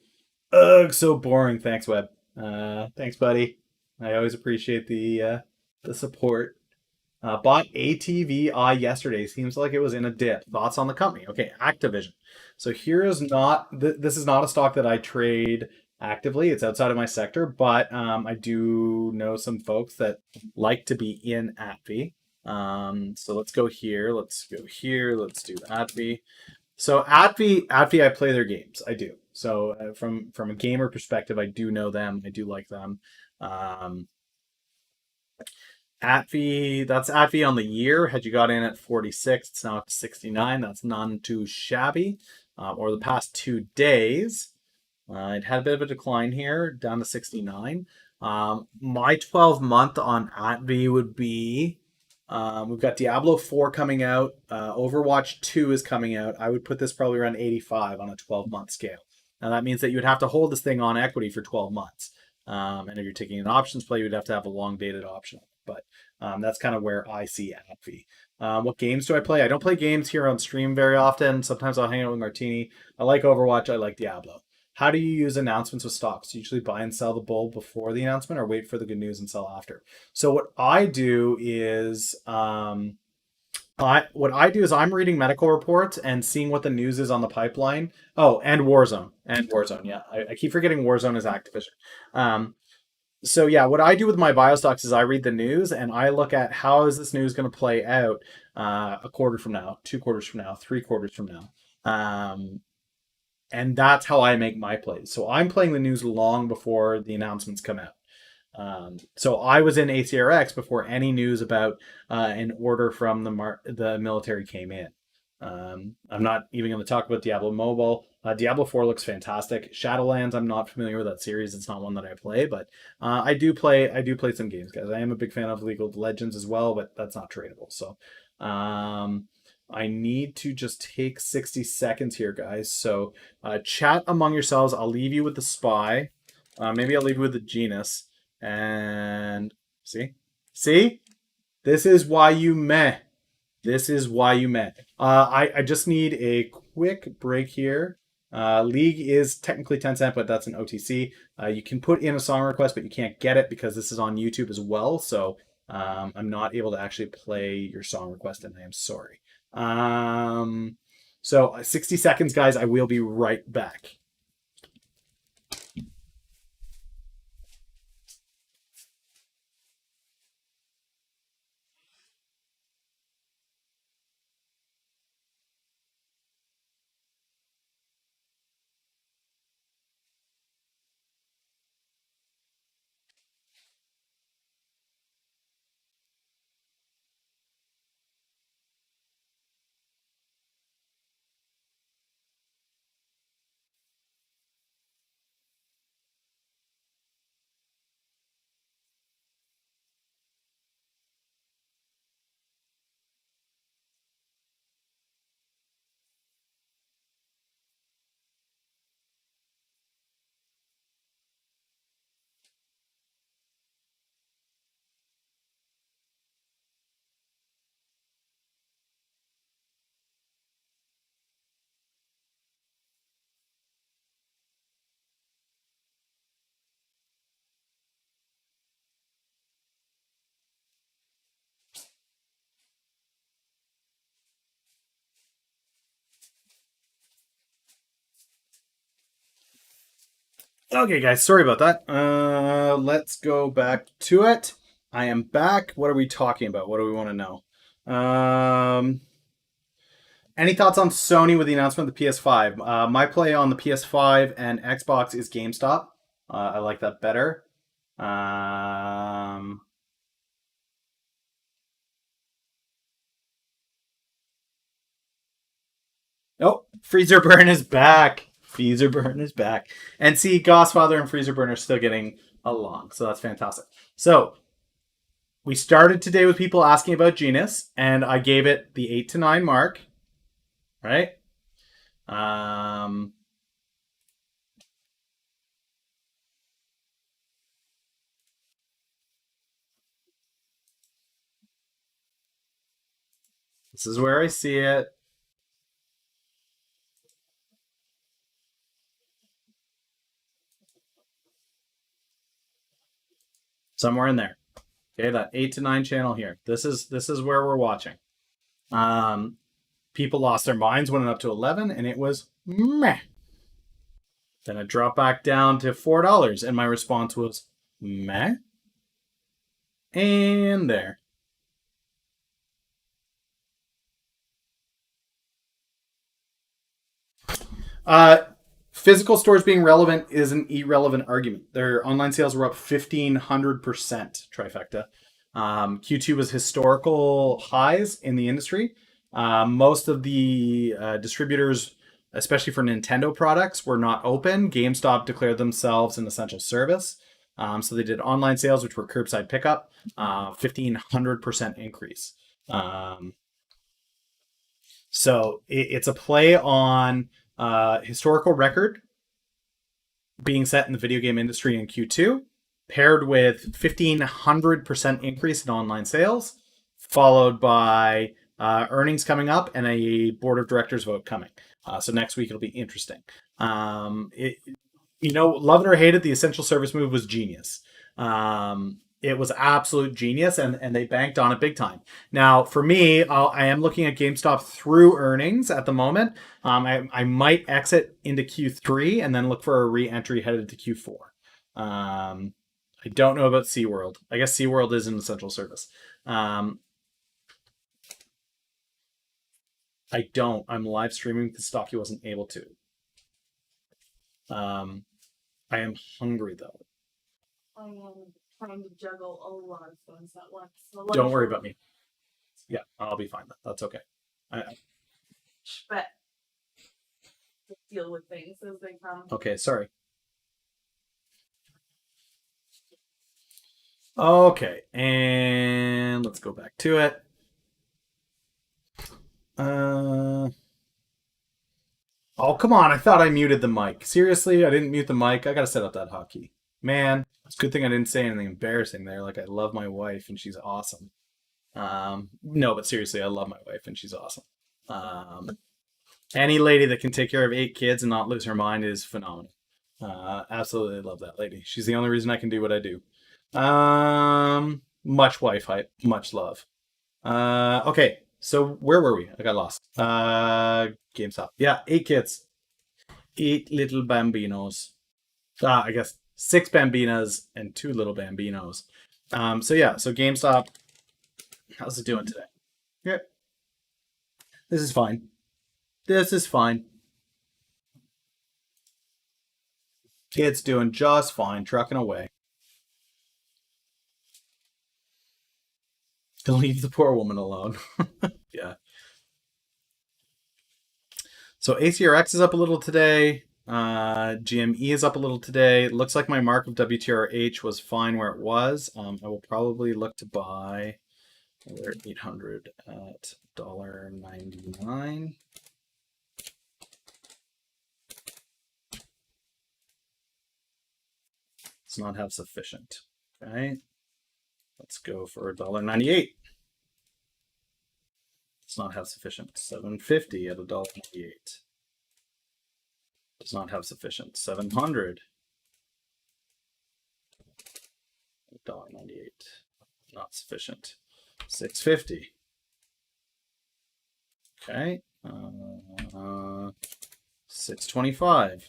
Ugh, so boring. Thanks, Web. Thanks, buddy. I always appreciate the support. Bought ATVI yesterday. Seems like it was in a dip. Thoughts on the company? Okay, Activision. So here is not. This is not a stock that I trade actively. It's outside of my sector, but I do know some folks that like to be in ATV. So let's go here. Let's go here. Let's do ATV. So ATV, I play their games. I do. So from a gamer perspective, I do know them. I do like them. Um, that's ATV on the year. Had you got in at 46, it's now at 69. That's none too shabby. Or the past 2 days, it had a bit of a decline here, down to 69. My 12-month on ATV would be we've got Diablo 4 coming out. Overwatch 2 is coming out. I would put this probably around 85 on a 12-month scale. Now, that means that you would have to hold this thing on equity for 12 months. And if you're taking an options play, you'd have to have a long dated option. But that's kind of where I see AppV. What games do I play? I don't play games here on stream very often. Sometimes I'll hang out with Martini. I like Overwatch. I like Diablo. How do you use announcements with stocks? Do you usually buy and sell the bull before the announcement or wait for the good news and sell after? So what I do is I'm reading medical reports and seeing what the news is on the pipeline. Oh, and Warzone. And Warzone, yeah. I keep forgetting Warzone is Activision. So yeah, what I do with my biostocks is I read the news and I look at how is this news going to play out a quarter from now, 2 quarters from now, 3 quarters from now. And that's how I make my plays. So I'm playing the news long before the announcements come out. So I was in ACRX before any news about an order from the military came in. I'm not even going to talk about Diablo Mobile. Diablo 4 looks fantastic. Shadowlands, I'm not familiar with that series. It's not one that I play, but I do play. I do play some games, guys. I am a big fan of League of Legends as well, but that's not tradable. So I need to just take 60 seconds here, guys. So chat among yourselves. I'll leave you with the spy. Maybe I'll leave you with the genus. And see, this is why you met. This is why you met. I just need a quick break here. League is technically 10 cent, but that's an OTC. You can put in a song request, but you can't get it because this is on YouTube as well. So I'm not able to actually play your song request, and I am sorry. So 60 seconds, guys. I will be right back. Okay, guys, sorry about that. Let's go back to it. I am back. What are we talking about? What do we want to know? Any thoughts on Sony with the announcement of the PS5? My play on the PS5 and Xbox is GameStop. I like that better. Um, oh, Freezer Burn is back. Freezer Burn is back. And see, Godfather and Freezer Burn are still getting along, so that's fantastic. So we started today with people asking about Genus, and I gave it the 8 to 9 mark. Right? Um, this is where I see it. Somewhere in there. Okay, that 8 to 9 channel here. This is where we're watching. Um, People lost their minds when it went up to 11, and it was meh. Then it dropped back down to $4, and my response was meh. And there. Uh, Physical stores being relevant is an irrelevant argument. Their online sales were up 1,500%, trifecta. Q2 was historical highs in the industry. Most of the distributors, especially for Nintendo products, were not open. GameStop declared themselves an essential service. So they did online sales, which were curbside pickup, 1,500% increase. Um, so it's a play on historical record being set in the video game industry in Q2, paired with 1,500% increase in online sales, followed by earnings coming up and a board of directors vote coming. So next week it'll be interesting. Love it or hate it, the essential service move was genius. It was absolute genius, and they banked on it big time. Now, for me, I am looking at GameStop through earnings at the moment. I might exit into Q3 and then look for a re-entry headed to Q4. I don't know about SeaWorld. I guess SeaWorld is an essential service. I don't. I'm live streaming because Stocky wasn't able to. Um, I am hungry though. Trying to juggle a lot of things at once. So Don't worry about me. Yeah, I'll be fine. That's okay. But deal with things as they come. Okay, sorry. Okay, and let's go back to it. Oh, come on. I thought I muted the mic. Seriously, I didn't mute the mic. I gotta set up that hotkey. Man, it's a good thing I didn't say anything embarrassing there. Like, I love my wife and she's awesome. No, but seriously, I love my wife and she's awesome. Any lady that can take care of 8 kids and not lose her mind is phenomenal. Absolutely love that lady. She's the only reason I can do what I do. Much wife hype, much love. Okay, so where were we? I got lost. GameStop. Yeah, 8 kids, 8 little bambinos. I guess 6 bambinas and 2 little bambinos. So GameStop. How's it doing today? Yeah, this is fine. This is fine. It's doing just fine, trucking away. To leave the poor woman alone. Yeah. So ACRX is up a little today. GME is up a little today. Looks like my mark of WTRH was fine where it was. I will probably look to buy another 800 at $1.99. Does not have sufficient. Okay. Let's go for $1.98. Does not have sufficient. $7.50 at $1.98. Does not have sufficient. 700. $1.98. Not sufficient. 650. Okay. 625.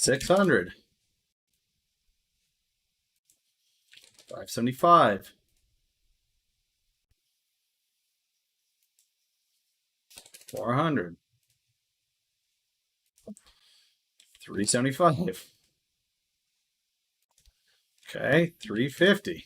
600. 575. 400. 375. Okay, 350.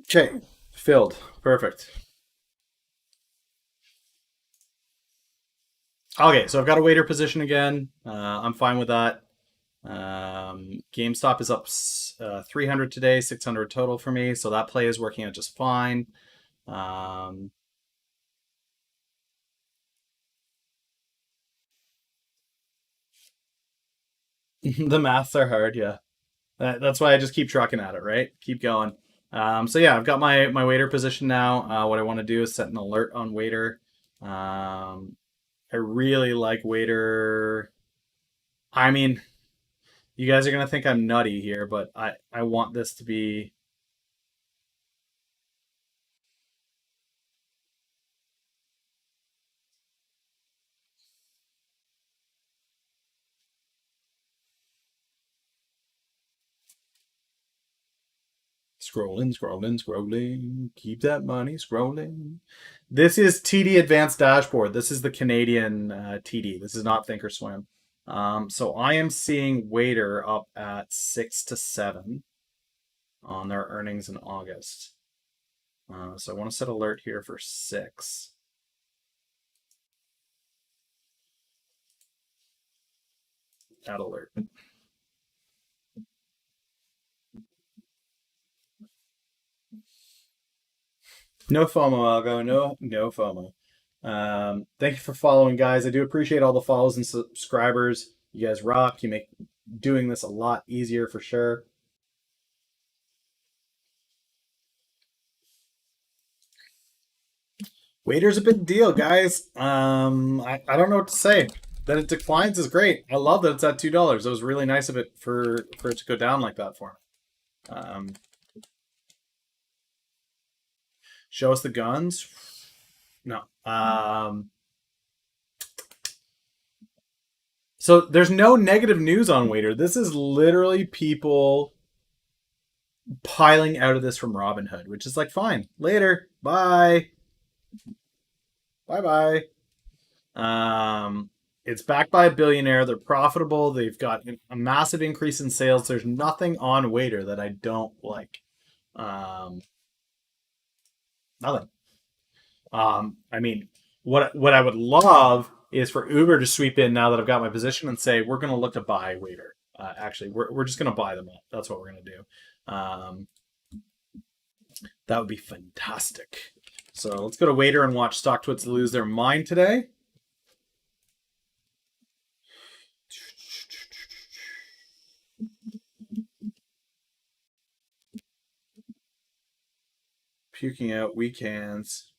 Okay, filled. Perfect. Okay, so I've got a waiter position again. I'm fine with that. GameStop is up 300 today, 600 total for me, so that play is working out just fine. Um, the maths are hard, yeah. That's why I just keep trucking at it, right? Keep going. So yeah, I've got my waiter position now. What I want to do is set an alert on waiter. I really like waiter. I mean, you guys are gonna think I'm nutty here, but I want this to be scrolling, scrolling, scrolling. Keep that money scrolling. This is TD Advanced Dashboard. This is the Canadian TD. This is not Thinkorswim. So I am seeing Waiter up at 6 to 7 on their earnings in August. So I want to set alert here for 6. Add alert. No FOMO, Algo. No FOMO. Thank you for following, guys. I do appreciate all the follows and subscribers. You guys rock. You make doing this a lot easier for sure. Waiter's a big deal, guys. I don't know what to say. That it declines is great. I love that it's at $2. It was really nice of it for it to go down like that for me. Show us the guns. No. So there's no negative news on Waiter. This is literally people piling out of this from Robinhood, which is like, fine, later, bye, bye bye. It's backed by a billionaire. They're profitable. They've got a massive increase in sales. There's nothing on Waiter that I don't like. Nothing. I mean, what I would love is for Uber to sweep in now that I've got my position and say we're going to look to buy Waiter. Actually, we're just going to buy them up. That's what we're going to do. That would be fantastic. So let's go to Waiter and watch StockTwits lose their mind today. Puking out weak hands.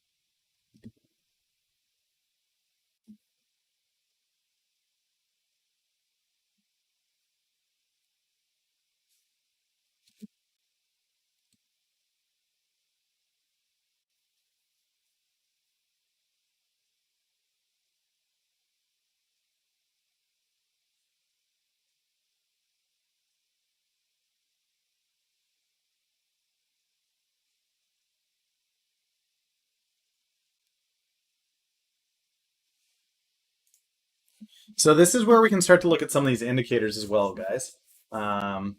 So this is where we can start to look at some of these indicators as well, guys. Oh,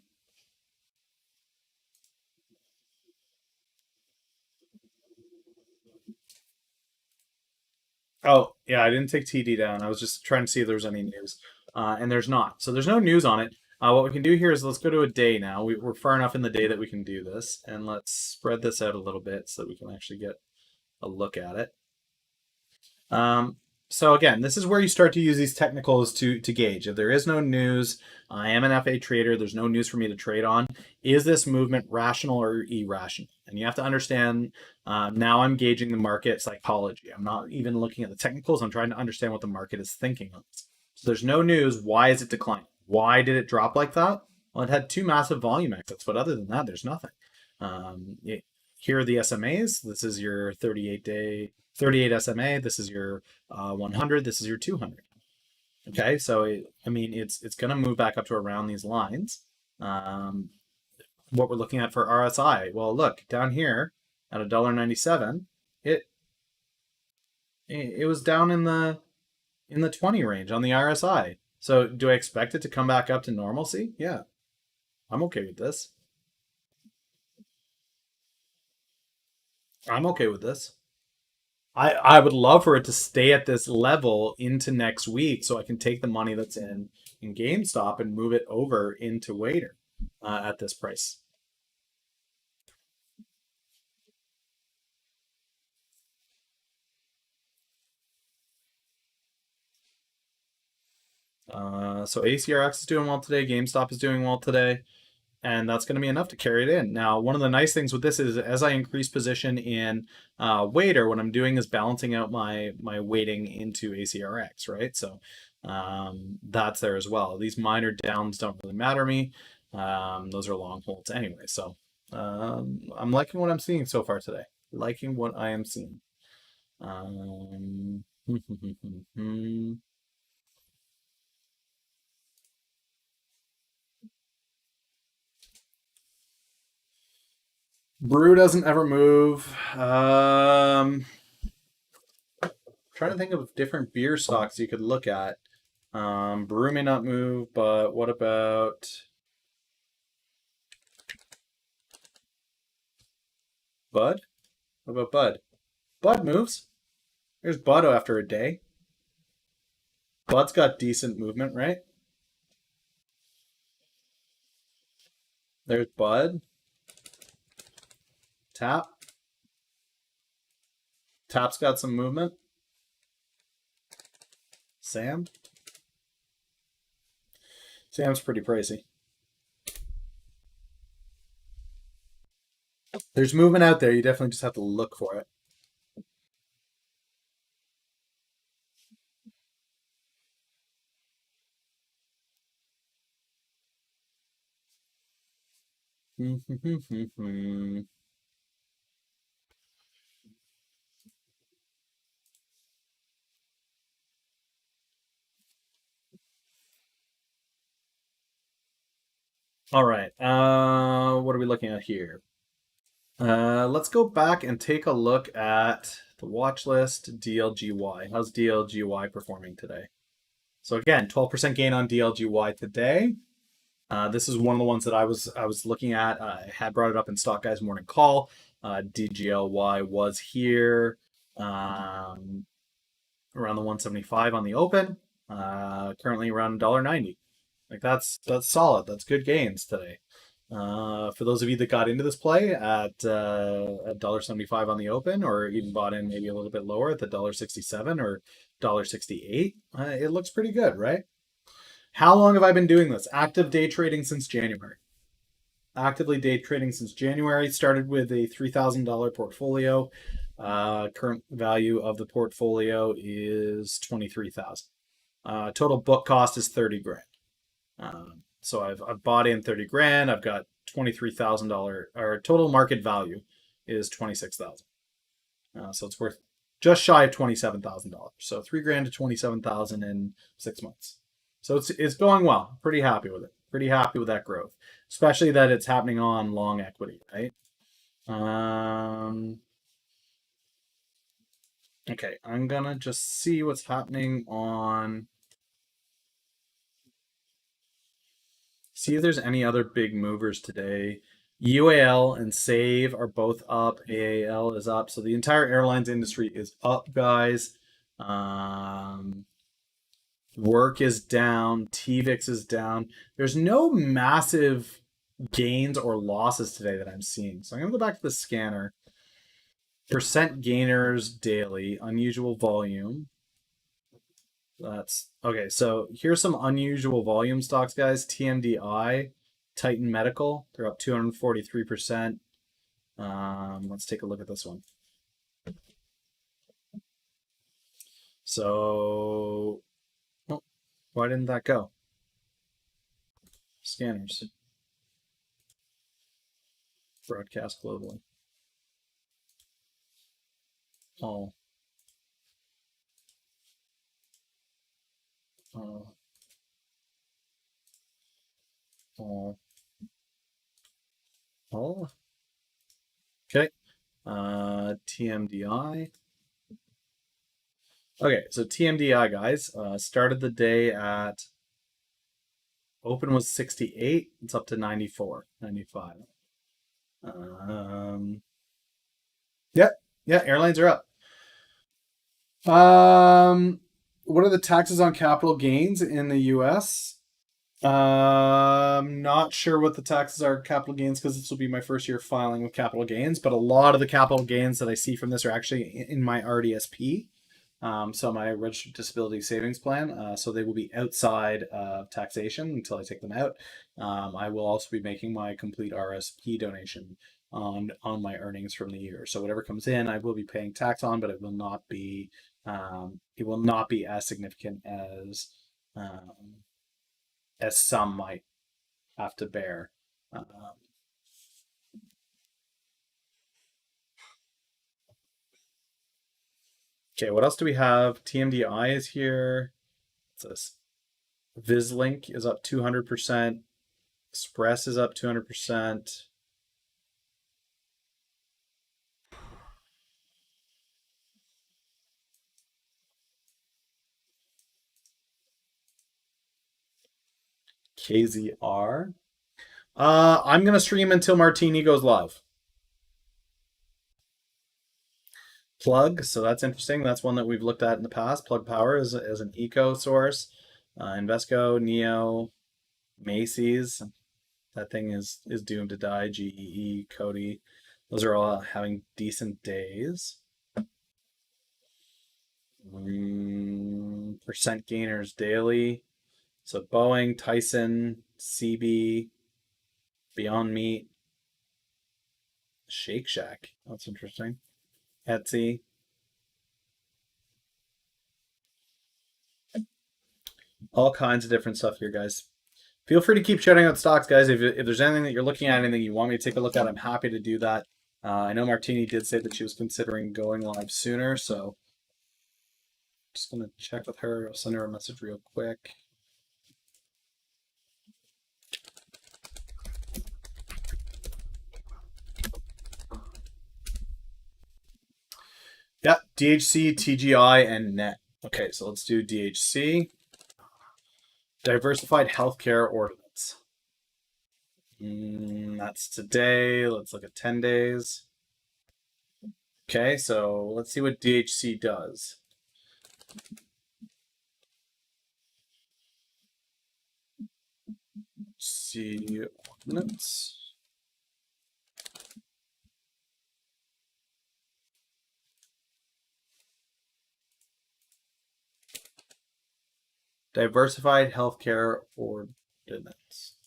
yeah, I didn't take TD down. I was just trying to see if there was any news. And there's not. So there's no news on it. What we can do here is let's go to a day now. We're far enough in the day that we can do this. And let's spread this out a little bit so that we can actually get a look at it. So again, this is where you start to use these technicals to gauge. If there is no news, I am an FA trader, there's no news for me to trade on. Is this movement rational or irrational? And you have to understand, now I'm gauging the market psychology. I'm not even looking at the technicals. I'm trying to understand what the market is thinking on this. So there's no news. Why is it declining? Why did it drop like that? Well, it had two massive volume exits, but other than that, there's nothing. Here are the SMAs. This is your 38-day, 38 SMA. This is your 100. This is your 200. Okay, so I mean, it's going to move back up to around these lines. Um, what we're looking at for RSI, well, look down here at $1.97, it was down in the 20 range on the RSI. So do I expect it to come back up to normalcy? Yeah, I'm okay with this. I'm okay with this. I would love for it to stay at this level into next week so I can take the money that's in GameStop and move it over into Wader at this price. So ACRX is doing well today. GameStop is doing well today. And that's going to be enough to carry it in. Now, one of the nice things with this is as I increase position in Wader, what I'm doing is balancing out my weighting into ACRX, right? So that's there as well. These minor downs don't really matter to me. Those are long holds anyway. So I'm liking what I'm seeing so far today. Liking what I am seeing. Um, Brew doesn't ever move. Trying to think of different beer stocks you could look at. Brew may not move, but what about Bud? What about Bud? Bud moves. There's Bud after a day. Bud's got decent movement, right? There's Bud. Tap. Tap's got some movement. Sam. Sam's pretty pricey. There's movement out there. You definitely just have to look for it. All right. What are we looking at here? Let's go back and take a look at the watch list DLGY. How's DLGY performing today? So again, 12% gain on DLGY today. This is one of the ones that I was looking at. I had brought it up in Stock Guys Morning Call. DGLY was here around the 175 on the open. Currently around $1.90. Like that's solid. That's good gains today. For those of you that got into this play at $1.75 on the open, or even bought in maybe a little bit lower at the $1.67 or $1.68, it looks pretty good, right? How long have I been doing this? Active day trading since January. Actively day trading since January. Started with a $3,000 portfolio. Current value of the portfolio is 23,000. Total book cost is 30 grand. So I've bought in 30 grand. I've got $23,000, or total market value is 26,000. So it's worth just shy of $27,000. So 3 grand to 27,000 in 6 months. So it's going well. Pretty happy with it. Pretty happy with that growth, especially that it's happening on long equity, right? Okay, I'm gonna just see what's happening on. See if there's any other big movers today. UAL and Save are both up. AAL is up. So the entire airlines industry is up, guys. Work is down. TVIX is down. There's no massive gains or losses today that I'm seeing. So I'm going to go back to the scanner. Percent gainers daily. Unusual volume. That's okay. So here's some unusual volume stocks, guys. TMDI, Titan Medical, they're up 243%. Let's take a look at this one. So, oh, why didn't that go? Scanners. Broadcast globally. Oh, oh, oh, oh. Okay. TMDI. Okay, so TMDI guys, started the day at open was 68. It's up to 94, 95. Um, yeah, yeah, airlines are up. What are the taxes on capital gains in the US? Not sure what the taxes are capital gains because this will be my first year filing with capital gains, but a lot of the capital gains that I see from this are actually in my RDSP. So my registered disability savings plan. So they will be outside of taxation until I take them out. I will also be making my complete RSP donation on my earnings from the year. So whatever comes in, I will be paying tax on, but it will not be as significant as some might have to bear. Okay, what else do we have? TMDI is here. What's this? Vislink is up 200%. Express is up 200%. KZR. I'm gonna stream until Martini goes live. Plug, so that's interesting. That's one that we've looked at in the past. Plug Power is an eco source. Invesco, Neo, Macy's. That thing is doomed to die. GEE, Cody. Those are all having decent days. Percent gainers daily. So Boeing, Tyson, CB, Beyond Meat, Shake Shack. That's interesting. Etsy. All kinds of different stuff here, guys. Feel free to keep shouting out stocks, guys. If there's anything that you're looking at, anything you want me to take a look at, I'm happy to do that. I know Martini did say that she was considering going live sooner, so just gonna check with her. I'll send her a message real quick. Yeah, DHC, TGI, and NET. Okay, so let's do DHC. Diversified Healthcare Ordinance. That's today. Let's look at 10 days. Okay, so let's see what DHC does. See ordinance. Diversified Healthcare Ordinance.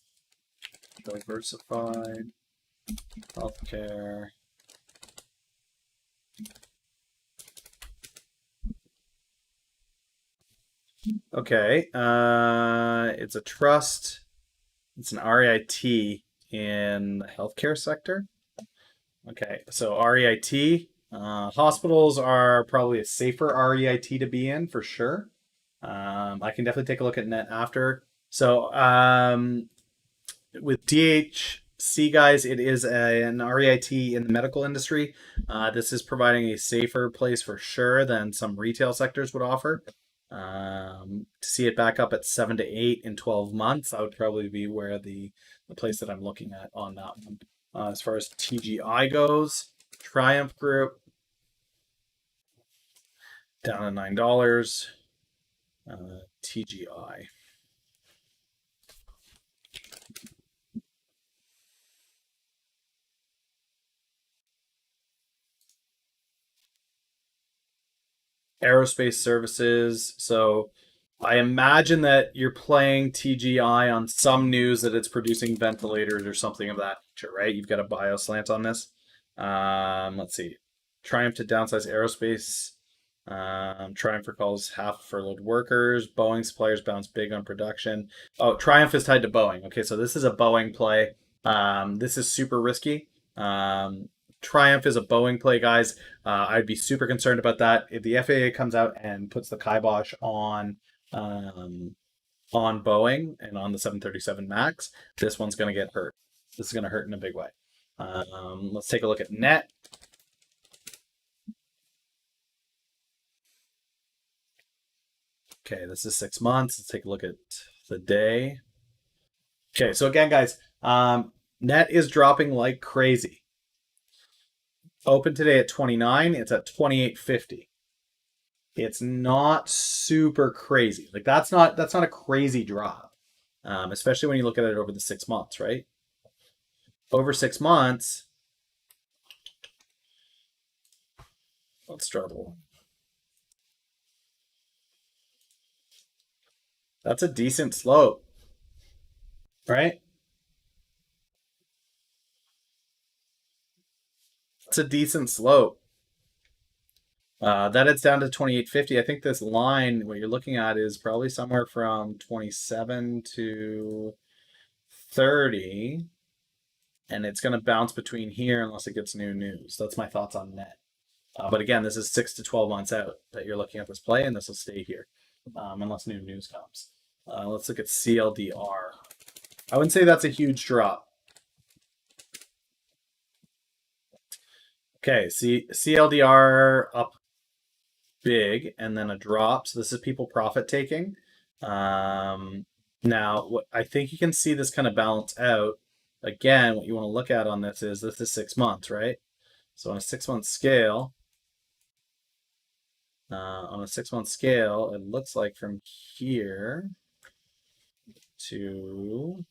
Diversified Healthcare. Okay, it's a trust. It's an REIT in the healthcare sector. Okay, so REIT. Hospitals are probably a safer REIT to be in for sure. I can definitely take a look at net after. So with DHC guys, it is an REIT in the medical industry. This is providing a safer place for sure than some retail sectors would offer. To see it back up at 7 to 8 in 12 months, that would probably be where the place that I'm looking at on that one. As far as TGI goes, Triumph Group down to $9. TGI. Aerospace services. So I imagine that you're playing TGI on some news that it's producing ventilators or something of that nature, right? You've got a bio slant on this. Let's see. Triumph to downsize aerospace. Triumph recalls half furloughed workers. Boeing suppliers bounce big on production. Oh, Triumph is tied to Boeing. Okay, so this is a Boeing play. This is super risky. Um, Triumph is a Boeing play, guys. I'd be super concerned about that if the FAA comes out and puts the kibosh um, on Boeing and on the 737 Max. This one's going to get hurt. This is going to hurt in a big way. Let's take a look at net. Okay, this is 6 months. Let's take a look at the day. Okay, so again, guys, net is dropping like crazy. Open today at 29. It's at 28.50. It's not super crazy. Like that's not a crazy drop, especially when you look at it over the 6 months, right? Over 6 months, let's struggle. That's a decent slope, right? It's a decent slope. That it's down to 28.50. I think this line, what you're looking at, is probably somewhere from 27 to 30, and it's going to bounce between here unless it gets new news. That's my thoughts on net. But again, this is 6 to 12 months out that you're looking at this play, and this will stay here unless new news comes. Let's look at CLDR. I wouldn't say that's a huge drop. Okay, CLDR up big and then a drop. So this is people profit taking. Now, I think you can see this kind of balance out. Again, what you want to look at on this is 6 months, right? So on a 6 month scale, it looks like from here to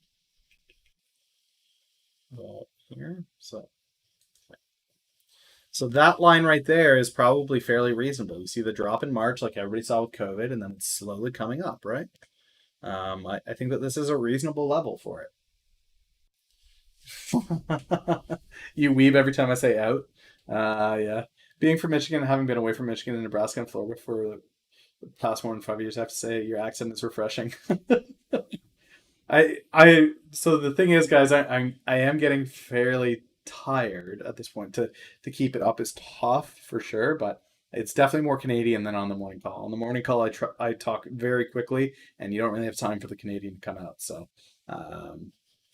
here. So that line right there is probably fairly reasonable. You see the drop in March, like everybody saw with COVID, and then it's slowly coming up, right? I think that this is a reasonable level for it. You weeb every time I say out. Yeah. Being from Michigan and having been away from Michigan and Nebraska and Florida for the past more than 5 years, I have to say your accent is refreshing. So the thing is, guys, I am getting fairly tired at this point. To keep it up is tough for sure, but it's definitely more Canadian than on the morning call. On the morning call, I talk very quickly, and you don't really have time for the Canadian to come out. So,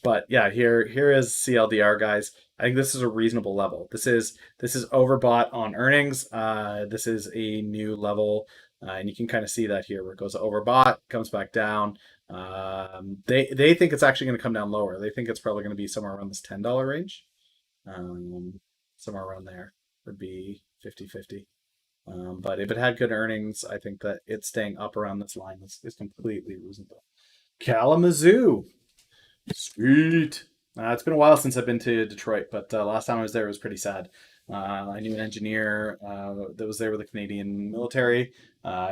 but yeah, here is CLDR, guys. I think this is a reasonable level. This is overbought on earnings. This is a new level, and you can kind of see that here where it goes overbought, comes back down. They think it's actually going to come down lower. They think it's probably going to be somewhere around this $10 range. Somewhere around there would be 50-50. But if it had good earnings, I think that it's staying up around this line is completely reasonable. Kalamazoo. Sweet. It's been a while since I've been to Detroit, but last time I was there, it was pretty sad. I knew an engineer that was there with the Canadian military.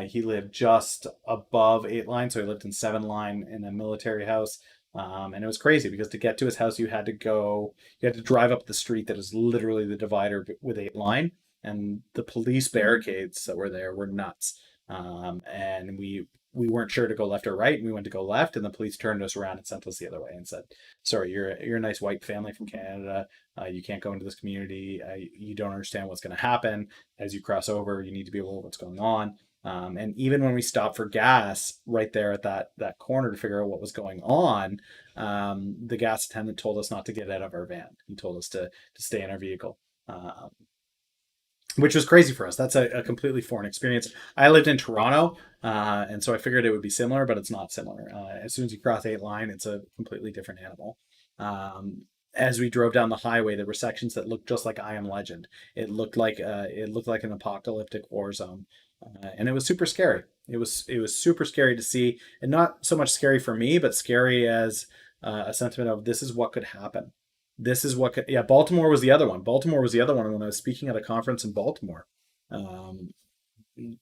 He lived just above 8 line, so he lived in 7 line in a military house. And it was crazy because to get to his house, you had to drive up the street that is literally the divider with 8 line, and the police barricades that were there were nuts. And we weren't sure to go left or right, and we went to go left, and the police turned us around and sent us the other way and said, "Sorry, you're a nice white family from Canada. You can't go into this community. You don't understand what's going to happen as you cross over. You need to be aware of what's going on." And even when we stopped for gas right there at that corner to figure out what was going on, the gas attendant told us not to get out of our van. He told us to stay in our vehicle. Which was crazy for us. That's a completely foreign experience. I lived in Toronto, and so I figured it would be similar, but it's not similar. As soon as you cross 8 line, it's a completely different animal. As we drove down the highway, there were sections that looked just like I Am Legend. It looked like an apocalyptic war zone, and it was super scary. It was super scary to see, and not so much scary for me, but scary as a sentiment of this is what could happen. This is what could, yeah, Baltimore was the other one. Baltimore was the other one when I was speaking at a conference in Baltimore. Um,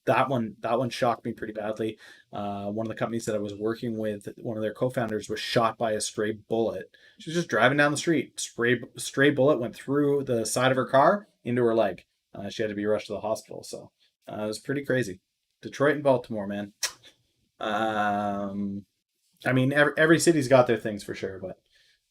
that one shocked me pretty badly. One of the companies that I was working with, one of their co-founders was shot by a stray bullet. She was just driving down the street. Stray bullet went through the side of her car into her leg. She had to be rushed to the hospital. So it was pretty crazy. Detroit and Baltimore, man. I mean, every city's got their things for sure, but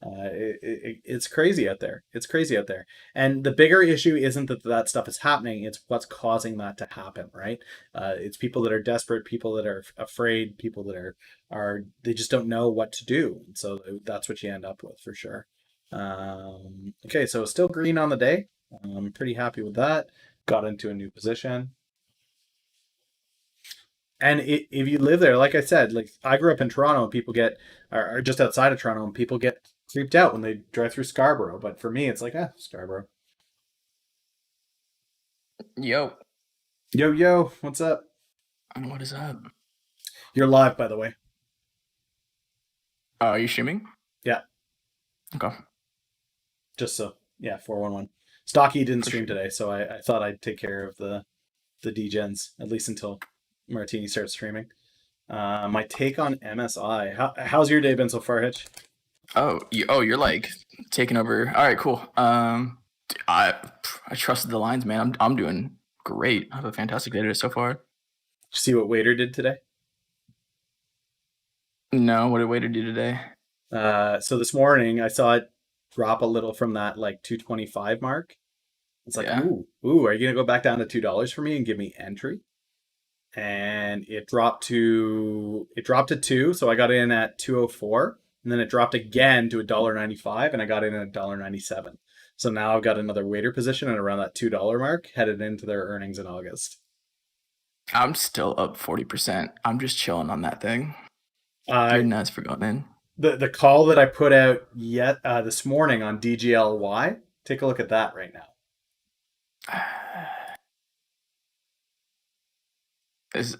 It's crazy out there. It's crazy out there. And the bigger issue isn't that that stuff is happening, it's what's causing that to happen, right? It's people that are desperate, people that are afraid, people that are they just don't know what to do. And so that's what you end up with for sure. Okay, so still green on the day. I'm pretty happy with that. Got into a new position. And if you live there, like I said, like I grew up in Toronto, and people get are just outside of Toronto, and people get creeped out when they drive through Scarborough. But for me, it's like, Scarborough. Yo, Yo, yo, what's up? what is up? You're live, by the way. Are you streaming? Yeah, Okay. just so. Yeah, 411. Stocky didn't For stream sure. today, so I thought I'd take care of the degens, at least until Martini starts streaming. My take on MSI. How's your day been so far, Hitch? You're like taking over. All right, cool. I trusted the lines, man. I'm doing great. I have a fantastic day today so far. Did you see what Waiter did today? No, what did Waiter do today? So this morning I saw it drop a little from that like 225 mark. It's like, Yeah. ooh, are you gonna go back down to $2 for me and give me entry? And it dropped to two, so I got in at 204, and then it dropped again to $1.95, and I got in at $1.97. So now I've got another waiter position at around that $2 mark, headed into their earnings in August. I'm still up 40%. I'm just chilling on that thing. Uh, You're nuts for going in. the call that I put out this morning on DGLY, take a look at that right now. Is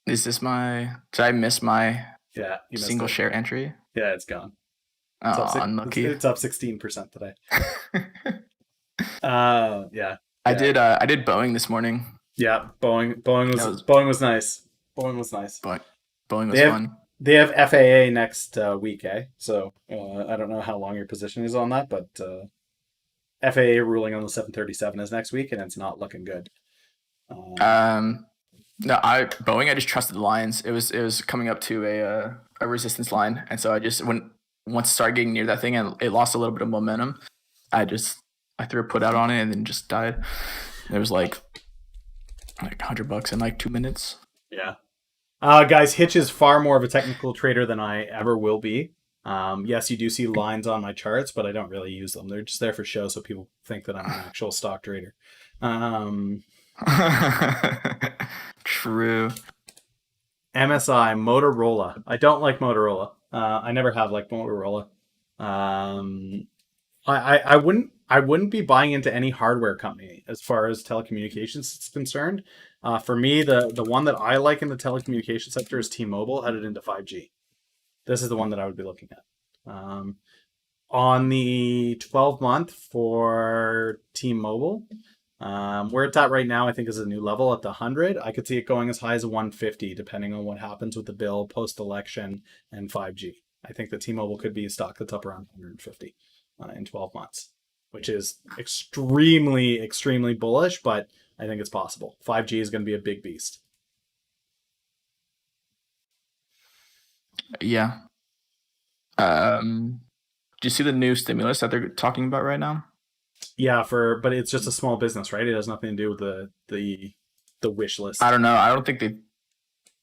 this my? Did I miss my Yeah, you missed single it. share entry? Yeah, it's gone. Oh, unlucky. It's up 16% today. Yeah. I did Boeing this morning. Yeah, Boeing was nice. Boeing was nice. But Boeing was They have fun. they have FAA next week, eh? So I don't know how long your position is on that, but FAA ruling on the 737 is next week, and it's not looking good. No, Boeing. I just trusted the lines. It was coming up to a resistance line, and so I just once it started getting near that thing and it lost a little bit of momentum, I threw a put out on it and then just died. It was like $100 in like 2 minutes. Yeah. Guys, Hitch is far more of a technical trader than I ever will be. Yes, you do see lines on my charts, but I don't really use them. They're just there for show, so people think that I'm an actual stock trader. True. MSI, Motorola. I don't like Motorola. I never have liked Motorola. I wouldn't be buying into any hardware company as far as telecommunications is concerned. For me, the one that I like in the telecommunications sector is T-Mobile headed into 5G. This is the one that I would be looking at. On the 12-month for T-Mobile, where it's at right now, I think is a new level at the 100. I could see it going as high as 150, depending on what happens with the bill post-election and 5G. I think that T-Mobile could be a stock that's up around 150 in 12 months, which is extremely, extremely bullish, but I think it's possible. 5G is going to be a big beast. Yeah. Do you see the new stimulus that they're talking about right now? Yeah, but it's just a small business, right? It has nothing to do with the wish list. I don't know. I don't think they've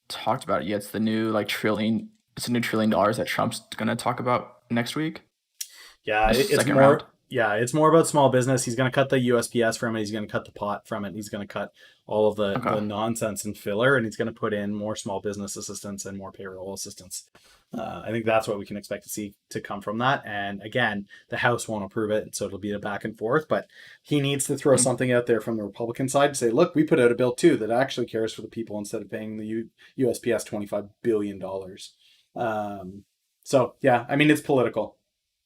talked about it yet. It's the new trillion. It's a new $1 trillion that Trump's gonna talk about next week. Yeah, it's more. Round. Yeah, it's more about small business. He's going to cut the USPS from it. He's going to cut the pot from it. He's going to cut all of the nonsense and filler, and he's going to put in more small business assistance and more payroll assistance. I think that's what we can expect to see to come from that. And again, the House won't approve it, so it'll be a back and forth. But he needs to throw something out there from the Republican side to say, look, we put out a bill too that actually cares for the people instead of paying the USPS $25 billion. So yeah, I mean, it's political.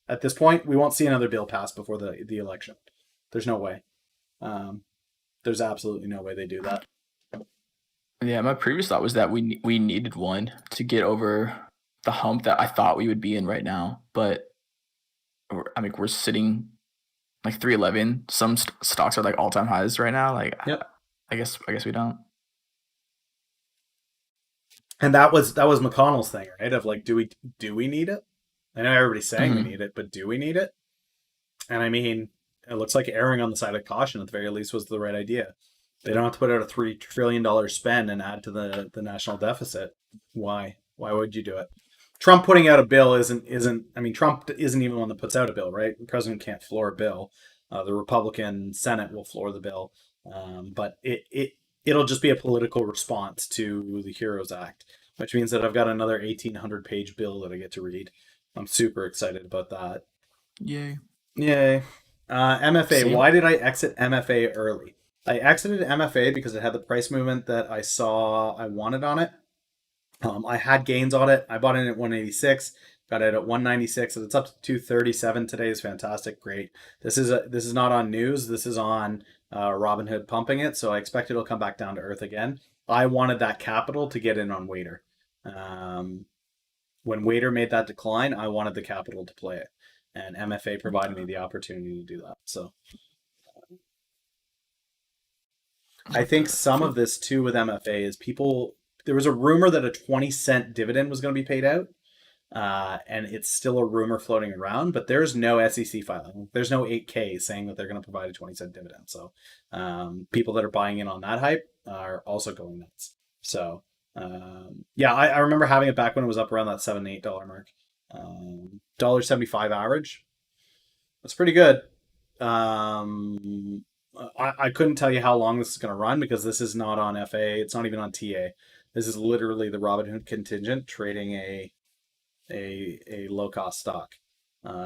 At this point, we won't see another bill passed before the election. There's no way. There's absolutely no way they do that. Yeah, my previous thought was that we needed one to get over the hump that I thought we would be in right now. But we're sitting like 311. Some stocks are like all-time highs right now. Like, yep. I guess we don't. And that was McConnell's thing, right? Of like, do we need it? I know everybody's saying we Mhm. need it, but do we need it? And I mean, it looks like erring on the side of caution at the very least was the right idea. They don't have to put out a $3 trillion spend and add to the national deficit. Why? Why would you do it? Trump putting out a bill isn't. I mean, Trump isn't even the one that puts out a bill, right? The president can't floor a bill. The Republican Senate will floor the bill, but it'll just be a political response to the Heroes Act, which means that I've got another 1,800-page bill that I get to read. I'm super excited about that. Yay. Yay. MFA. Same. Why did I exit MFA early? I exited MFA because it had the price movement that I saw I wanted on it. I had gains on it. I bought in at 186, got it at 196, and it's up to 237 today. Is fantastic, great. This is not on news. This is on Robinhood pumping it, so I expect it'll come back down to earth again. I wanted that capital to get in on Waiter. When Waiter made that decline, I wanted the capital to play it, and MFA provided me the opportunity to do that. So I think some of this too with MFA is people. There was a rumor that a 20-cent dividend was going to be paid out, and it's still a rumor floating around. But there's no SEC filing. There's no 8K saying that they're going to provide a 20-cent dividend. So people that are buying in on that hype are also going nuts. So yeah, I remember having it back when it was up around that $7-8 mark. $1.75 average. That's pretty good. I couldn't tell you how long this is going to run because this is not on FA. It's not even on TA. This is literally the Robinhood contingent trading a low cost stock.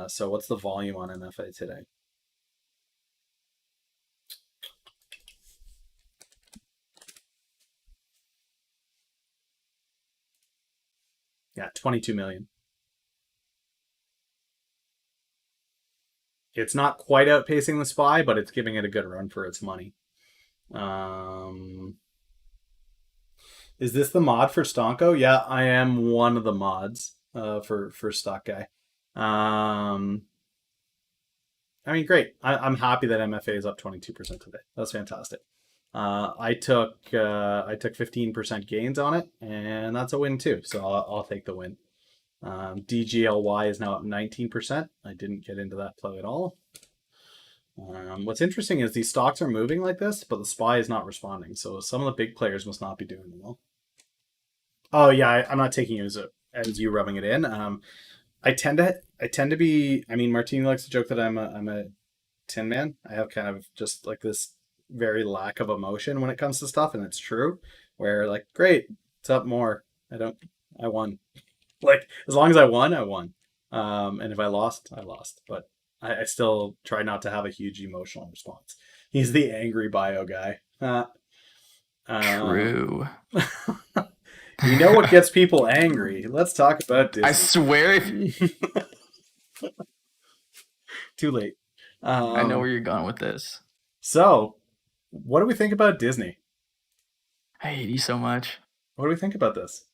So what's the volume on MFA today? Yeah, 22 million. It's not quite outpacing the SPY, but it's giving it a good run for its money. Is this the mod for Stonko? Yeah, I am one of the mods for Stock Guy. I mean, great. I'm happy that MFA is up 22% today. That's fantastic. I took 15% gains on it, and that's a win too. So I'll take the win. DGLY is now up 19%. I didn't get into that play at all. What's interesting is these stocks are moving like this, but the SPY is not responding. So some of the big players must not be doing well. Oh yeah, I'm not taking it as you rubbing it in. I tend to be. I mean, Martini likes to joke that I'm a tin man. I have kind of just like this very lack of emotion when it comes to stuff, and it's true. Where like, great, it's up more. I won. Like as long as I won, I won. And if I lost, I lost. But I still try not to have a huge emotional response. He's the angry bio guy. True. You know what gets people angry? Let's talk about Disney. I swear, if Too late. I know where you're going with this. So, what do we think about Disney? I hate you so much, What do we think about this?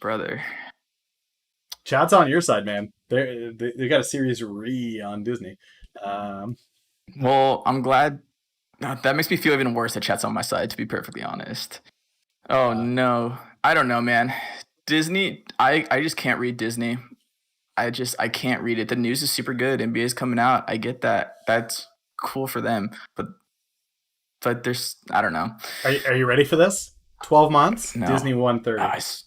brother. Chad's on your side, man. They got a series on Disney. Well, I'm glad. That makes me feel even worse that chat's on my side, to be perfectly honest. Oh no, I don't know, man. Disney, I just can't read Disney. I can't read it. The news is super good. NBA is coming out. I get that. That's cool for them. But there's, I don't know. Are you ready for this? 12 months, No. Disney 130.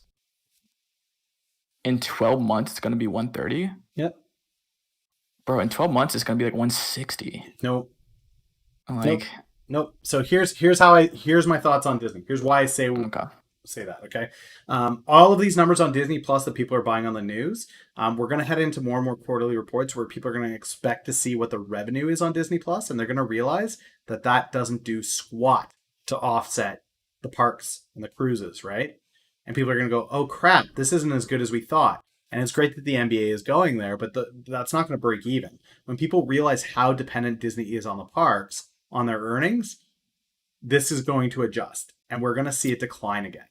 In 12 months, it's gonna be 130. Yep. Bro, in 12 months, it's gonna be like 160. Nope. Like, Nope. So here's my thoughts on Disney. Here's why I say that. Okay. All of these numbers on Disney plus that people are buying on the news. We're gonna head into more and more quarterly reports where people are gonna expect to see what the revenue is on Disney Plus, and they're gonna realize that doesn't do squat to offset the parks and the cruises, right? And people are gonna go, oh crap, this isn't as good as we thought. And it's great that the NBA is going there, but that's not going to break even. When people realize how dependent Disney is on the parks, on their earnings, this is going to adjust, and we're going to see it decline again,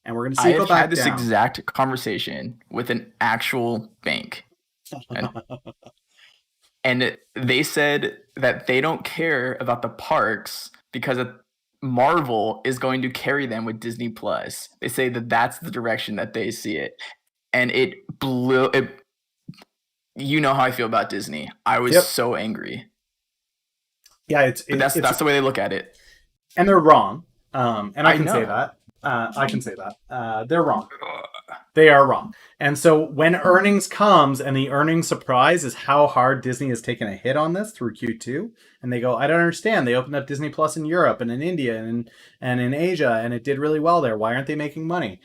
and we're going to see it go back down. I had this exact conversation with an actual bank, and they said that they don't care about the parks because Marvel is going to carry them with Disney Plus. They say that that's the direction that they see it. and it blew it. You know how I feel about Disney. I was Yep. so angry. Yeah, But that's the way they look at it. and they're wrong. And I I can say know. that. I can say that. They're wrong. They are wrong. And so when earnings comes and the earnings surprise is how hard Disney has taken a hit on this through Q2, and they go, I don't understand. They opened up Disney Plus in Europe and in India and in Asia, and it did really well there. Why aren't they making money?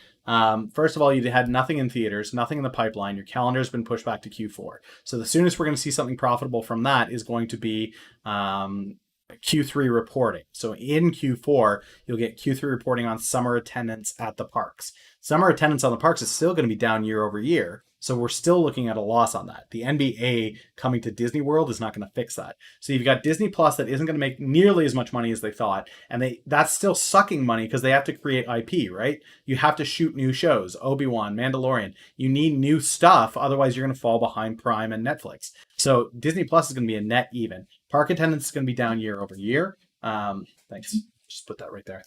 First of all, you had nothing in theaters, nothing in the pipeline. Your calendar's been pushed back to Q4. So the soonest we're going to see something profitable from that is going to be Q3 reporting. So in Q4, you'll get Q3 reporting on summer attendance at the parks. Summer attendance on the parks is still going to be down year over year. So we're still looking at a loss on that. The NBA coming to Disney World is not going to fix that. So you've got Disney Plus that isn't going to make nearly as much money as they thought, and that's still sucking money because they have to create IP, right? You have to shoot new shows, Obi-Wan, Mandalorian. You need new stuff, otherwise you're going to fall behind Prime and Netflix. So Disney Plus is going to be a net even. Park attendance is going to be down year over year. Thanks. Just put that right there.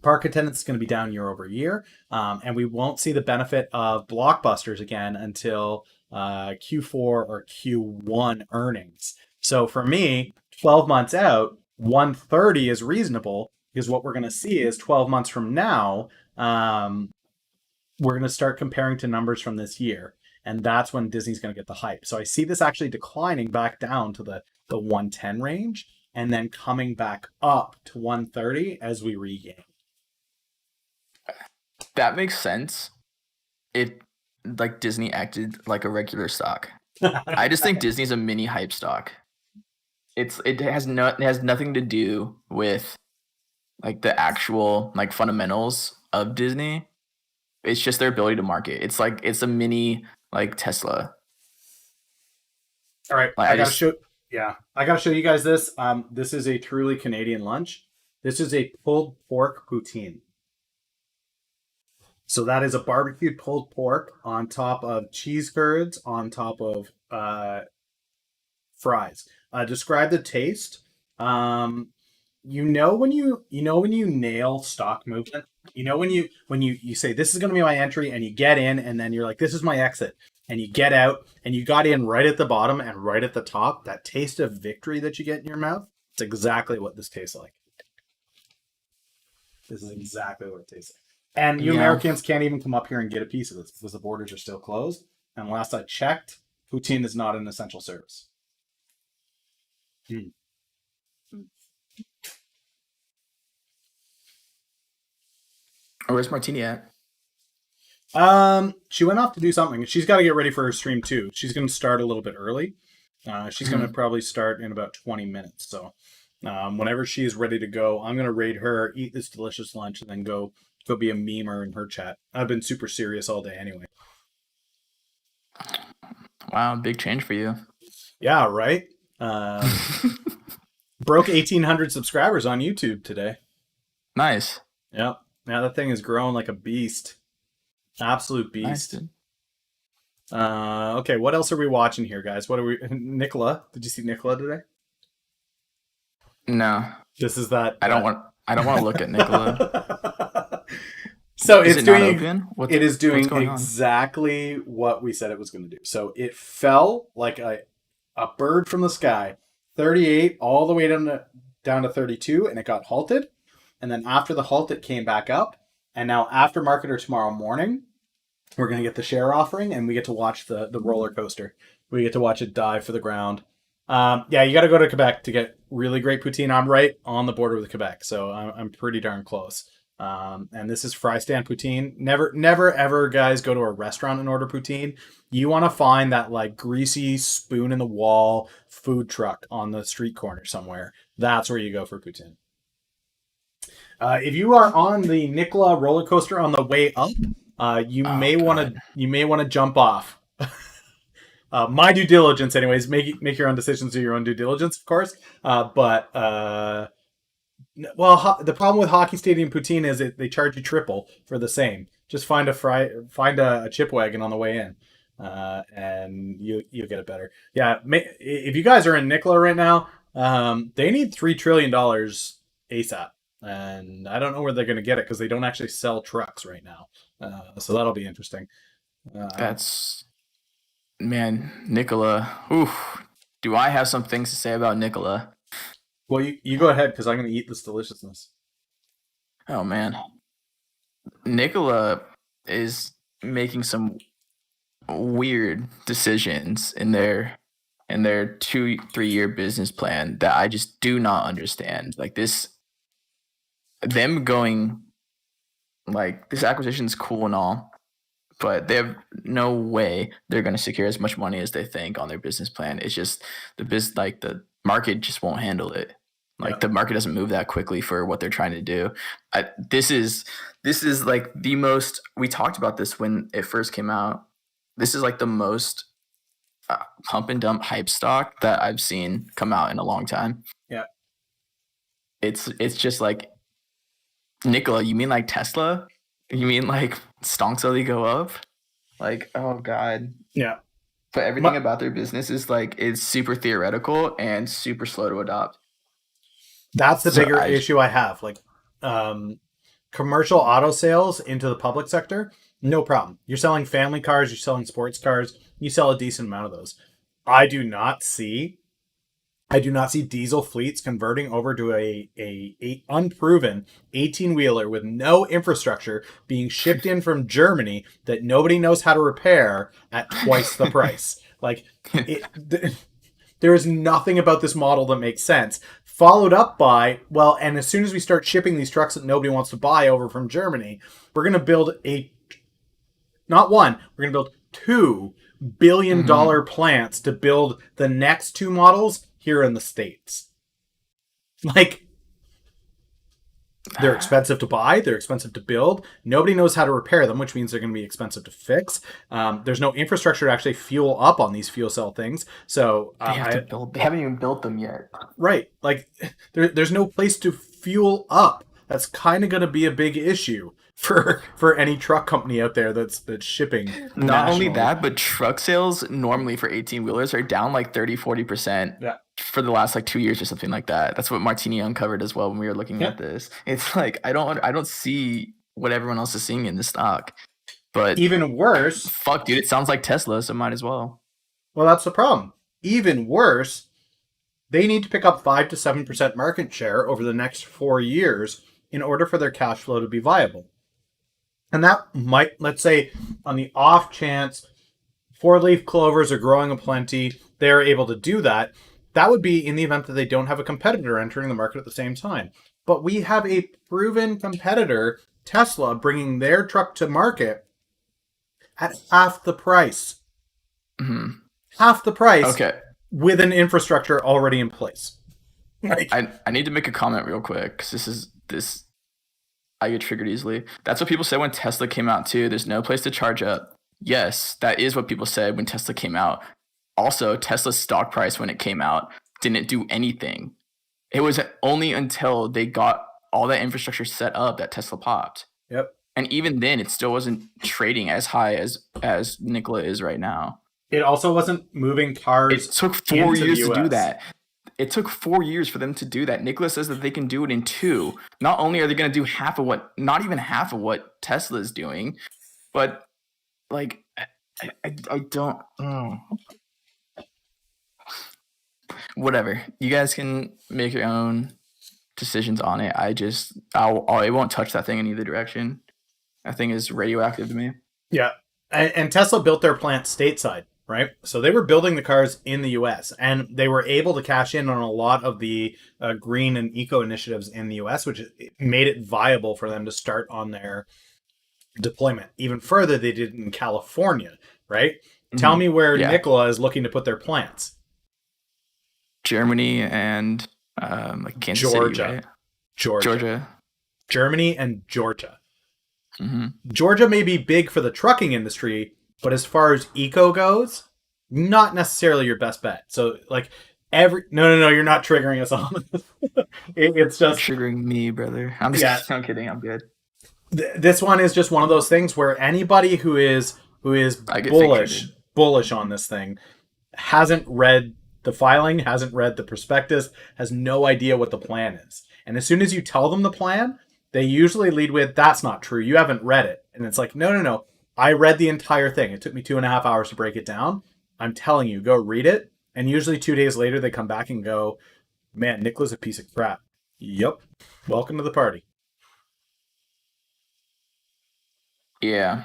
Park attendance is going to be down year over year, and we won't see the benefit of blockbusters again until Q4 or Q1 earnings. So for me, 12 months out, 130 is reasonable because what we're going to see is 12 months from now, we're going to start comparing to numbers from this year. And that's when Disney's going to get the hype. So I see this actually declining back down to the 110 range and then coming back up to 130 as we regain. That makes sense. If like Disney acted like a regular stock. I just think Disney's a mini hype stock. It has nothing to do with like the actual like fundamentals of Disney. It's just their ability to market. It's a mini like Tesla. All right, Like, I gotta show. Yeah, I gotta show you guys this. This is a truly Canadian lunch. This is a pulled pork poutine. So that is a barbecued pulled pork on top of cheese curds, on top of fries. Describe the taste. When you nail stock movement. When you say this is going to be my entry, and you get in, and then you're like, this is my exit, and you get out, and you got in right at the bottom and right at the top. That taste of victory that you get in your mouth. It's exactly what this tastes like. This is exactly what it tastes like. And you Americans can't even come up here and get a piece of this because the borders are still closed. And last I checked, poutine is not an essential service. Where's Martini at? She went off to do something. She's got to get ready for her stream too. She's going to start a little bit early. She's going to probably start in about 20 minutes. So, whenever she's ready to go, I'm going to raid her, eat this delicious lunch, and then go be a memer in her chat. I've been super serious all day anyway. Wow, big change for you. Yeah, right? Broke 1,800 subscribers on YouTube today. Nice. Yep. Now that thing is growing like a beast. Absolute beast. Nice, okay, what else are we watching here, guys? What are we... Nicola. Did you see Nicola today? No. This is that... I don't want to look at Nicola. So it's doing... It is doing exactly what we said it was going to do. So it fell like a bird from the sky. 38 all the way down to 32, and it got halted. And then after the halt, it came back up. And now after market or tomorrow morning, we're going to get the share offering, and we get to watch the roller coaster. We get to watch it dive for the ground. Yeah, you got to go to Quebec to get really great poutine. I'm right on the border with Quebec, so I'm pretty darn close. And this is Fry Stand Poutine. Never, ever, guys, go to a restaurant and order poutine. You want to find that like greasy spoon in the wall food truck on the street corner somewhere. That's where you go for poutine. If you are on the Nicola roller coaster on the way up, you may want to jump off. My due diligence, anyways. Make your own decisions. Do your own due diligence, of course. The problem with Hockey Stadium poutine is they charge you triple for the same. Just find a chip wagon on the way in, and you'll get it better. Yeah, if you guys are in Nicola right now, they need $3 trillion ASAP. and I don't know where they're going to get it because they don't actually sell trucks right now. So that'll be interesting. That's man, Nikola. Oof. Do I have some things to say about Nikola? Well, you go ahead because I'm going to eat this deliciousness. Oh man, Nikola is making some weird decisions in their 2-3 year business plan that I just do not understand. Like this, them going like this acquisition is cool and all, but they have no way they're going to secure as much money as they think on their business plan. It's just the market just won't handle it. Like Yeah. the market doesn't move that quickly for what they're trying to do. This is like the most. We talked about this when it first came out. This is like the most pump and dump hype stock that I've seen come out in a long time. Yeah. It's just like Nikola. You mean like Tesla? You mean like stonks slowly go up? Like, oh god. Yeah. But everything about their business is like it's super theoretical and super slow to adopt. That's the bigger issue I have. Like, commercial auto sales into the public sector, no problem. You're selling family cars, you're selling sports cars, you sell a decent amount of those. I do not see diesel fleets converting over to a unproven 18-wheeler with no infrastructure being shipped in from Germany that nobody knows how to repair at twice the price. Like, there is nothing about this model that makes sense. Followed up by, well, and as soon as we start shipping these trucks that nobody wants to buy over from Germany, we're going to build not one, we're going to build $2 billion plants to build the next 2 models here in the States. Like, they're expensive to buy, they're expensive to build. Nobody knows how to repair them, which means they're going to be expensive to fix. There's no infrastructure to actually fuel up on these fuel cell things. So they haven't even built them yet. Right. Like, there's no place to fuel up. That's kind of going to be a big issue for any truck company out there that's shipping. Not only that, but truck sales normally for 18-wheelers are down like 30-40%. Yeah. For the last like 2 years or something like that. That's what Martini uncovered as well when we were looking at this. It's like I don't see what everyone else is seeing in the stock. But even worse, fuck, dude, it sounds like Tesla, so might as well. Well, that's the problem. Even worse, they need to pick up 5 to 7% market share over the next 4 years in order for their cash flow to be viable. And that might, let's say, on the off chance 4-leaf clovers are growing aplenty, they're able to do that. That would be in the event that they don't have a competitor entering the market at the same time. But we have a proven competitor, Tesla, bringing their truck to market at half the price. Mm-hmm. Half the price. Okay. With an infrastructure already in place. Like, I need to make a comment real quick because this I get triggered easily. That's what people said when Tesla came out too. There's no place to charge up. Yes, that is what people said when Tesla came out. Also, Tesla's stock price when it came out didn't do anything. It was only until they got all that infrastructure set up that Tesla popped. Yep. And even then, it still wasn't trading as high as Nikola is right now. It also wasn't moving cars. It took 4 years to do that. It took 4 years for them to do that. Nikola says that they can do it in 2. Not only are they going to do not even half of what Tesla is doing, but like I don't. Whatever. You guys can make your own decisions on it. I won't touch that thing in either direction. That thing is radioactive to me. Yeah. And Tesla built their plant stateside, right? So they were building the cars in the US, and they were able to cash in on a lot of the green and eco initiatives in the US, which made it viable for them to start on their deployment. Even further, they did in California, right? Mm-hmm. Tell me where Nikola is looking to put their plants. Germany and like Kansas Georgia. City, right? Georgia. Germany and Georgia. Mm-hmm. Georgia may be big for the trucking industry, but as far as eco goes, not necessarily your best bet. So like no, you're not triggering us on. It's just you're triggering me, brother. I'm kidding. I'm good. This one is just one of those things where anybody who is bullish on this thing hasn't read the filing, hasn't read the prospectus, has no idea what the plan is. And as soon as you tell them the plan, they usually lead with, "That's not true. You haven't read it." And it's like, no, no, no. I read the entire thing. It took me 2.5 hours to break it down. I'm telling you, go read it. And usually 2 days later, they come back and go, "Man, Nicola's a piece of crap." Yep. Welcome to the party. Yeah.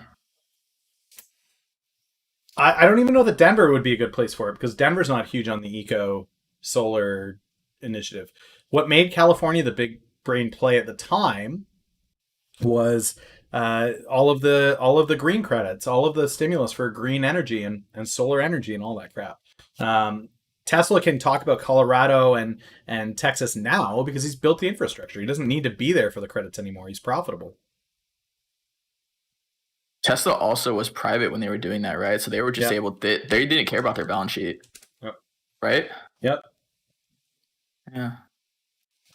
I don't even know that Denver would be a good place for it because Denver's not huge on the eco solar initiative. What made California the big brain play at the time was all of the green credits, all of the stimulus for green energy and solar energy and all that crap. Tesla can talk about Colorado and Texas now because he's built the infrastructure. He doesn't need to be there for the credits anymore. He's profitable. Tesla also was private when they were doing that, right? So they were just able to, they didn't care about their balance sheet. Yep. Right? Yep. Yeah.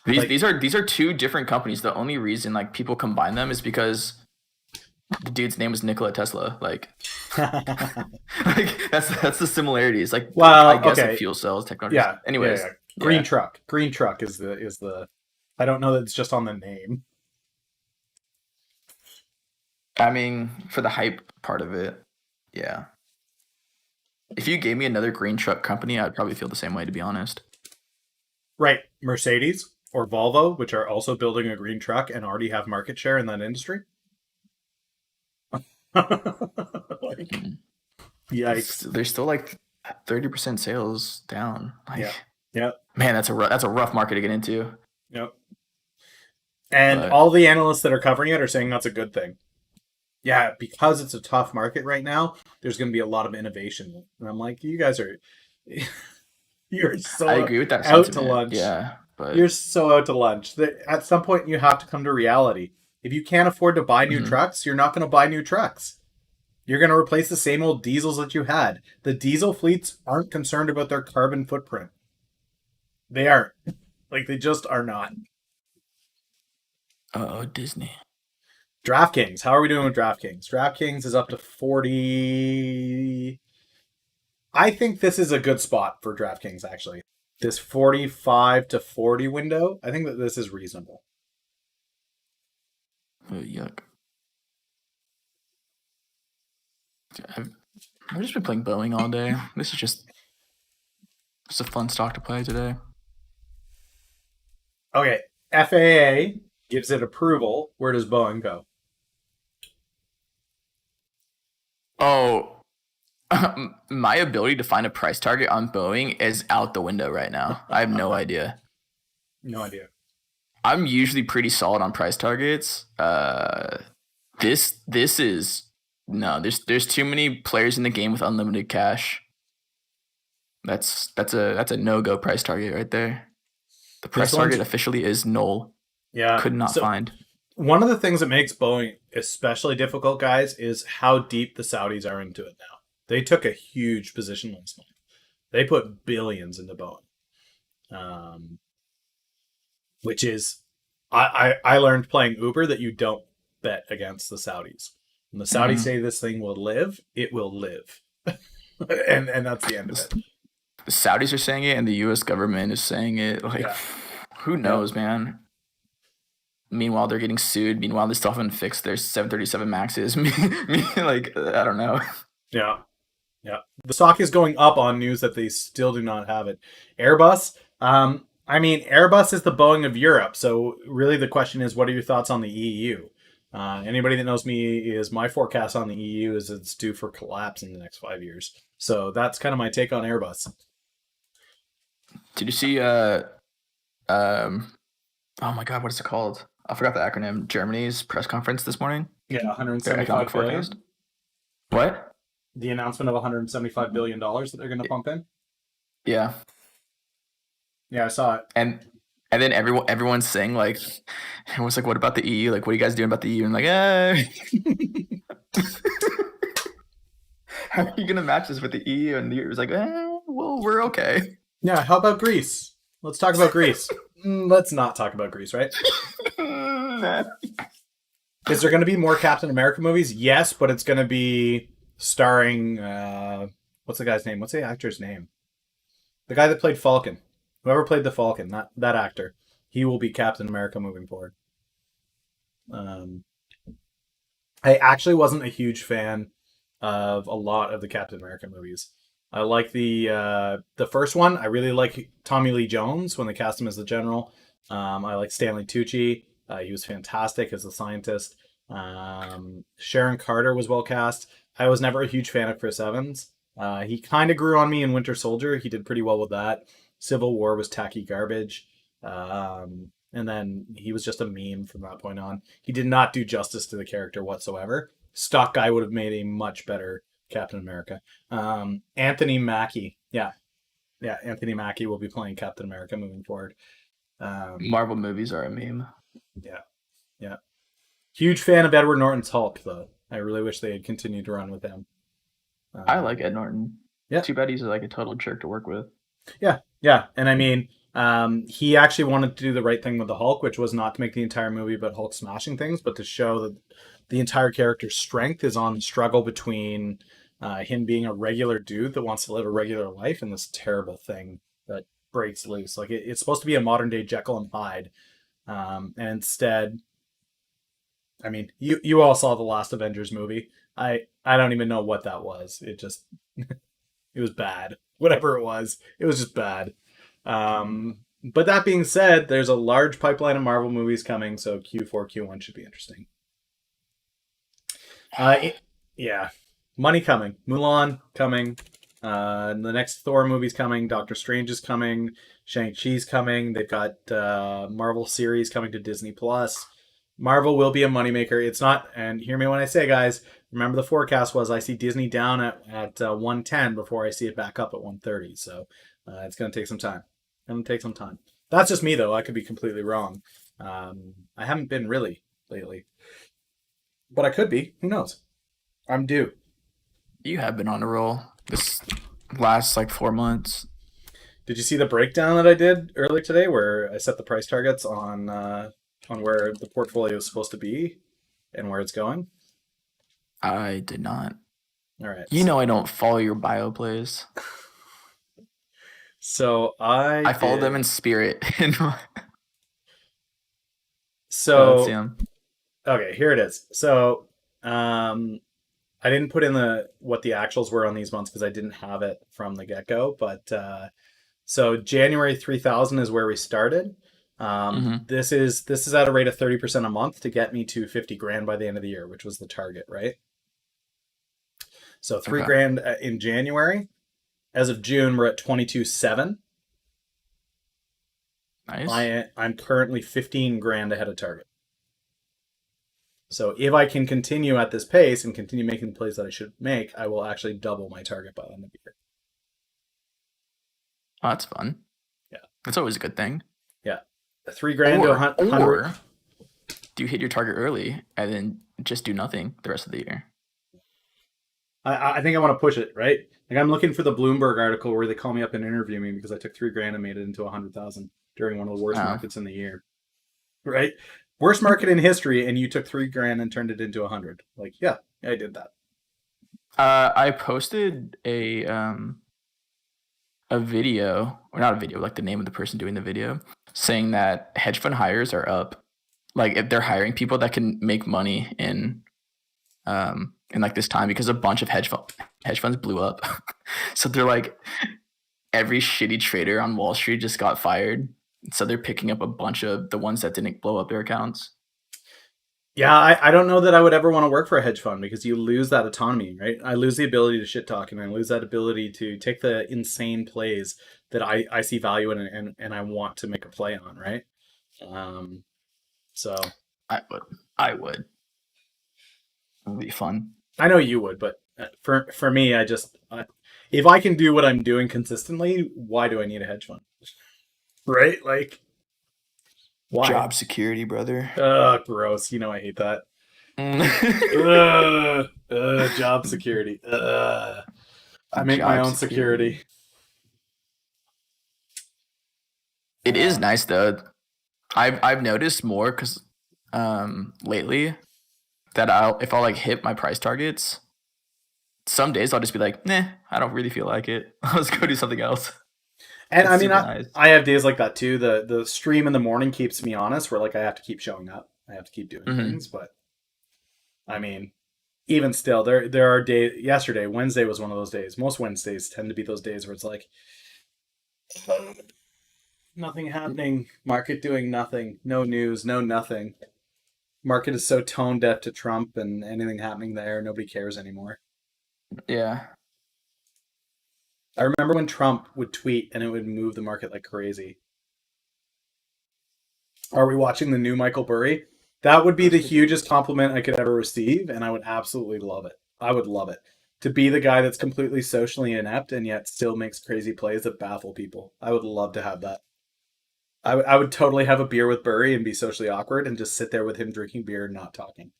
These are two different companies. The only reason like people combine them is because the dude's name was Nikola Tesla. Like, like that's the similarities. Like, well, I guess okay. like fuel cells technology. Yeah. Anyways, Green truck. Green truck is the. I don't know that it's just on the name. I mean, for the hype part of it, yeah. If you gave me another green truck company, I'd probably feel the same way, to be honest. Right. Mercedes or Volvo, which are also building a green truck and already have market share in that industry. Yikes. They're still like 30% sales down. Like, yeah. Man, that's a rough market to get into. Yep. And all the analysts that are covering it are saying that's a good thing. Yeah, because it's a tough market right now, there's going to be a lot of innovation. And I'm like, you guys are, you're so I agree with that out sentiment. to lunch. Yeah, but you're so out to lunch. At some point, you have to come to reality. If you can't afford to buy new trucks, you're not going to buy new trucks. You're going to replace the same old diesels that you had. The diesel fleets aren't concerned about their carbon footprint. They aren't. Like, they just are not. Uh-oh, Disney. DraftKings. How are we doing with DraftKings? DraftKings is up to 40. I think this is a good spot for DraftKings, actually. This 45 to 40 window, I think that this is reasonable. Oh, yuck. I've just been playing Boeing all day. This is just a fun stock to play today. Okay, FAA gives it approval. Where does Boeing go? Oh, my ability to find a price target on Boeing is out the window right now. I have no idea. No idea. I'm usually pretty solid on price targets. This is no. There's too many players in the game with unlimited cash. That's a no-go price target right there. The price target officially is null. Yeah. Could not find. One of the things that makes Boeing especially difficult, guys, is how deep the Saudis are into it now. They took a huge position last night. They put billions into Boeing. Which is, I learned playing Uber that you don't bet against the Saudis. When the Saudis say this thing will live, it will live. and that's the end of it. The Saudis are saying it and the U.S. government is saying it. Like, who knows, man? Meanwhile, they're getting sued. Meanwhile, they still haven't fixed their 737 Maxes. Like, I don't know. Yeah. Yeah. The stock is going up on news that they still do not have it. Airbus. Airbus is the Boeing of Europe. So really the question is, what are your thoughts on the EU? Anybody that knows me is my forecast on the EU is it's due for collapse in the next 5 years. So that's kind of my take on Airbus. Did you see, oh my God, what is it called? I forgot the acronym. Germany's press conference this morning? Yeah, 175 billion. Forecast. What? The announcement of $175 billion that they're going to pump in? Yeah. Yeah, I saw it. And then everyone's saying, like, everyone's like, what about the EU? Like, what are you guys doing about the EU? And like, how are you going to match this with the EU? And the EU was like, well, we're okay. Yeah, how about Greece? Let's talk about Greece. Let's not talk about Greece, right? Is there going to be more Captain America movies? Yes, but it's going to be starring, what's the guy's name? What's the actor's name? The guy that played Falcon. Whoever played the Falcon, that actor. he will be Captain America moving forward. I actually wasn't a huge fan of a lot of the Captain America movies. I like the first one. I really like Tommy Lee Jones when they cast him as the general. I like Stanley Tucci. He was fantastic as the scientist. Sharon Carter was well cast. I was never a huge fan of Chris Evans. He kind of grew on me in Winter Soldier. He did pretty well with that. Civil War was tacky garbage. And then he was just a meme from that point on. He did not do justice to the character whatsoever. Stock guy would have made a much better Captain America. Anthony Mackie. Yeah. Anthony Mackie will be playing Captain America moving forward. Marvel movies are a meme. Yeah. Huge fan of Edward Norton's Hulk, though. I really wish they had continued to run with him. I like Ed Norton. Yeah. Too bad he's like a total jerk to work with. Yeah. And I mean, he actually wanted to do the right thing with the Hulk, which was not to make the entire movie about Hulk smashing things, but to show that the entire character's strength is on the struggle between him being a regular dude that wants to live a regular life and this terrible thing that breaks loose. Like it's supposed to be a modern day Jekyll and Hyde, and instead, I mean, you all saw the last Avengers movie. I don't even know what that was. It just it was bad. Whatever it was just bad. But that being said, there's a large pipeline of Marvel movies coming, so Q4, Q1 should be interesting. Yeah, money coming. Mulan coming. The next Thor movie's coming. Doctor Strange is coming. Shang-Chi's coming. They've got Marvel series coming to Disney Plus. Marvel will be a moneymaker. It's not, and hear me when I say, guys, remember the forecast was I see Disney down at 110 before I see it back up at 130. So it's going to take some time. That's just me, though. I could be completely wrong. I haven't been really lately. But I could be. Who knows? I'm due. You have been on a roll this last like 4 months. Did you see the breakdown that I did earlier today where I set the price targets on where the portfolio is supposed to be and where it's going? I did not. All right. You know I don't follow your bio plays. So I follow them in spirit. So okay, here it is. So I didn't put in what the actuals were on these months because I didn't have it from the get-go, but so January 3000 is where we started. This is at a rate of 30% a month to get me to 50 grand by the end of the year, which was the target, right? So $3 grand in January. As of June, we're at 22.7. Nice. I'm currently 15 grand ahead of target. So if I can continue at this pace and continue making the plays that I should make, I will actually double my target by the end of the year. Oh, that's fun. Yeah. That's always a good thing. Yeah. $3 grand to 100. Or do you hit your target early and then just do nothing the rest of the year? I think I want to push it, right? Like I'm looking for the Bloomberg article where they call me up and interview me because I took $3 grand and made it into 100,000 during one of the worst markets in the year. Right? Worst market in history, and you took $3 grand and turned it into 100. Like, yeah, I did that. I posted a video, or not a video, like the name of the person doing the video, saying that hedge fund hires are up. Like if they're hiring people that can make money in like this time because a bunch of hedge funds blew up. So they're like every shitty trader on Wall Street just got fired. So they're picking up a bunch of the ones that didn't blow up their accounts. Yeah, I don't know that I would ever want to work for a hedge fund because you lose that autonomy, right? I lose the ability to shit talk and I lose that ability to take the insane plays that I see value in and I want to make a play on, right? So I would. It would be fun. I know you would, but for me, if I can do what I'm doing consistently, why do I need a hedge fund? Right? Like, why? Job security, brother. Gross. You know I hate that. Job security. I make my own security. It is nice though. I've noticed more because lately that if I'll like hit my price targets, some days I'll just be like, nah, I don't really feel like it. Let's go do something else. And It's I mean, super I, nice. I have days like that too. The stream in the morning keeps me honest, where like I have to keep showing up. I have to keep doing Hmm. things. But I mean, even still, there are days. Yesterday, Wednesday was one of those days. Most Wednesdays tend to be those days where it's like nothing happening. Market doing nothing. No news. No nothing. Market is so tone deaf to Trump and anything happening there. Nobody cares anymore. Yeah. I remember when Trump would tweet and it would move the market like crazy. Are we watching the new Michael Burry? That would be the hugest compliment I could ever receive, and I would absolutely love it. I would love it. To be the guy that's completely socially inept and yet still makes crazy plays that baffle people. I would love to have that. I would totally have a beer with Burry and be socially awkward and just sit there with him drinking beer and not talking.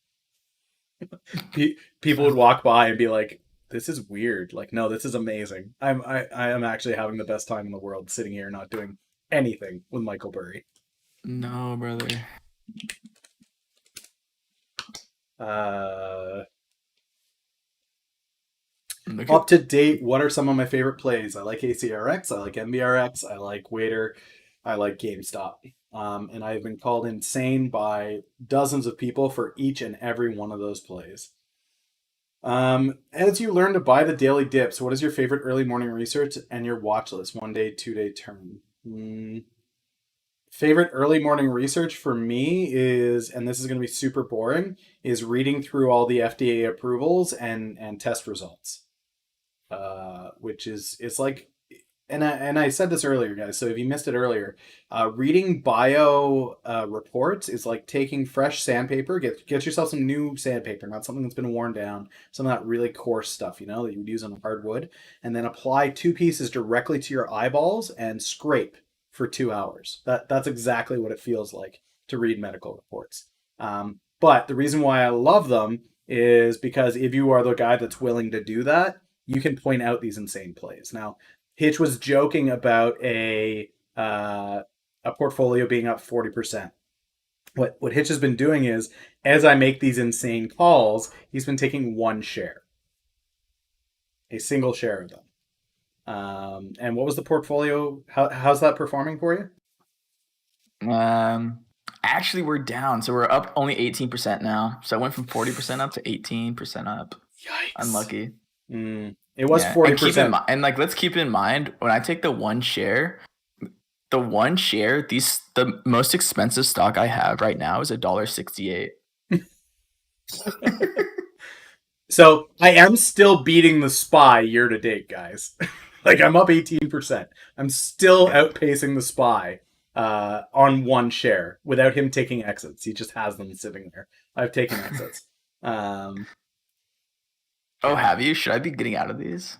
People would walk by and be like, "This is weird." Like, no, this is amazing. I am actually having the best time in the world sitting here not doing anything with Michael Burry. No, brother. Uh, Look Up at to date, what are some of my favorite plays? I like ACRX, I like MBRX, I like Waiter, I like GameStop. And I've been called insane by dozens of people for each and every one of those plays. As you learn to buy the daily dips, what is your favorite early morning research and your watch list? 1 day, 2 day term. Favorite early morning research for me is, and this is going to be super boring, is reading through all the FDA approvals and test results. Which is it's like, and I said this earlier, guys. So if you missed it earlier, reading bio reports is like taking fresh sandpaper. Get yourself some new sandpaper, not something that's been worn down. Some of that really coarse stuff, that you would use on hardwood, and then apply two pieces directly to your eyeballs and scrape for 2 hours. That's exactly what it feels like to read medical reports. But the reason why I love them is because if you are the guy that's willing to do that, you can point out these insane plays. Now, Hitch was joking about a portfolio being up 40%. What Hitch has been doing is, as I make these insane calls, he's been taking one share, a single share of them. And what was the portfolio? How's that performing for you? Actually, we're down, so we're up only 18% now. So I went from 40% up to 18% up. Yikes! Unlucky. It was Yeah, 40%. and like let's keep in mind when I take the one share, the most expensive stock I have right now is $1.68. So I am still beating the SPY year to date, guys. Like I'm up 18%. I'm still outpacing the SPY on one share without him taking exits. He just has them sitting there. I've taken exits. Oh, have you? Should I be getting out of these?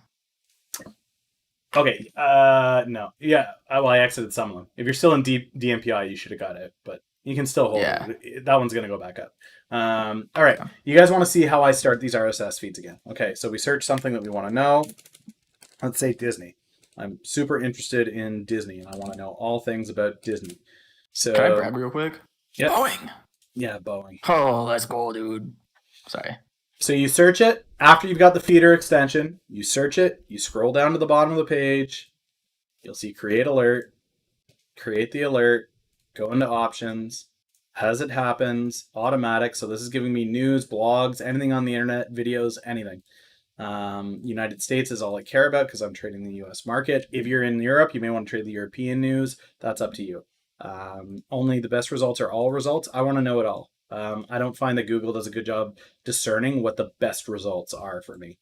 Okay. No. Yeah. Well, I exited some of them. If you're still in DMPI, you should have got it, but you can still hold it. That one's gonna go back up. All right. You guys want to see how I start these RSS feeds again? Okay. So we search something that we want to know. Let's say Disney. I'm super interested in Disney, and I want to know all things about Disney. So Can I brag real quick? Yep. Boeing. Yeah, Boeing. Oh, let's go, dude. Sorry. So you search it after you've got the feeder extension. You search it. You scroll down to the bottom of the page. You'll see create alert. Create the alert. Go into options. As it happens, automatic. So this is giving me news, blogs, anything on the internet, videos, anything. United States is all I care about because I'm trading the US market. If you're in Europe, you may want to trade the European news. That's up to you. Only the best results are all results. I want to know it all. I don't find that Google does a good job discerning what the best results are for me.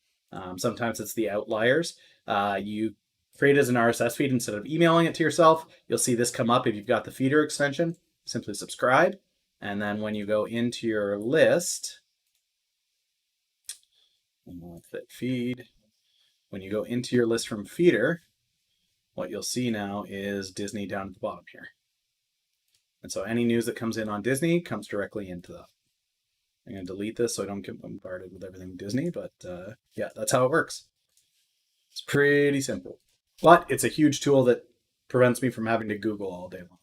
Sometimes it's the outliers. You create it as an RSS feed instead of emailing it to yourself. You'll see this come up if you've got the feeder extension. Simply subscribe. And then when you go into your list, fit feed, when you go into your list from feeder, what you'll see now is Disney down at the bottom here. And so any news that comes in on Disney comes directly into that. I'm going to delete this so I don't get bombarded with everything Disney, but yeah, that's how it works. It's pretty simple. But it's a huge tool that prevents me from having to Google all day long.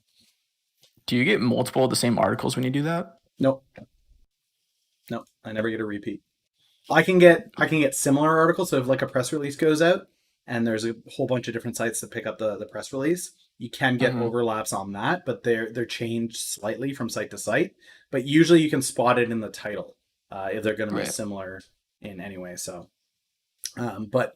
Do you get multiple of the same articles when you do that? Nope. I never get a repeat. I can get similar articles, so if like a press release goes out and there's a whole bunch of different sites that pick up the press release. You can get overlaps on that, but they're changed slightly from site to site. But usually you can spot it in the title if they're going to be Right. similar in any way. So, but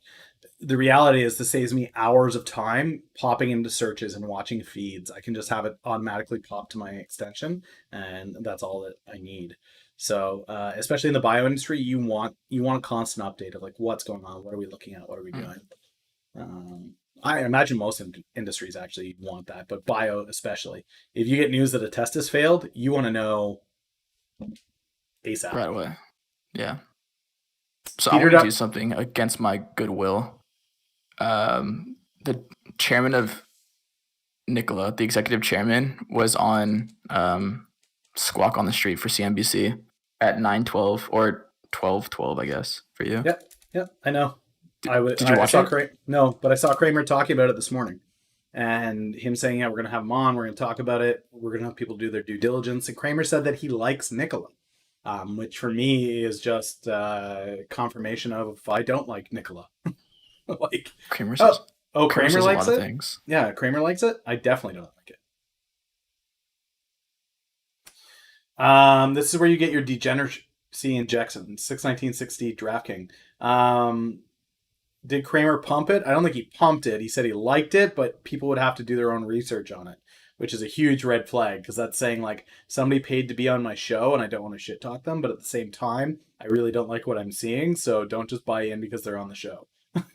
the reality is this saves me hours of time popping into searches and watching feeds. I can just have it automatically pop to my extension, and that's all that I need. So, especially in the bio industry, you want a constant update of like what's going on, what are we looking at, what are we doing. I imagine most industries actually want that, but bio especially. If you get news that a test has failed, you want to know ASAP. Right away. Yeah. So Peter, I want to do something against my goodwill. The chairman of Nikola, the executive chairman, was on Squawk on the Street for CNBC at 9:12 or 12:12, I guess, for you. Yep, I know. Did you watch it? No, but I saw Kramer talking about it this morning, and him saying, "Yeah, we're gonna have him on. We're gonna talk about it. We're gonna have people do their due diligence." And Kramer said that he likes Nikola, which for me is just confirmation of I don't like Nikola. Like Kramer says, Kramer says likes a lot it. of things. Yeah, Kramer likes it. I definitely don't like it. This is where you get your degeneracy injection. 61960 DraftKings. Did Kramer pump it? I don't think he pumped it. He said he liked it, but people would have to do their own research on it, which is a huge red flag because that's saying like somebody paid to be on my show and I don't want to shit talk them, but at the same time, I really don't like what I'm seeing, so don't just buy in because they're on the show.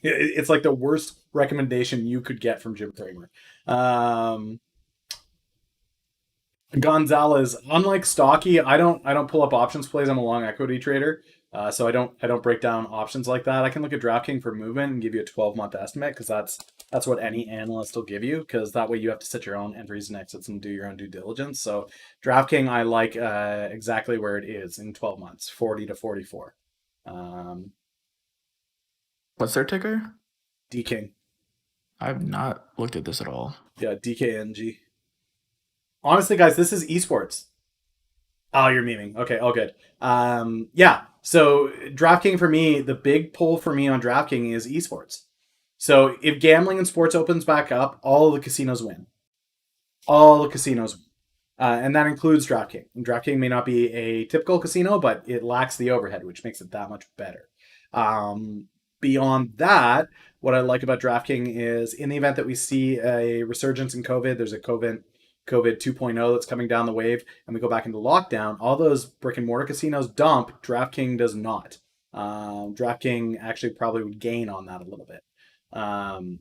It's like the worst recommendation you could get from Jim Kramer. Gonzalez, unlike Stocky, I don't pull up options plays. I'm a long equity trader, so I don't break down options like that. I can look at DraftKings for movement and give you a 12-month estimate because that's what any analyst will give you because that way you have to set your own entries and exits and do your own due diligence. So DraftKings, I like exactly where it is in 12 months, 40 to 44. What's their ticker? DKing. I've not looked at this at all. Yeah, DKNG. Honestly, guys, this is esports. Oh, you're memeing. Okay, all good. Yeah, so DraftKings for me, the big pull for me on DraftKings is esports. So if gambling and sports opens back up, all the casinos win. All the casinos win. And that includes DraftKings. And DraftKings may not be a typical casino, but it lacks the overhead, which makes it that much better. Beyond that, what I like about DraftKings is in the event that we see a resurgence in COVID, there's a COVID 2.0 that's coming down the wave, and we go back into lockdown, all those brick and mortar casinos dump. DraftKings does not. DraftKings actually probably would gain on that a little bit. The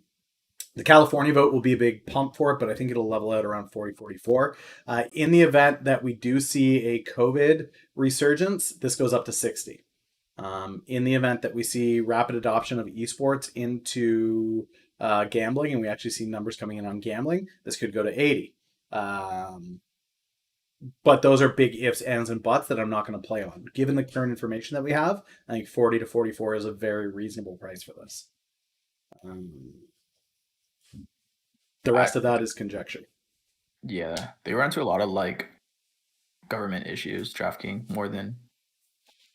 California vote will be a big pump for it, but I think it'll level out around 40-44. In the event that we do see a COVID resurgence, this goes up to 60. In the event that we see rapid adoption of esports into gambling, and we actually see numbers coming in on gambling, this could go to 80. But those are big ifs, ands, and buts that I'm not going to play on. Given the current information that we have, I think 40 to 44 is a very reasonable price for this. The rest of that is conjecture. Yeah, they run into a lot of like government issues, DraftKings, more than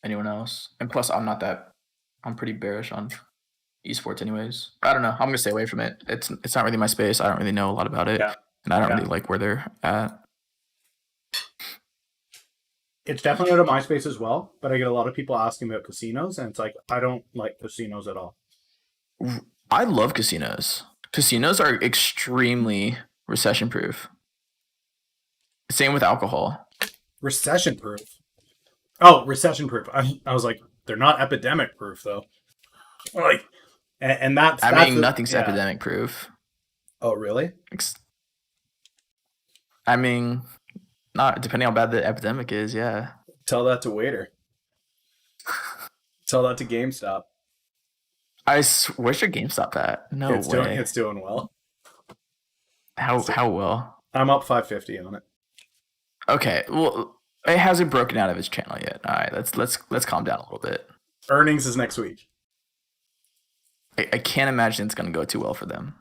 anyone else. And plus, I'm pretty bearish on esports anyways. I don't know. I'm going to stay away from it. It's not really my space. I don't really know a lot about it. Yeah. And I don't really like where they're at. It's definitely out of my space as well, but I get a lot of people asking about casinos, and it's like, I don't like casinos at all. I love casinos. Casinos are extremely recession-proof. Same with alcohol. Recession-proof? Oh, recession-proof. I was like, they're not epidemic-proof, though. Like, and that's... I mean, nothing's epidemic-proof. Oh, really? I mean, not depending on how bad the epidemic is, yeah. Tell that to Waiter. Tell that to GameStop. Where's your GameStop at? No way. It's doing well. How well? I'm up 550 on it. Okay, well, it hasn't broken out of its channel yet. All right, let's calm down a little bit. Earnings is next week. I can't imagine it's going to go too well for them.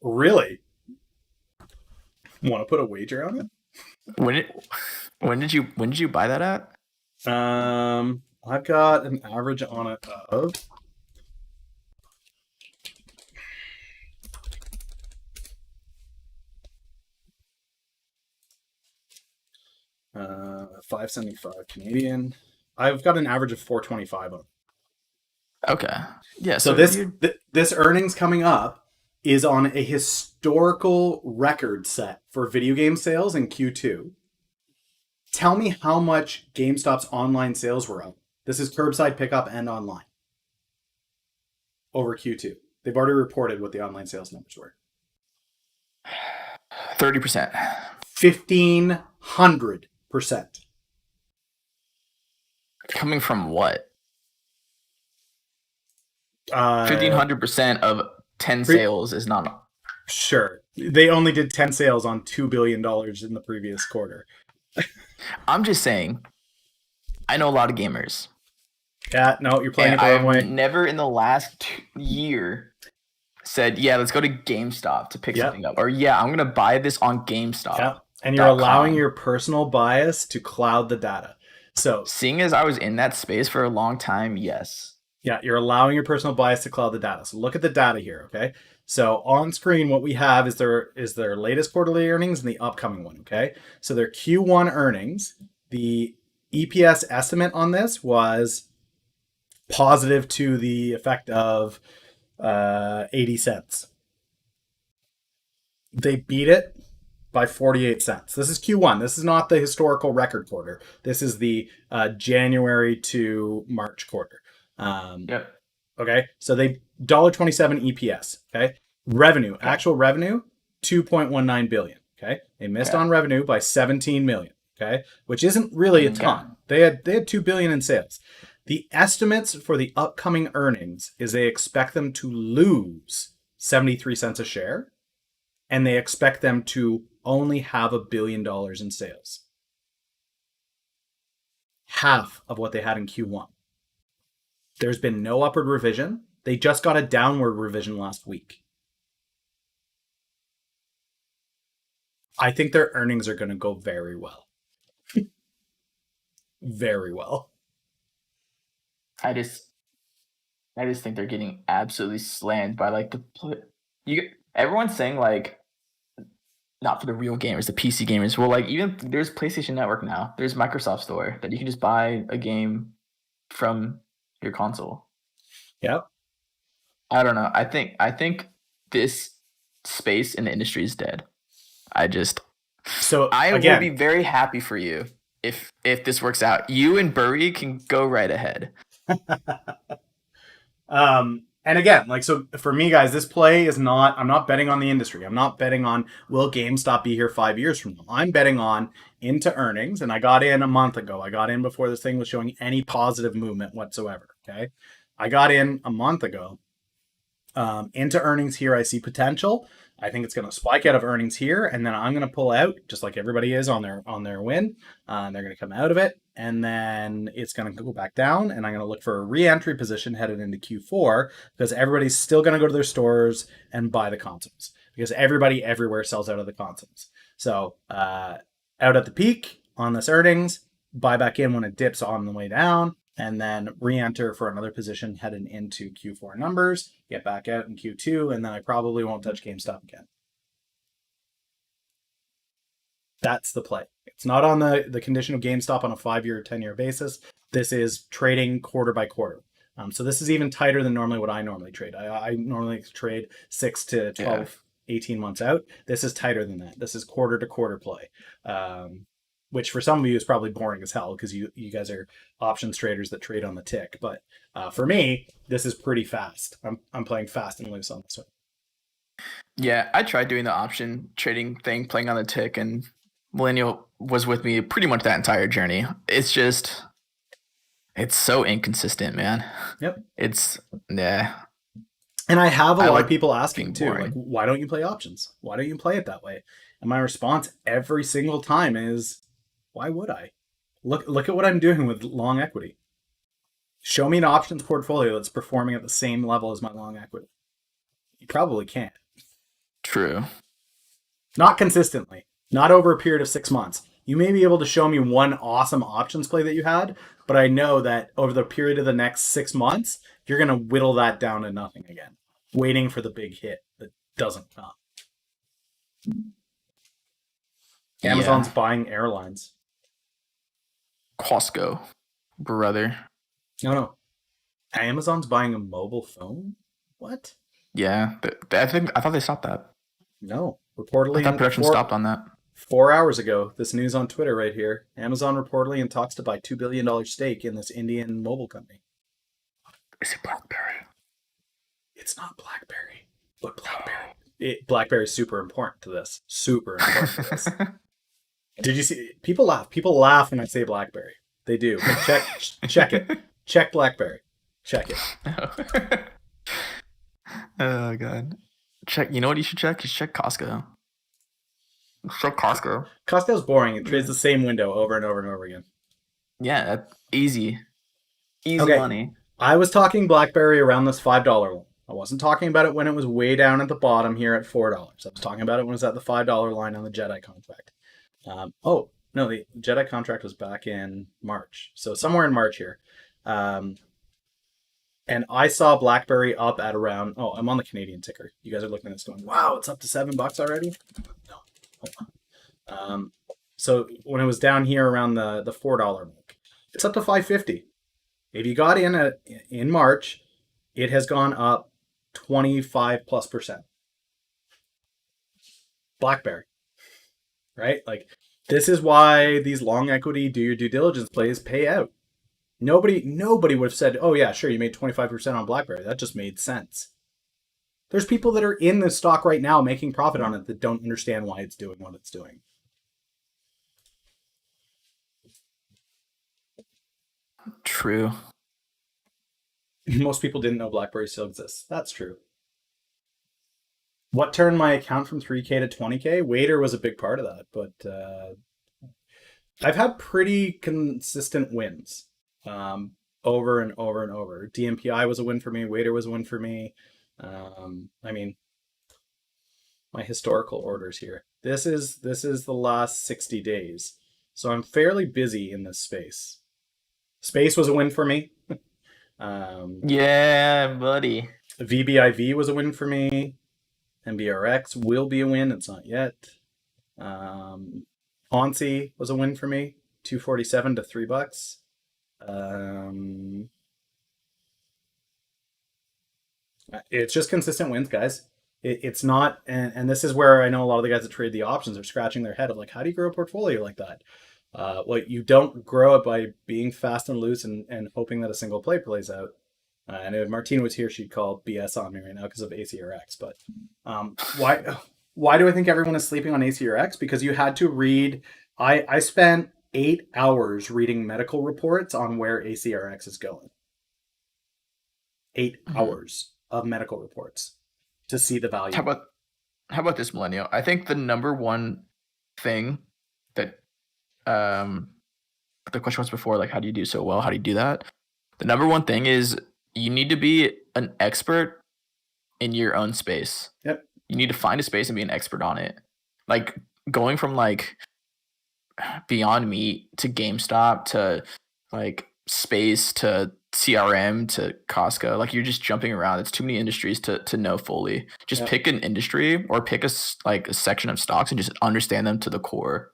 Really? Want to put a wager on it? When did you buy that at? I've got an average on it of 575 Canadian. I've got an average of 425 on. Okay. Yeah. So this earnings coming up is on a historical record set for video game sales in Q2. Tell me how much GameStop's online sales were up. This is curbside pickup and online over Q2. They've already reported what the online sales numbers were. 30%. 1,500%. Coming from what? 1,500% of 10 sales is not. Sure. They only did 10 sales on $2 billion in the previous quarter. I'm just saying, I know a lot of gamers. Yeah, no, you're playing it the wrong way. I've never in the last year said, yeah, let's go to GameStop to pick something up. Or, yeah, I'm going to buy this on GameStop. Yeah. And you're allowing your personal bias to cloud the data. So, seeing as I was in that space for a long time, yes. Yeah, you're allowing your personal bias to cloud the data. So look at the data here, okay? So on screen, what we have is their latest quarterly earnings and the upcoming one, okay? So their Q1 earnings, the EPS estimate on this was positive to the effect of 80 cents. They beat it by 48 cents. This is Q1. This is not the historical record quarter. This is the January to March quarter. Yep. Okay, so they $1.27 EPS. Okay, revenue, actual revenue, 2.19 billion. Okay, they missed on revenue by 17 million. Okay, which isn't really a ton. They had 2 billion in sales. The estimates for the upcoming earnings is they expect them to lose 73 cents a share, and they expect them to only have $1 billion in sales. Half of what they had in Q1. There's been no upward revision. They just got a downward revision last week. I think their earnings are going to go very well. Very well. I just think they're getting absolutely slammed by like everyone's saying like not for the real gamers, the PC gamers. Well, like even there's PlayStation Network now. There's Microsoft Store that you can just buy a game from your console. Yep. I don't know. I think this space in the industry is dead. I will be very happy for you if this works out. You and Burry can go right ahead. And again, like, so for me, guys, this play is not, I'm not betting on the industry. I'm not betting on, will GameStop be here 5 years from now? I'm betting on into earnings. And I got in a month ago. I got in before this thing was showing any positive movement whatsoever. Okay. I got in a month ago. Into earnings here, I see potential. I think it's going to spike out of earnings here, and then I'm going to pull out just like everybody is on their win. They're going to come out of it, and then it's going to go back down, and I'm going to look for a re-entry position headed into Q4 because everybody's still going to go to their stores and buy the consoles because everybody everywhere sells out of the consoles. So out at the peak on this earnings, buy back in when it dips on the way down, and then re-enter for another position heading into Q4 numbers, get back out in Q2, and then I probably won't touch GameStop again. That's the play. It's not on the condition of GameStop on a 5-year or 10-year basis. This is trading quarter by quarter. So this is even tighter than normally what I normally trade. I normally trade 6 to 12, 18 months out. This is tighter than that. This is quarter to quarter play. Which for some of you is probably boring as hell because you guys are options traders that trade on the tick. But for me, this is pretty fast. I'm playing fast and loose on this one. Yeah, I tried doing the option trading thing, playing on the tick, and Millennial was with me pretty much that entire journey. It's just, it's so inconsistent, man. Yep. And I have a lot of people asking too, boring. like, why don't you play options? Why don't you play it that way? And my response every single time is, why would I? Look at what I'm doing with long equity. Show me an options portfolio that's performing at the same level as my long equity. You probably can't. True. Not consistently. Not over a period of 6 months. You may be able to show me one awesome options play that you had, but I know that over the period of the next 6 months, you're going to whittle that down to nothing again, waiting for the big hit that doesn't come. Amazon's buying airlines. Costco, brother. No, no. Amazon's buying a mobile phone? What? Yeah, I thought they stopped that. No. I thought Reportedly, production stopped on that. 4 hours ago, this news on Twitter right here. Amazon reportedly in talks to buy $2 billion stake in this Indian mobile company. Is it BlackBerry? It's not BlackBerry, but BlackBerry's super important to this. Super important to this. Did you see? People laugh. People laugh when I say BlackBerry. They do. But check it. Check BlackBerry. Check it. Oh god. Check. You know what you should check? You should check Costco. Check Costco. Costco's boring. It trades the same window over and over and over again. Yeah, easy Okay. money. I was talking BlackBerry around this $5 one. I wasn't talking about it when it was way down at the bottom here at $4. I was talking about it when it was at the $5 line on the Jedi contract. Oh, no, the Jedi contract was back in March. So somewhere in March here. And I saw BlackBerry up at around, oh, I'm on the Canadian ticker. You guys are looking at this going, wow, it's up to $7 already? No, hold on. So when it was down here around the $4 mark, it's up to $5.50. If you got in March, it has gone up 25+%. BlackBerry, right? Like, this is why these long equity do your due diligence plays pay out. Nobody would have said, oh yeah, sure, you made 25% on BlackBerry. That just made sense. There's people that are in this stock right now making profit on it that don't understand why it's doing what it's doing. True. Most people didn't know BlackBerry still exists. That's true. What turned my account from 3K to 20K? Wader was a big part of that, but I've had pretty consistent wins over and over and over. DMPI was a win for me. Wader was a win for me. I mean, my historical orders here. This is the last 60 days. So I'm fairly busy in this space. Space was a win for me. Yeah, buddy. VBIV was a win for me. MBRX will be a win. It's not yet. Onsi was a win for me. 247 to $3. It's just consistent wins, guys. It's not, and this is where I know a lot of the guys that trade the options are scratching their head of like, how do you grow a portfolio like that? Well, you don't grow it by being fast and loose and hoping that a single play plays out. And if Martina was here, she'd call BS on me right now because of ACRX. But why do I think everyone is sleeping on ACRX? Because you had to read. I spent 8 hours reading medical reports on where ACRX is going. 8 hours of medical reports to see the value. How about this, Millennial? I think the number one thing that the question was before, like, how do you do so well? How do you do that? The number one thing is you need to be an expert in your own space. Yep. You need to find a space and be an expert on it. Like going from like Beyond Meat to GameStop to like space to CRM to Costco, like you're just jumping around. It's too many industries to know fully. Just pick an industry or pick a section of stocks and just understand them to the core.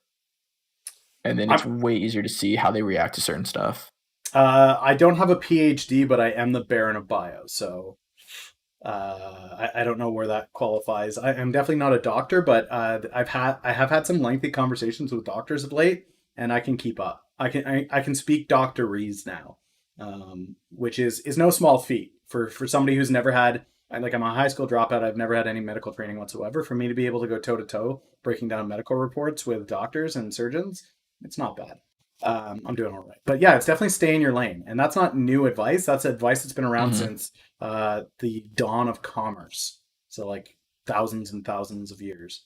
And then it's way easier to see how they react to certain stuff. I don't have a PhD, but I am the Baron of Bio, so I don't know where that qualifies. I am definitely not a doctor, but I have had some lengthy conversations with doctors of late, and I can keep up. I can speak doctorese now, which is no small feat for somebody who's never had. Like, I'm a high school dropout. I've never had any medical training whatsoever. For me to be able to go toe to toe breaking down medical reports with doctors and surgeons, it's not bad. I'm doing all right. But yeah, it's definitely stay in your lane. And that's not new advice. That's advice that's been around since the dawn of commerce. So like thousands and thousands of years.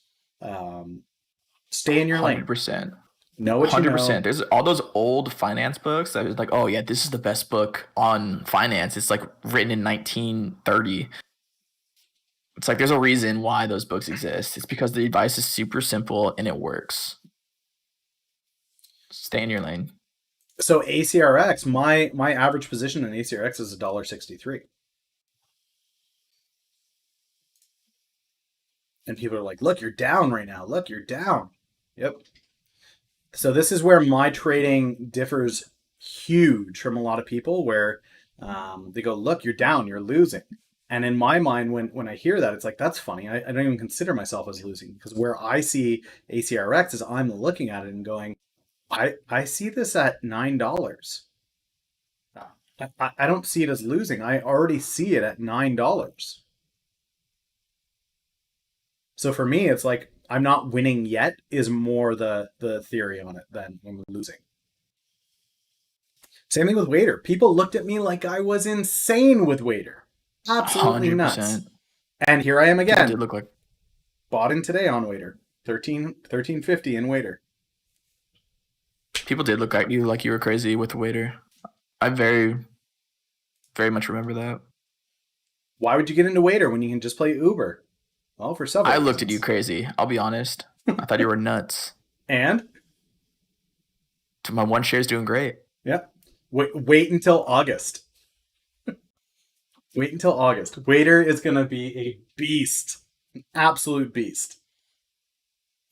Stay in your lane. 100%. Know what 100%. You know. There's all those old finance books that was like, oh yeah, this is the best book on finance. It's like written in 1930. It's like there's a reason why those books exist. It's because the advice is super simple and it works. Stay in your lane. So ACRX, my average position in ACRX is $1.63. And people are like, look, you're down right now. Look, you're down. Yep. So this is where my trading differs huge from a lot of people, where they go, "Look, you're down, you're losing." And in my mind, when I hear that, it's like that's funny. I don't even consider myself as losing because where I see ACRX is I'm looking at it and going, I see this at $9. I don't see it as losing. I already see it at $9. So for me, it's like I'm not winning yet is more the theory on it than I'm losing. Same thing with Waiter. People looked at me like I was insane with Waiter. Absolutely nuts. 100%. And here I am People did again. look like Bought in today on Waiter. 13.50 in Waiter. people did look at you like you were crazy with the waiter. I very much remember that. Why would you get into Waiter when you can just play Uber? Well, for several I looked at you reasons. crazy. I'll be honest. I thought you were nuts. And My one share is doing great. yeah, wait until August. Wait until August. Waiter is going to be a beast. An absolute beast.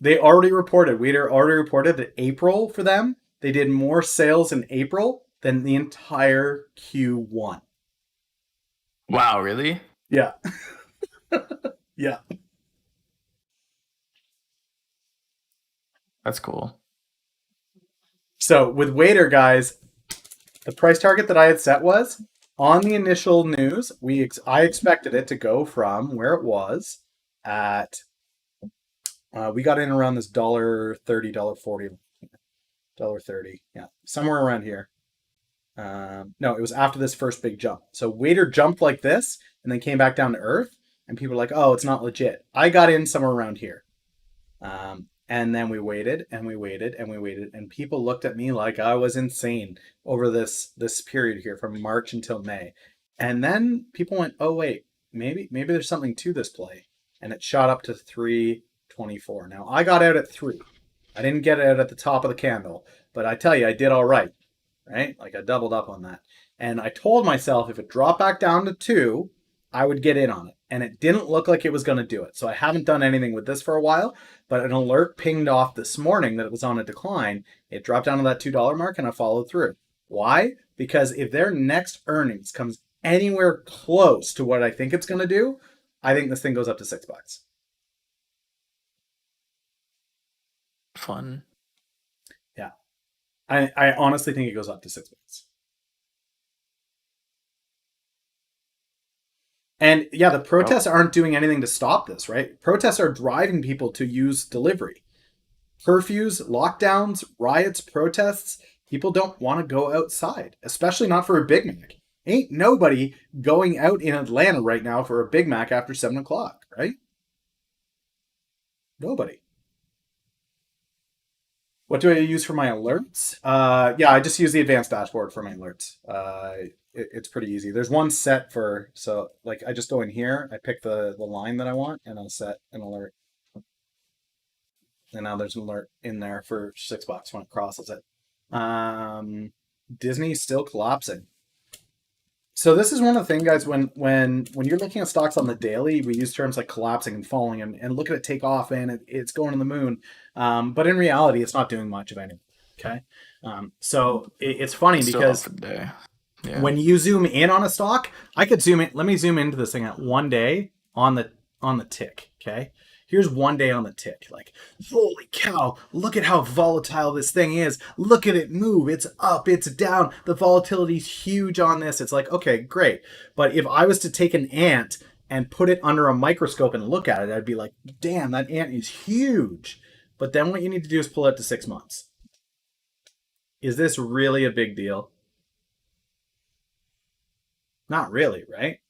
Waiter already reported that April for them, they did more sales in April than the entire Q1. Wow, really? Yeah. Yeah. That's cool. So with Waiter, guys, the price target that I had set was on the initial news. I expected it to go from where it was at. We got in around this $1.30, $1.40, $1.30. Yeah, somewhere around here. No, it was after this first big jump. So Waiter jumped like this and then came back down to earth, and people were like, "Oh, it's not legit." I got in somewhere around here. And then we waited and we waited and we waited, and people looked at me like I was insane over this period here from March until May. And then people went, "Oh wait, maybe there's something to this play," and it shot up to 324. Now I got out at 3. I didn't get out at the top of the candle, but I tell you, I did all right. Right? Like I doubled up on that, and I told myself if it dropped back down to 2, I would get in on it, and it didn't look like it was going to do it. So I haven't done anything with this for a while, but an alert pinged off this morning that it was on a decline. It dropped down to that $2 mark, and I followed through. Why? Because if their next earnings comes anywhere close to what I think it's going to do, I think this thing goes up to $6. Fun. Yeah, I honestly think it goes up to $6. And yeah, the protests aren't doing anything to stop this, right? Protests are driving people to use delivery. Curfews, lockdowns, riots, protests. People don't want to go outside, especially not for a Big Mac. Ain't nobody going out in Atlanta right now for a Big Mac after 7 o'clock, right? Nobody. What do I use for my alerts? Yeah, I just use the advanced dashboard for my alerts. It's pretty easy. There's one set for, so like I just go in here, I pick the line that I want, and I'll set an alert. And now there's an alert in there for $6 when it crosses it. Disney's still collapsing. So this is one of the things, guys, when you're looking at stocks on the daily, we use terms like collapsing and falling, and look at it take off, and it's going to the moon. But in reality, it's not doing much of anything. Okay. So it's funny Still because up for the day. Yeah. when you zoom in on a stock, I could zoom in. Let me zoom into this thing at one day on the tick. Okay. Here's one day on the tick. Like, holy cow, look at how volatile this thing is. Look at it move. It's up, it's down. The volatility's huge on this. It's like, okay, great. But if I was to take an ant and put it under a microscope and look at it, I'd be like, damn, that ant is huge. But then what you need to do is pull it to 6 months. Is this really a big deal? Not really, right?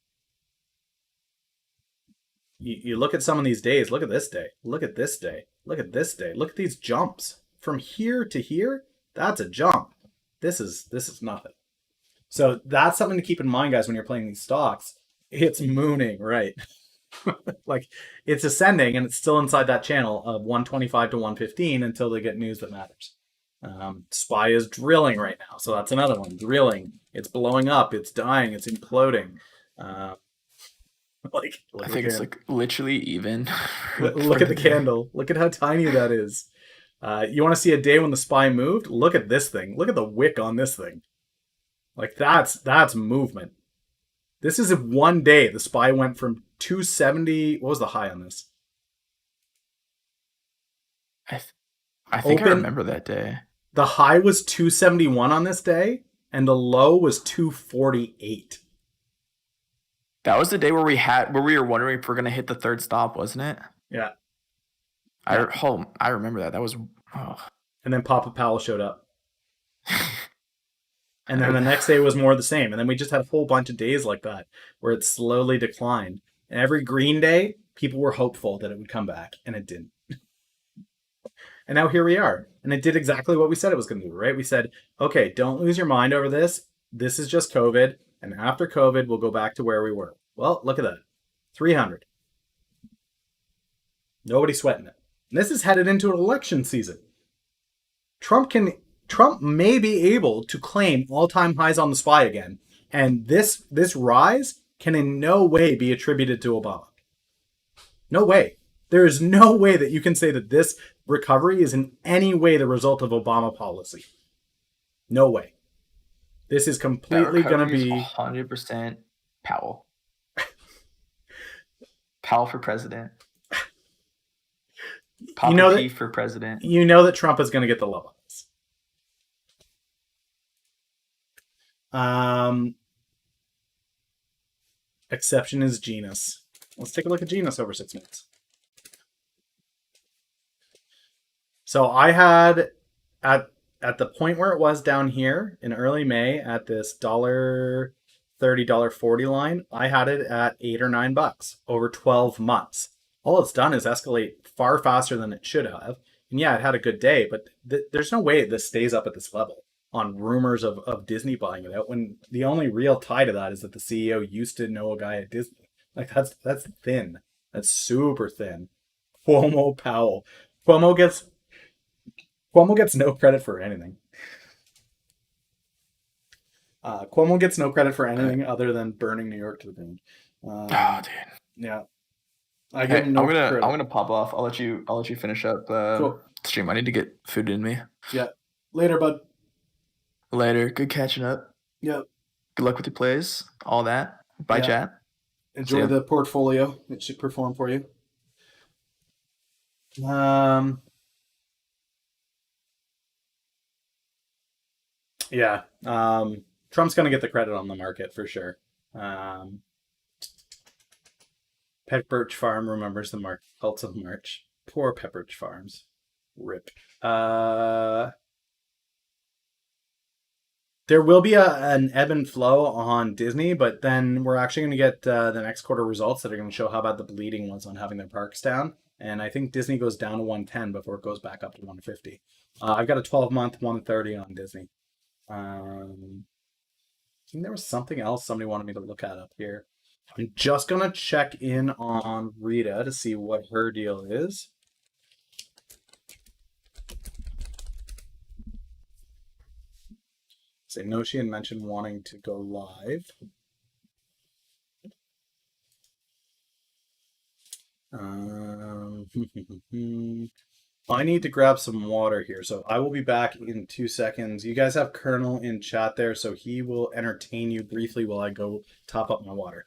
You look at some of these days. Look at this day. Look at this day. Look at this day. Look at these jumps from here to here. That's a jump. This is nothing. So that's something to keep in mind, guys, when you're playing these stocks. It's mooning, right? Like it's ascending, and it's still inside that channel of 125 to 115 until they get news that matters. SPY is drilling right now, so that's another one. Drilling. It's blowing up. It's dying. It's imploding. I think it's like literally even. Look at the candle. Look at how tiny that is. You want to see a day when the SPY moved? Look at this thing. Look at the wick on this thing. Like that's movement. This is one day. The SPY went from 270. What was the high on this? I think I Open. remember that day. The high was 271 on this day, and the low was 248. That was the day where we were wondering if we're gonna hit the third stop, wasn't it? Yeah. I remember that. That was And then Papa Powell showed up. And then the next day was more of the same. And then we just had a whole bunch of days like that where it slowly declined. And every green day, people were hopeful that it would come back, and it didn't. And now here we are. And it did exactly what we said it was going to do, right? We said, okay, don't lose your mind over this. This is just COVID. And after COVID, we'll go back to where we were. Well, look at that. 300. Nobody's sweating it. And this is headed into an election season. Trump may be able to claim all-time highs on the SPY again. And this rise can in no way be attributed to Obama. No way. There is no way that you can say that this recovery is in any way the result of Obama policy. No way. This is completely going to be 100% Powell. Powell for president. Papa P for president. You know that Trump is going to get the love on this. Exception is Genus. Let's take a look at Genus over 6 minutes. So I had at the point where it was down here in early May at this $1.30, $1.40 line, I had it at $8 or $9 over 12 months. All it's done is escalate far faster than it should have. And yeah, it had a good day, but there's no way this stays up at this level on rumors of Disney buying it out, when the only real tie to that is that the CEO used to know a guy at Disney. Like that's thin. That's super thin. Cuomo Powell. Cuomo gets no credit for anything. Cuomo gets no credit for anything other than burning New York to the ground. Dude. Yeah. I give him no credit. I'm gonna pop off. I'll let you finish up Cool. stream. I need to get food in me. Yeah. Later, bud. Later. Good catching up. Yep. Good luck with your plays. All that. Bye, chat. Enjoy the portfolio. It should perform for you. Yeah. Trump's going to get the credit on the market for sure. Pepperidge Farm remembers the cults of March. Poor Pepperidge Farms. RIP. There will be an ebb and flow on Disney, but then we're actually going to get the next quarter results that are going to show how bad the bleeding was on having their parks down. And I think Disney goes down to 110 before it goes back up to 150. I've got a 12-month 130 on Disney. I think there was something else somebody wanted me to look at up here. I'm just going to check in on Rita to see what her deal is. So I know she had mentioned wanting to go live. I need to grab some water here, so I will be back in 2 seconds. You guys have Colonel in chat there, so he will entertain you briefly while I go top up my water.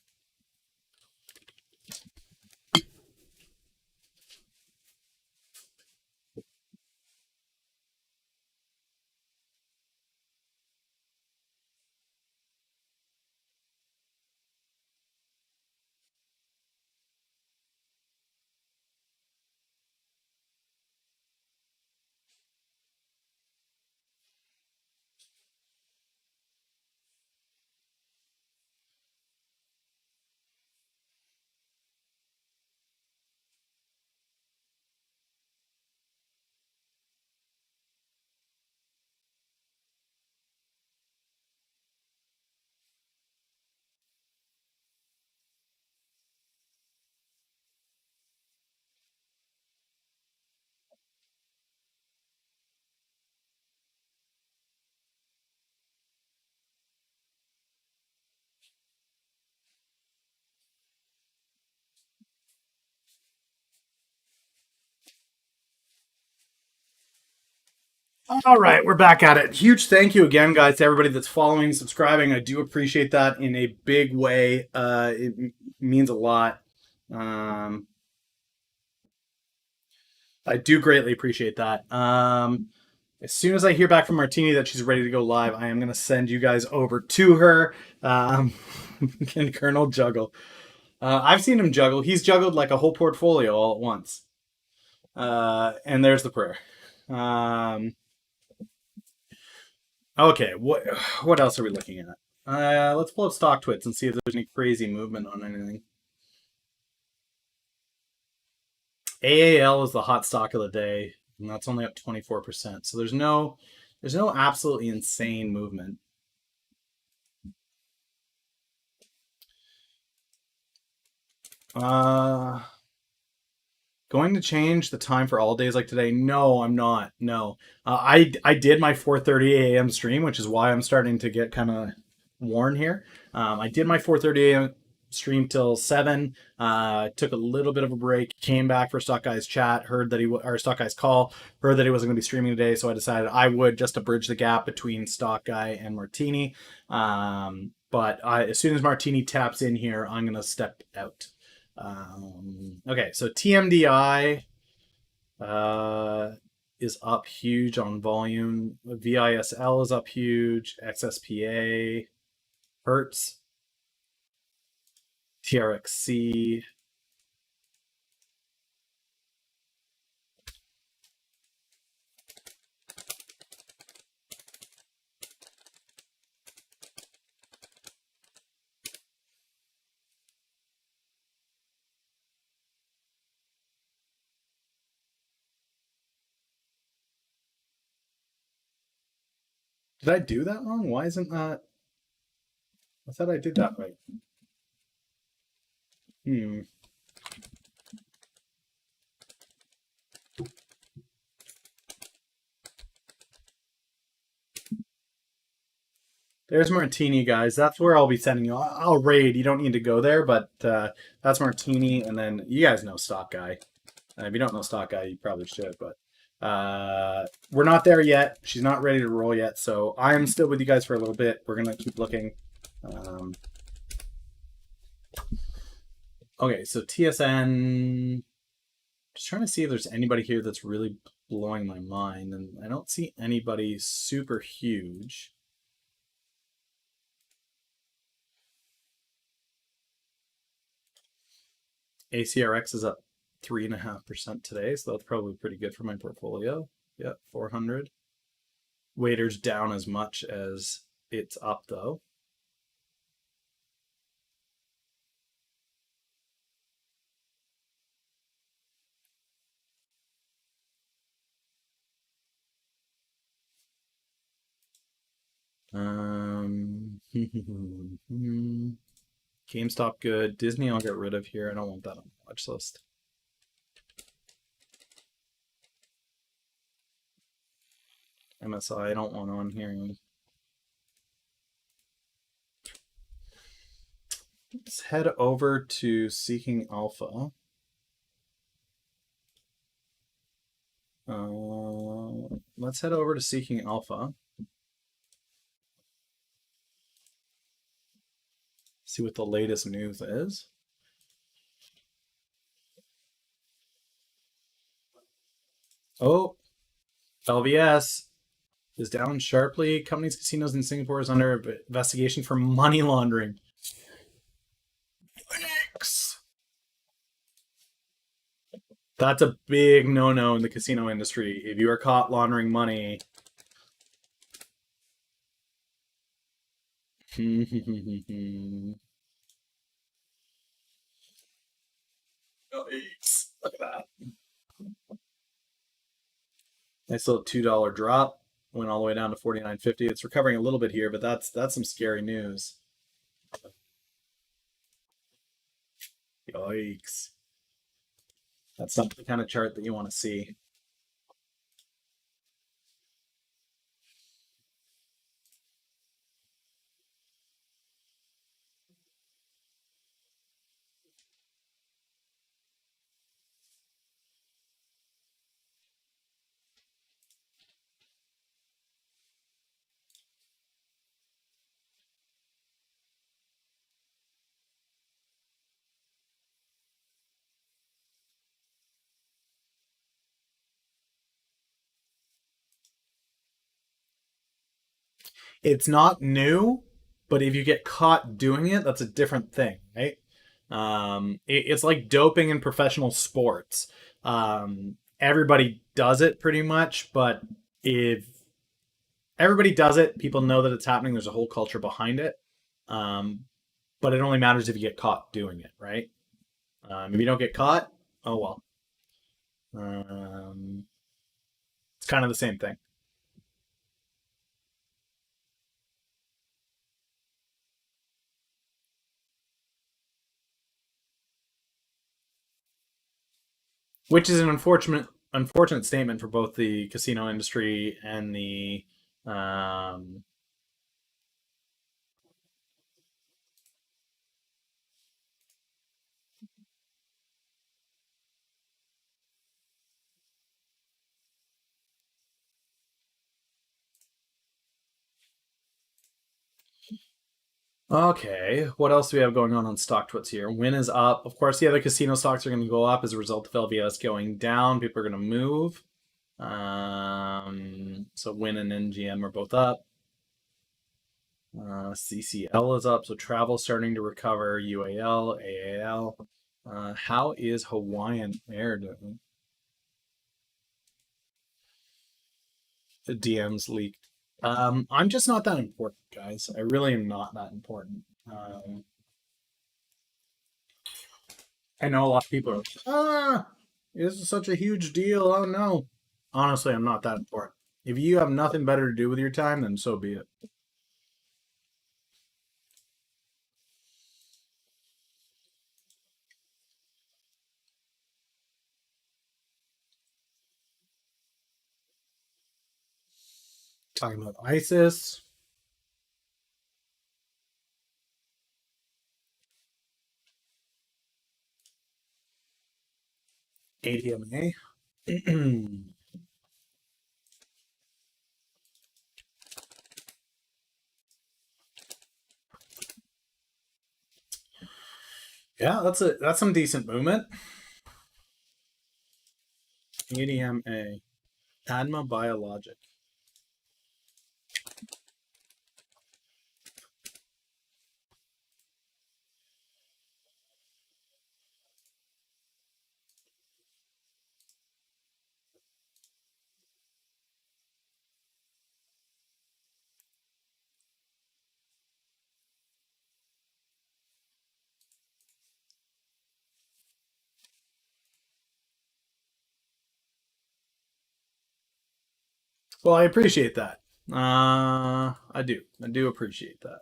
All right, we're back at it. Huge thank you again, guys, to everybody that's following, subscribing. I do appreciate that in a big way. It means a lot. Um, I do greatly appreciate that. As soon as I hear back from Martini that she's ready to go live, I am going to send you guys over to her. And Colonel Juggle. I've seen him juggle. He's juggled like a whole portfolio all at once. And there's the prayer. Okay, what else are we looking at? Let's pull up stock twits and see if there's any crazy movement on anything. AAL is the hot stock of the day, and that's only up 24%. So there's no absolutely insane movement. Going to change the time for all days like today? No, I'm not. No, I did my 4:30 a.m. stream, which is why I'm starting to get kind of worn here. I did my 4:30 a.m. stream till 7. Took a little bit of a break, came back for Stock Guys chat, heard that or Stock Guys call, heard that he wasn't going to be streaming today, so I decided I would just to bridge the gap between Stock Guy and Martini. But as soon as Martini taps in here, I'm going to step out. Okay, so TMDI is up huge on volume. VISL is up huge. XSPA, Hertz, TRXC. Did I do that wrong? Why isn't that? I thought I did that right. There's Martini, guys. That's where I'll be sending you. I'll raid. You don't need to go there, but that's Martini. And then you guys know Stock Guy. If you don't know Stock Guy, you probably should. But we're not there yet. She's not ready to roll yet. So I am still with you guys for a little bit. We're going to keep looking. Okay, so TSN. Just trying to see if there's anybody here that's really blowing my mind. And I don't see anybody super huge. ACRX is up 3.5% today, so that's probably pretty good for my portfolio. Yep, 400. Waiter's down as much as it's up, though. GameStop good. Disney I'll get rid of here. I don't want that on the watch list. MSI I don't want on here. Let's head over to Seeking Alpha. Let's head over to Seeking Alpha. See what the latest news is. Oh, LVS is down sharply. Companies, casinos in Singapore is under investigation for money laundering. Thanks. That's a big no-no in the casino industry. If you are caught laundering money. Yikes. Look at that. Nice little $2 drop. Went all the way down to 49.50. It's recovering a little bit here, but that's some scary news. Yikes. That's not the kind of chart that you want to see. It's not new, but if you get caught doing it, that's a different thing, right? It's like doping in professional sports. Everybody does it pretty much, but if everybody does it, people know that it's happening. There's a whole culture behind it. Um, but it only matters if you get caught doing it, right? If you don't get caught, oh well. Um, it's kind of the same thing. Which is an unfortunate statement for both the casino industry and the um, okay, what else do we have going on StockTwits here? Win is up. Of course, the other casino stocks are going to go up as a result of LVS going down. People are going to move. So Win and NGM are both up. CCL is up, so travel starting to recover. UAL, AAL. How is Hawaiian Air doing? The DMs leaked. I'm just not that important, guys. I really am not that important. I know a lot of people are like, this is such a huge deal. Oh no. Honestly, I'm not that important. If you have nothing better to do with your time, then so be it. Talking about ISIS, ADMA. Yeah, that's some decent movement. ADMA, Adma Biologic. Well, I appreciate that. I do. I do appreciate that.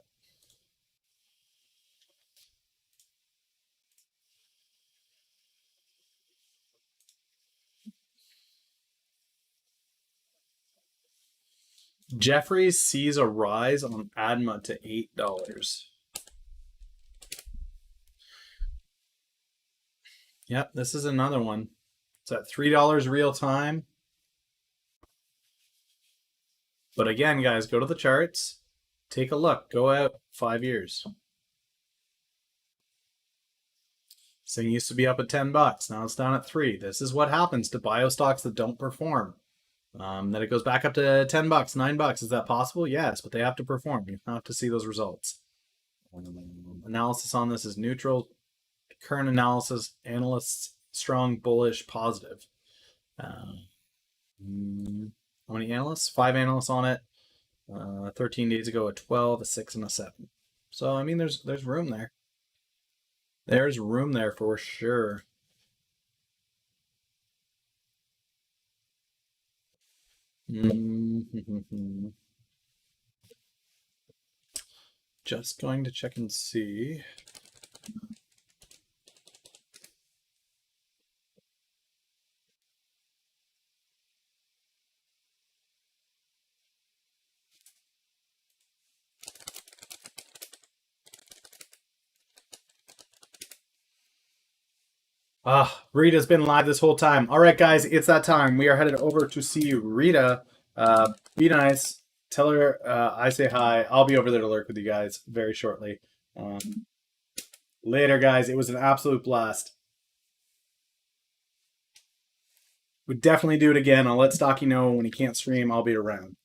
Jeffries sees a rise on Adma to $8. Yep, this is another one. It's at $3 real time. But again, guys, go to the charts, take a look, go out 5 years. This thing used to be up at $10. Now it's down at 3. This is what happens to bio stocks that don't perform. Then it goes back up to $10, $9. Is that possible? Yes, but they have to perform. You have to see those results. Analysis on this is neutral. Current analysis, analysts strong, bullish, positive. How many analysts? 5 analysts on it. 13 days ago, a 12, a 6, and a 7. So I mean, there's room there. There's room there for sure. Just going to check and see. Rita's been live this whole time. All right, guys, it's that time. We are headed over to see Rita. Be nice. Tell her I say hi. I'll be over there to lurk with you guys very shortly. Later, guys. It was an absolute blast. We'd definitely do it again. I'll let Stocky know when he can't stream. I'll be around.